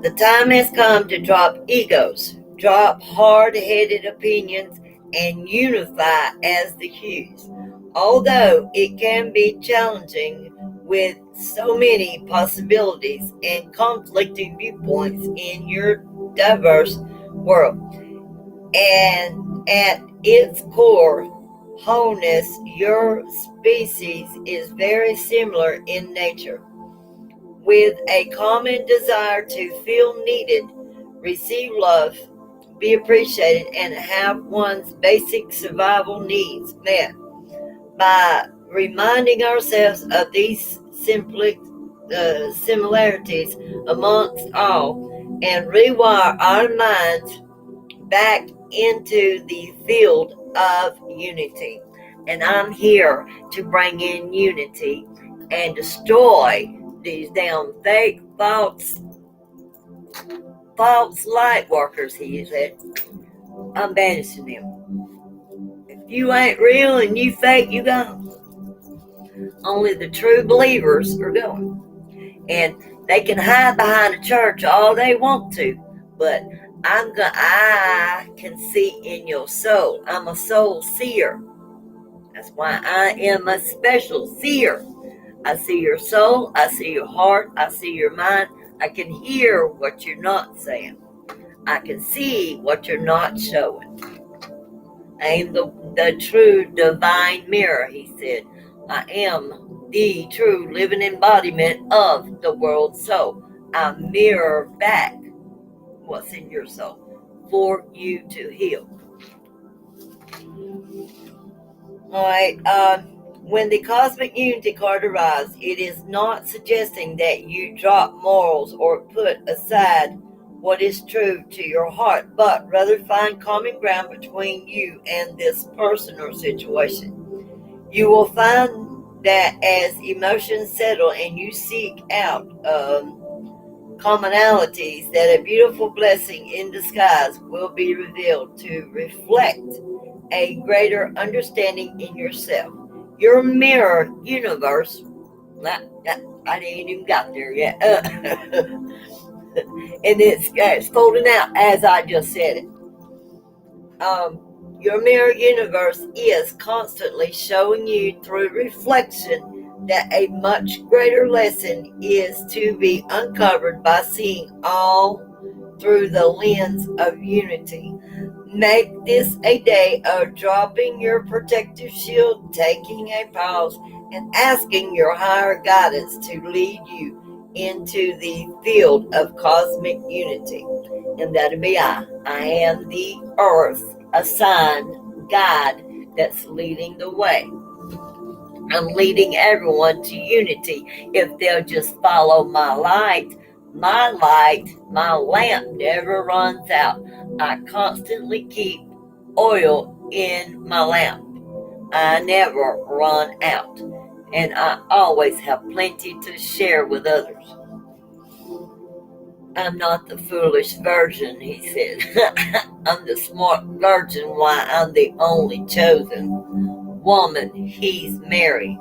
The time has come to drop egos, drop hard-headed opinions, and unify as the hues. Although it can be challenging with so many possibilities and conflicting viewpoints in your diverse world. And at its core, wholeness, your species is very similar in nature, with a common desire to feel needed, receive love, be appreciated, and have one's basic survival needs met. By reminding ourselves of these similarities amongst all and rewire our minds back into the field of unity. And I'm here to bring in unity and destroy these damn fake, false light workers, he said. I'm banishing them. If you ain't real and you fake, you gone. Only the true believers are going. And they can hide behind a church all they want to, but I can see in your soul. I'm a soul seer. That's why I am a special seer. I see your soul, I see your heart, I see your mind. I can hear what you're not saying. I can see what you're not showing. I am the true divine mirror, he said. I am the true living embodiment of the world soul. I mirror back what's in your soul for you to heal. All right. When the cosmic unity card arrives, it is not suggesting that you drop morals or put aside what is true to your heart, but rather find common ground between you and this person or situation. You will find that as emotions settle and you seek out commonalities, that a beautiful blessing in disguise will be revealed to reflect a greater understanding in yourself. Your mirror universe, I didn't even got there yet. And it's folding out as I just said it. Your mirror universe is constantly showing you through reflection that a much greater lesson is to be uncovered by seeing all through the lens of unity. Make this a day of dropping your protective shield, taking a pause, and asking your higher guidance to lead you into the field of cosmic unity. And that'll be I. I am the earth assigned guide that's leading the way. I'm leading everyone to unity if they'll just follow my light. My lamp never runs out. I constantly keep oil in my lamp. I never run out. And I always have plenty to share with others. I'm not the foolish virgin, he said. I'm the smart virgin, why I'm the only chosen woman he's married.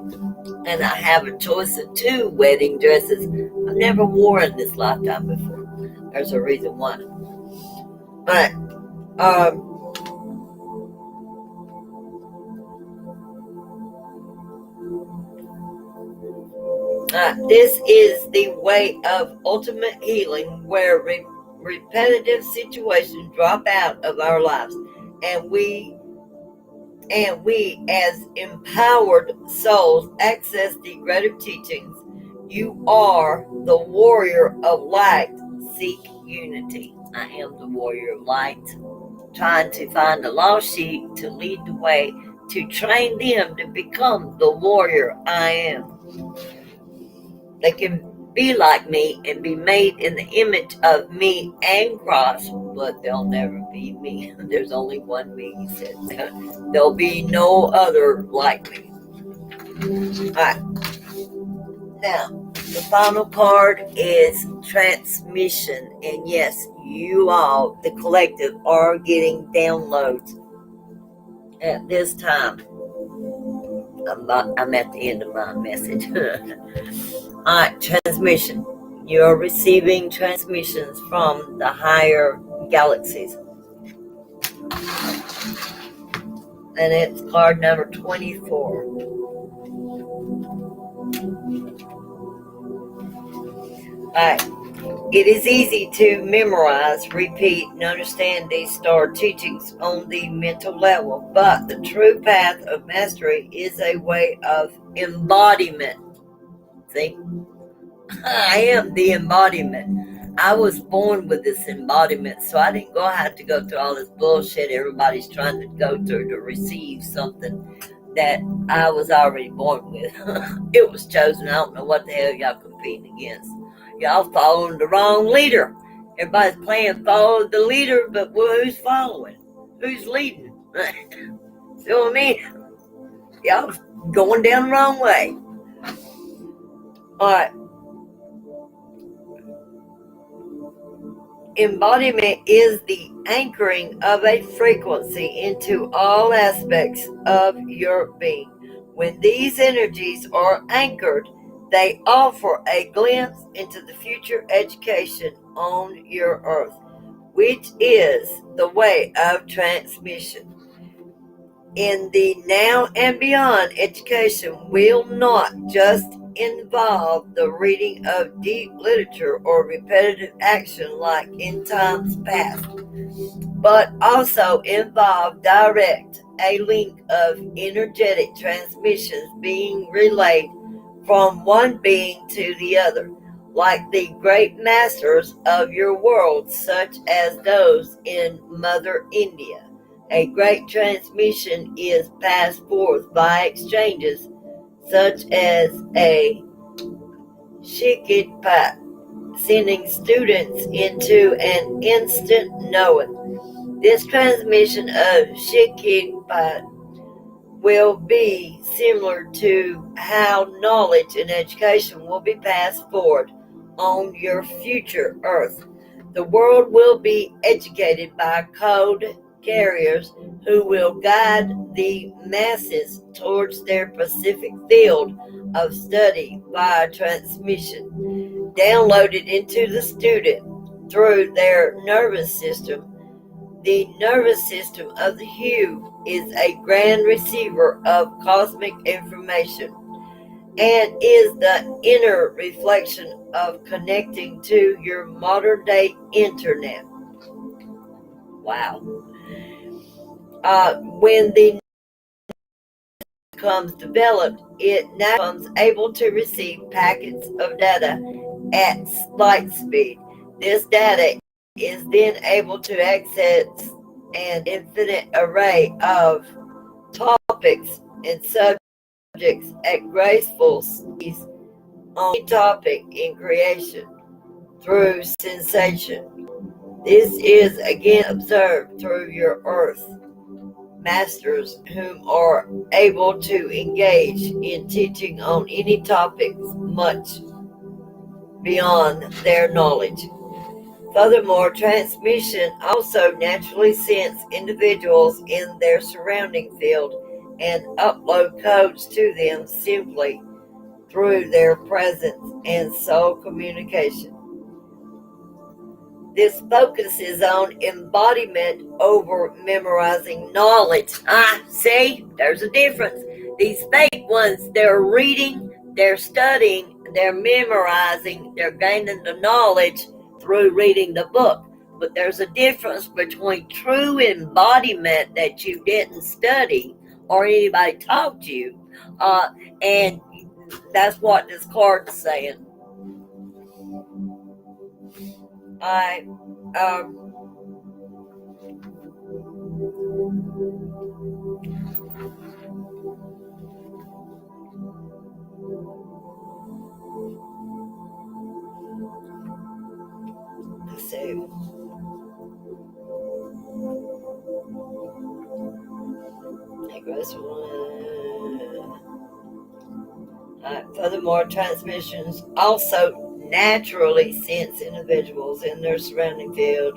And I have a choice of 2 wedding dresses I've never worn in this lifetime before. There's a reason why. But this is the way of ultimate healing, where repetitive situations drop out of our lives, and we as empowered souls access the greater teachings. You are the warrior of light. Seek unity. I am the warrior of light, trying to find the lost sheep to lead the way, to train them to become the warrior I am. They can be like me and be made in the image of me and Christ, but they'll never be me. There's only one me, he said. There'll be no other like me. All right. Now, the final card is transmission. And yes, you all, the collective, are getting downloads at this time. I'm at the end of my message. All right, transmission. You're receiving transmissions from the higher galaxies. And it's card number 24. All right. It is easy to memorize, repeat, and understand these star teachings on the mental level, but the true path of mastery is a way of embodiment. See? I am the embodiment. I was born with this embodiment, so I didn't have to go through all this bullshit everybody's trying to go through to receive something that I was already born with. It was chosen. I don't know what the hell y'all competing against. Y'all following the wrong leader. Everybody's playing follow the leader, but who's following? Who's leading? See what I mean? Y'all going down the wrong way. All right. embodiment is the anchoring of a frequency into all aspects of your being. When these energies are anchored, they offer a glimpse into the future education on your earth, which is the way of transmission. In the now and beyond, education will not just involve the reading of deep literature or repetitive action like in times past, but also involve direct a link of energetic transmissions being relayed from one being to the other, like the great masters of your world, such as those in Mother India. A great transmission is passed forth by exchanges, such as a Shikit sending students into an instant knowing. This transmission of Shikit will be similar to how knowledge and education will be passed forward on your future earth. The world will be educated by code carriers who will guide the masses towards their specific field of study via transmission, downloaded into the student through their nervous system. The nervous system of the Hue is a grand receiver of cosmic information and is the inner reflection of connecting to your modern day internet. Wow. When the becomes developed, it now becomes able to receive packets of data at light speed. This data is then able to access an infinite array of topics and subjects at graceful speeds on any topic in creation through sensation. This is again observed through your earth masters, whom are able to engage in teaching on any topics much beyond their knowledge. Furthermore, transmission also naturally sense individuals in their surrounding field and upload codes to them simply through their presence and soul communication. This focuses on embodiment over memorizing knowledge. See, there's a difference. These fake ones, they're reading, they're studying, they're memorizing, they're gaining the knowledge through reading the book. But there's a difference between true embodiment that you didn't study or anybody taught you, and that's what this card's saying. I let's see. Furthermore, transmissions also naturally sense individuals in their surrounding field,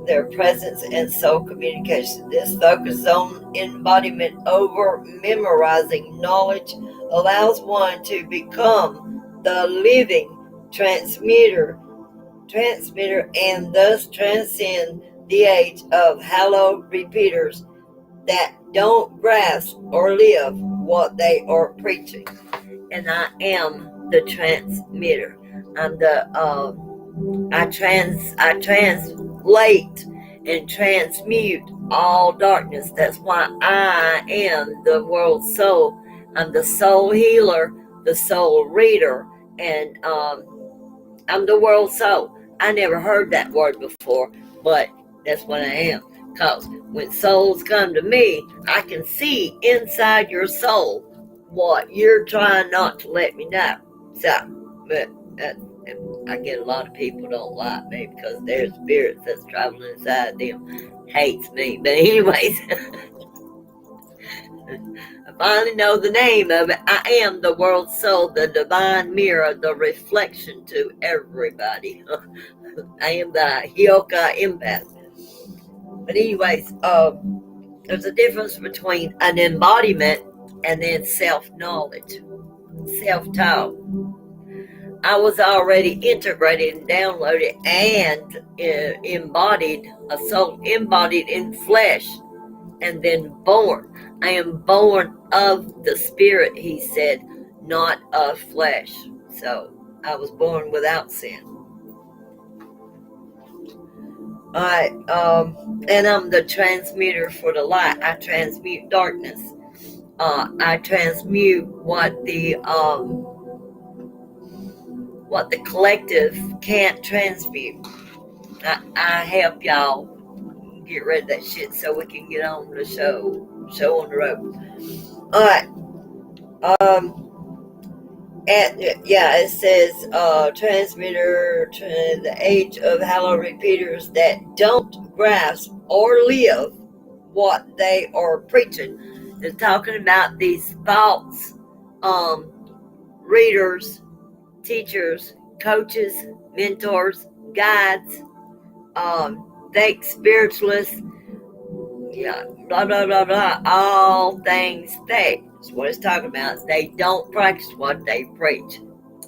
their presence and soul communication. This focus on embodiment over memorizing knowledge allows one to become the living transmitter and thus transcend the age of hollow repeaters that don't grasp or live what they are preaching. And I am the transmitter. I'm the I translate and transmute all darkness. That's why I am the world soul. I'm the soul healer, the soul reader, and I'm the world soul. I never heard that word before, but that's what I am. Because when souls come to me, I can see inside your soul what you're trying not to let me know. So, but I get a lot of people don't like me because their spirits that's traveling inside them hates me. But anyways, finally know the name of it. I am the world's soul, the divine mirror, the reflection to everybody. I am the Hyoka empath. But anyways, there's a difference between an embodiment and then self-knowledge, self-talk. I was already integrated and downloaded and embodied, a soul embodied in flesh and then born. I am born of the spirit, he said, not of flesh. So I was born without sin. And I'm the transmuter for the light. I transmute darkness. I transmute what the collective can't transmute. I help y'all get rid of that shit so we can get on the show on the road. All right. And yeah, it says transmitter, the age of halo repeaters that don't grasp or live what they are preaching. They're talking about these false readers, teachers, coaches, mentors, guides, fake spiritualists, yeah, blah, blah, blah, blah, all things fake. That's what it's talking about. They don't practice what they preach.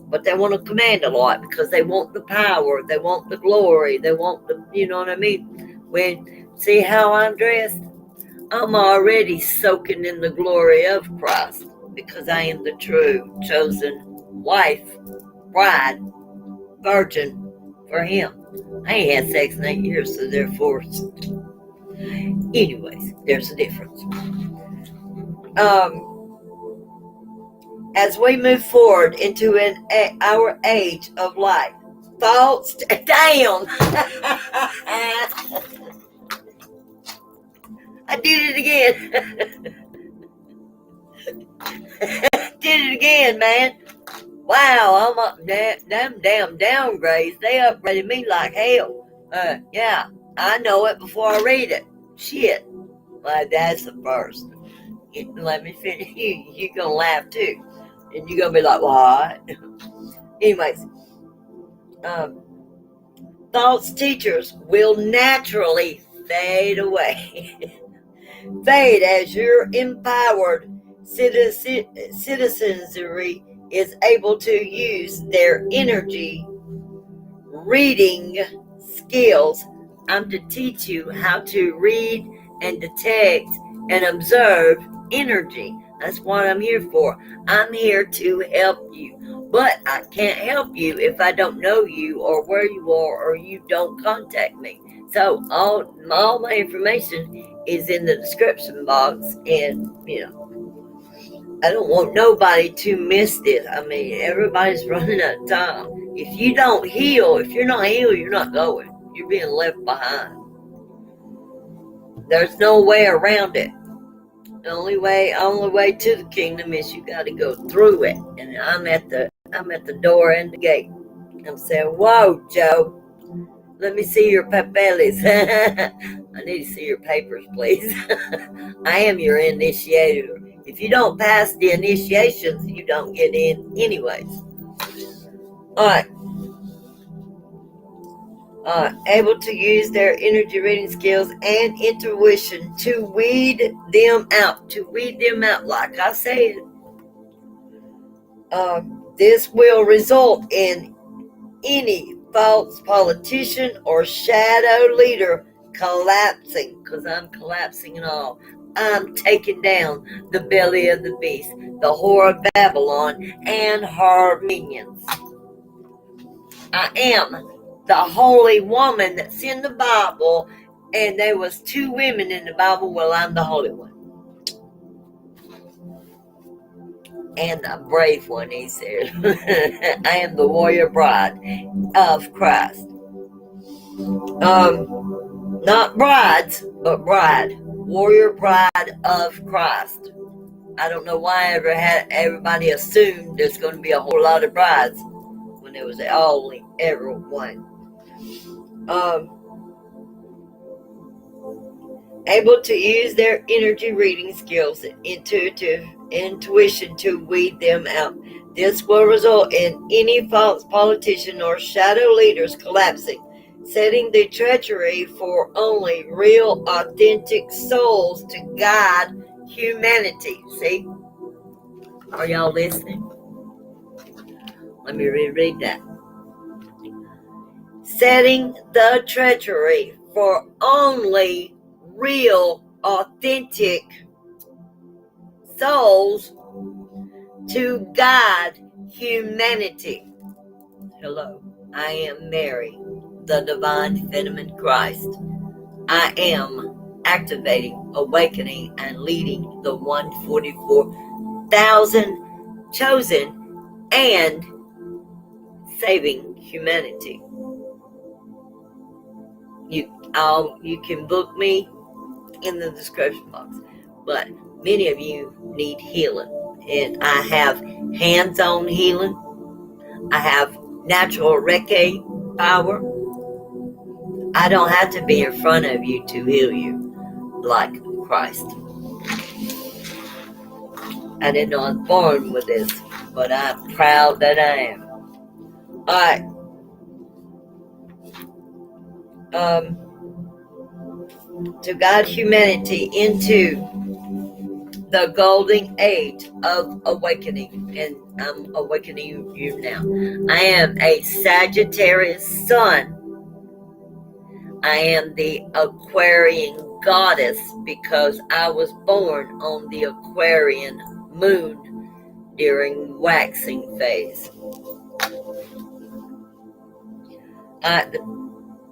But they want to command a lot because they want the power, they want the glory, they want the, you know what I mean? When, see how I'm dressed? I'm already soaking in the glory of Christ because I am the true chosen wife, bride, virgin for him. I ain't had sex in 8 years, so therefore, anyways, there's a difference. As we move forward into our age of light, thoughts, damn, I did it again. Did it again, man. Wow, I'm up. Them damn downgrades. They upgraded me like hell. Yeah, I know it before I read it. Shit. Well, that's the first. Let me finish. You're going to laugh too. And you're going to be like, what? Anyways, false teachers will naturally fade away. Fade as your empowered citizenry is able to use their energy reading skills. I'm to teach you how to read and detect and observe energy. That's what I'm here for. I'm here to help you. But I can't help you if I don't know you or where you are or you don't contact me. So all my information is in the description box, and I don't want nobody to miss this. I mean, everybody's running out of time. If you don't heal, if you're not healed, you're not going. You're being left behind. There's no way around it. The only way to the kingdom is you got to go through it. And I'm at the door and the gate. I'm saying, whoa, Joe, let me see your papeles. I need to see your papers, please. I am your initiator. If you don't pass the initiations, you don't get in anyways. All right. Able to use their energy reading skills and intuition to weed them out. Like I said. This will result in any false politician or shadow leader collapsing, because I'm collapsing and all. I'm taking down the belly of the beast, the whore of Babylon, and her minions. I am the holy woman that's in the Bible, and there was 2 women in the Bible. Well, I'm the holy one. And the brave one, he said. I am the warrior bride of Christ. Not brides, but bride. Warrior bride of Christ. I don't know why everybody assumed there's going to be a whole lot of brides when there was only ever one. Able to use their energy reading skills, intuitive intuition to weed them out. This will result in any false politician or shadow leaders collapsing, setting the treachery for only real, authentic souls to guide humanity. See? Are y'all listening? Let me reread that. Setting the treachery for only real, authentic souls to guide humanity. Hello, I am Mary, the divine feminine Christ. I am activating, awakening, and leading the 144,000 chosen and saving humanity. You can book me in the description box, but many of you need healing, and I have hands-on healing. I have natural Reiki power. I don't have to be in front of you to heal you like Christ. I didn't know I was born with this, but I'm proud that I am. Alright. To guide humanity into the golden age of awakening, and I'm awakening you now. I am a Sagittarius sun. I am the Aquarian goddess because I was born on the Aquarian moon during waxing phase.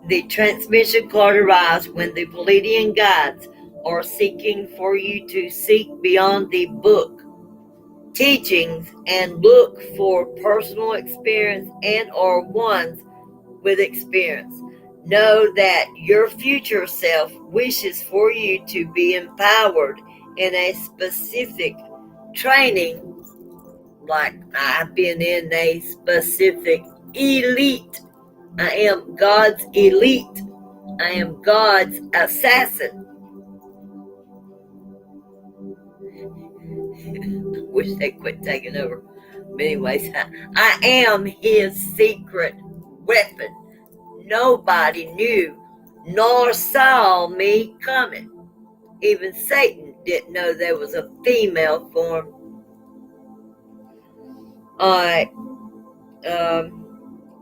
The transmission card arrives when the Pleiadian guides are seeking for you to seek beyond the book teachings and look for personal experience and or ones with experience. Know that your future self wishes for you to be empowered in a specific training, like I've been in a specific elite. I am God's elite. I am God's assassin. Wish they quit taking over. But anyways, I am his secret weapon. Nobody knew nor saw me coming. Even Satan didn't know there was a female form. Alright.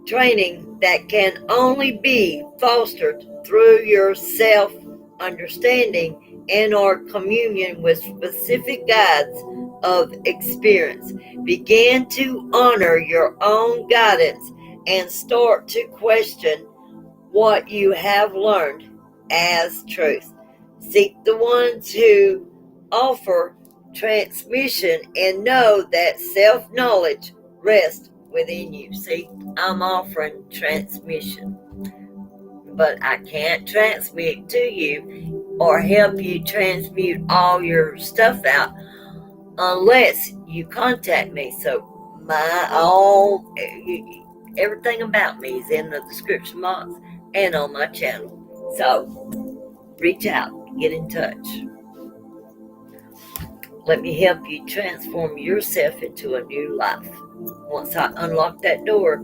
Training that can only be fostered through your self-understanding and or communion with specific guides of experience. Begin to honor your own guidance and start to question what you have learned as truth. Seek the ones who offer transmission and know that self-knowledge rests within you. See, I'm offering transmission, but I can't transmit to you or help you transmute all your stuff out unless you contact me. So everything about me is in the description box and on my channel. So reach out, get in touch. Let me help you transform yourself into a new life. Once I unlock that door,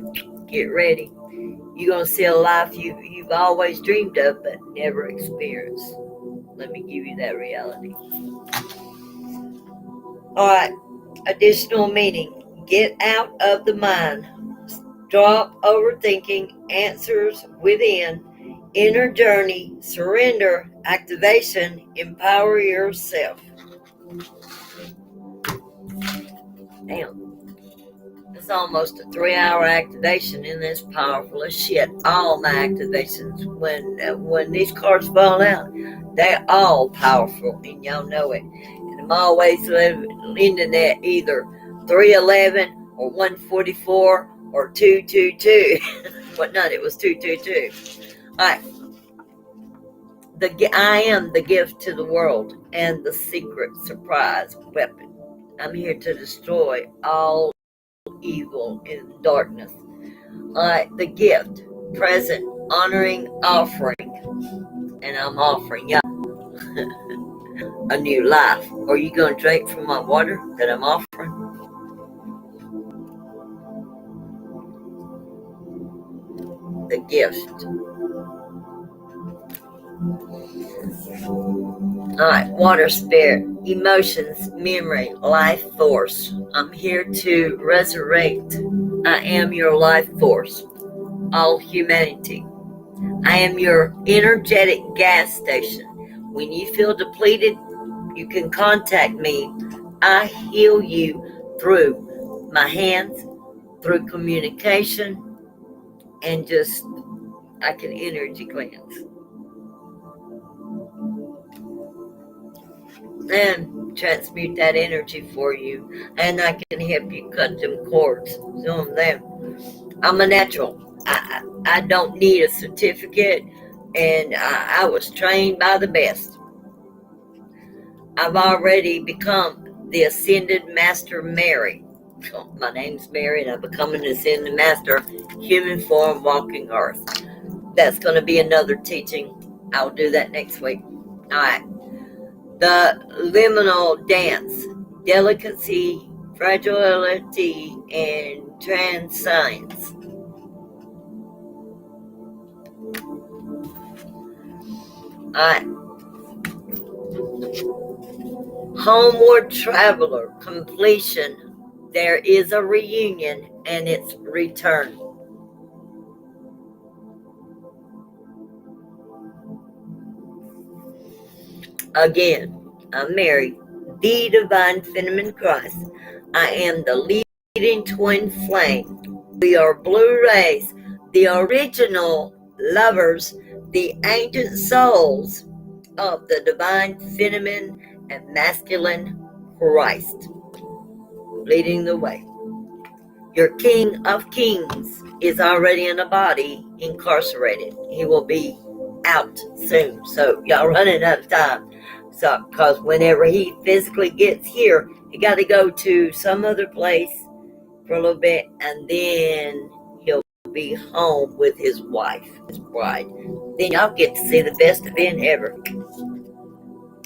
get ready. You're going to see a life you've always dreamed of but never experienced. Let me give you that reality. Alright, additional meaning. Get out of the mind. Drop overthinking. Answers within. Inner journey. Surrender. Activation. Empower yourself. Damn. It's almost a 3-hour activation, and it's powerful as shit. All my activations, when these cards fall out, they're all powerful, and y'all know it. And I'm always leaning at either 311 or 144 or 222. What not? It was 222. All right. I am the gift to the world and the secret surprise weapon. I'm here to destroy all evil in darkness. The gift, present, honoring, offering, and I'm offering y'all. a new life. Are you going to drink from my water that I'm offering? The gift. Alright, water spirit, emotions, memory, life force. I'm here to resurrect. I am your life force, all humanity. I am your energetic gas station. When you feel depleted, you can contact me. I heal you through my hands, through communication, and just, I can energy cleanse. And transmute that energy for you. And I can help you cut them cords. Some of them. I'm a natural. I don't need a certificate, and I was trained by the best. I've already become the Ascended Master Mary. My name's Mary, and I've become an Ascended Master, human form, walking earth. That's going to be another teaching. I'll do that next week. All right. The liminal dance, delicacy, fragility, and transience. Alright. Homeward traveler, completion. There is a reunion and it's return. Again, I'm married. The divine feminine Christ. I am the leading twin flame. We are blue rays, the original lovers, the ancient souls of the divine feminine and masculine Christ, leading the way. Your King of Kings is already in a body, incarcerated. He will be out soon, so y'all running out of time. So, because whenever he physically gets here, he got to go to some other place for a little bit, and then he'll be home with his wife, his bride. Then y'all get to see the best event ever.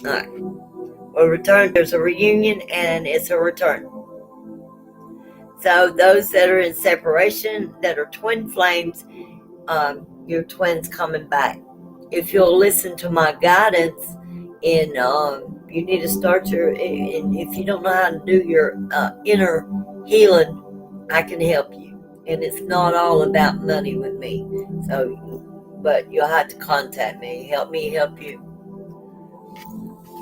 Alright. Well, return, there's a reunion, and it's a return. So those that are in separation, that are twin flames, your twins coming back. If you'll listen to my guidance, in you need to start and if you don't know how to do your inner healing, I can help you. And it's not all about money with me. So, but you'll have to contact me. Help me help you.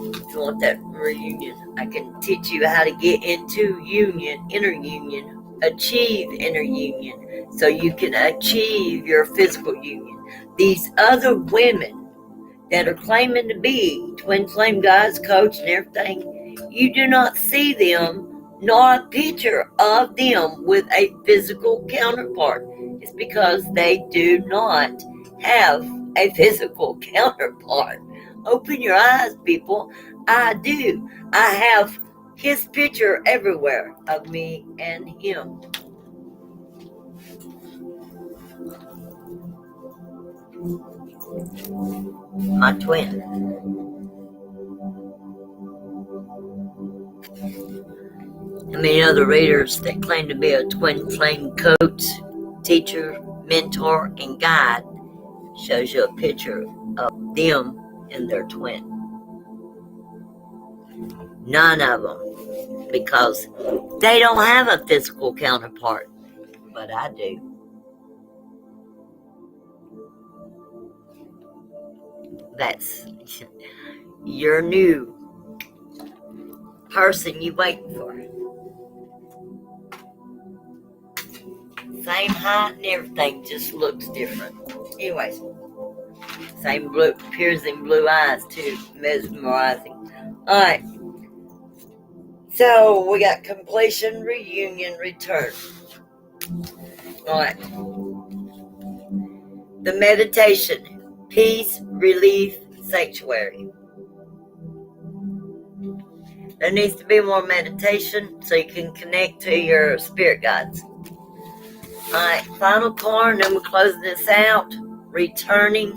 If you want that reunion, I can teach you how to get into union, inner union, achieve inner union, so you can achieve your physical union. These other women that are claiming to be twin flame guides, coach, and everything, you do not see them, nor a picture of them with a physical counterpart. It's because they do not have a physical counterpart. Open your eyes, people. I do. I have his picture everywhere of me and him. My twin. Many other readers that claim to be a twin flame coach, teacher, mentor, and guide shows you a picture of them and their twin. None of them, because they don't have a physical counterpart, but I do. That's your new person you waiting for. Same height and everything, just looks different. Anyways, same blue, piercing blue eyes too, mesmerizing. Alright, so we got completion, reunion, return. Alright, the meditation, peace, relief, sanctuary. There needs to be more meditation so you can connect to your spirit guides. Alright, final card, and then we're closing this out. Returning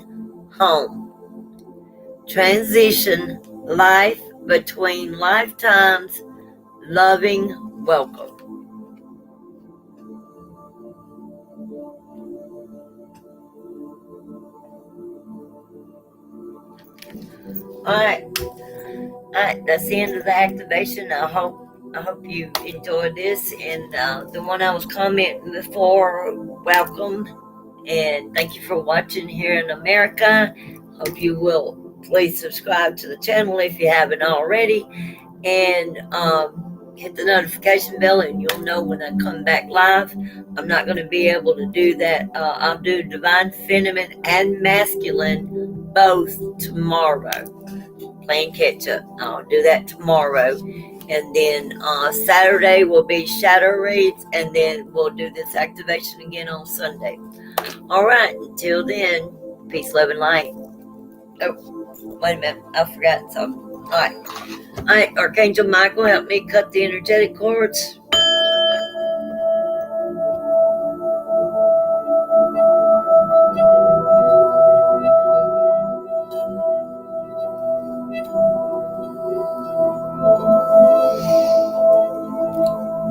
home. Transition, life, between lifetimes. Loving welcome. Alright, that's the end of the activation. I hope you enjoyed this. And the one I was commenting before, welcome. And thank you for watching here in America. Hope you will please subscribe to the channel if you haven't already. And hit the notification bell and you'll know when I come back live. I'm not going to be able to do that. I'll do Divine Feminine and Masculine both tomorrow. Playing catch up. I'll do that tomorrow. And then Saturday will be shadow reads, and then we'll do this activation again on Sunday. Alright, until then, peace, love, and light. Oh, wait a minute, I forgot something. Alright, Archangel Michael, help me cut the energetic cords.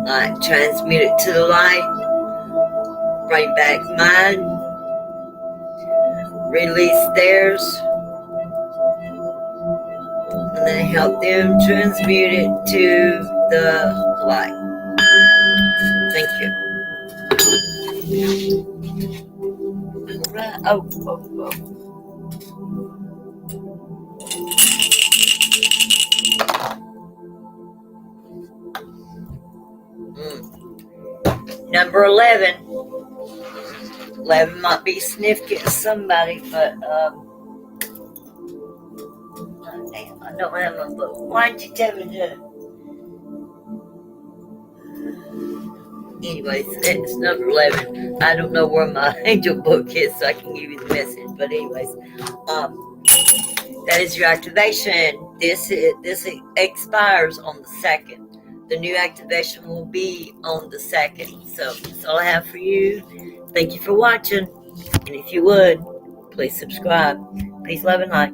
Alright, transmute it to the light. Bring back mine. Release theirs. And then help them transmute it to the light. Thank you. Alright. Oh. Number 11. 11 might be significant to somebody, but damn, I don't have my book. Why'd you tell me to? Anyways, it's number 11. I don't know where my angel book is, so I can give you the message. But anyways, that is your activation. This expires on the 2nd. The new activation will be on the 2nd. So that's all I have for you. Thank you for watching. And if you would, please subscribe. Peace, love, and light.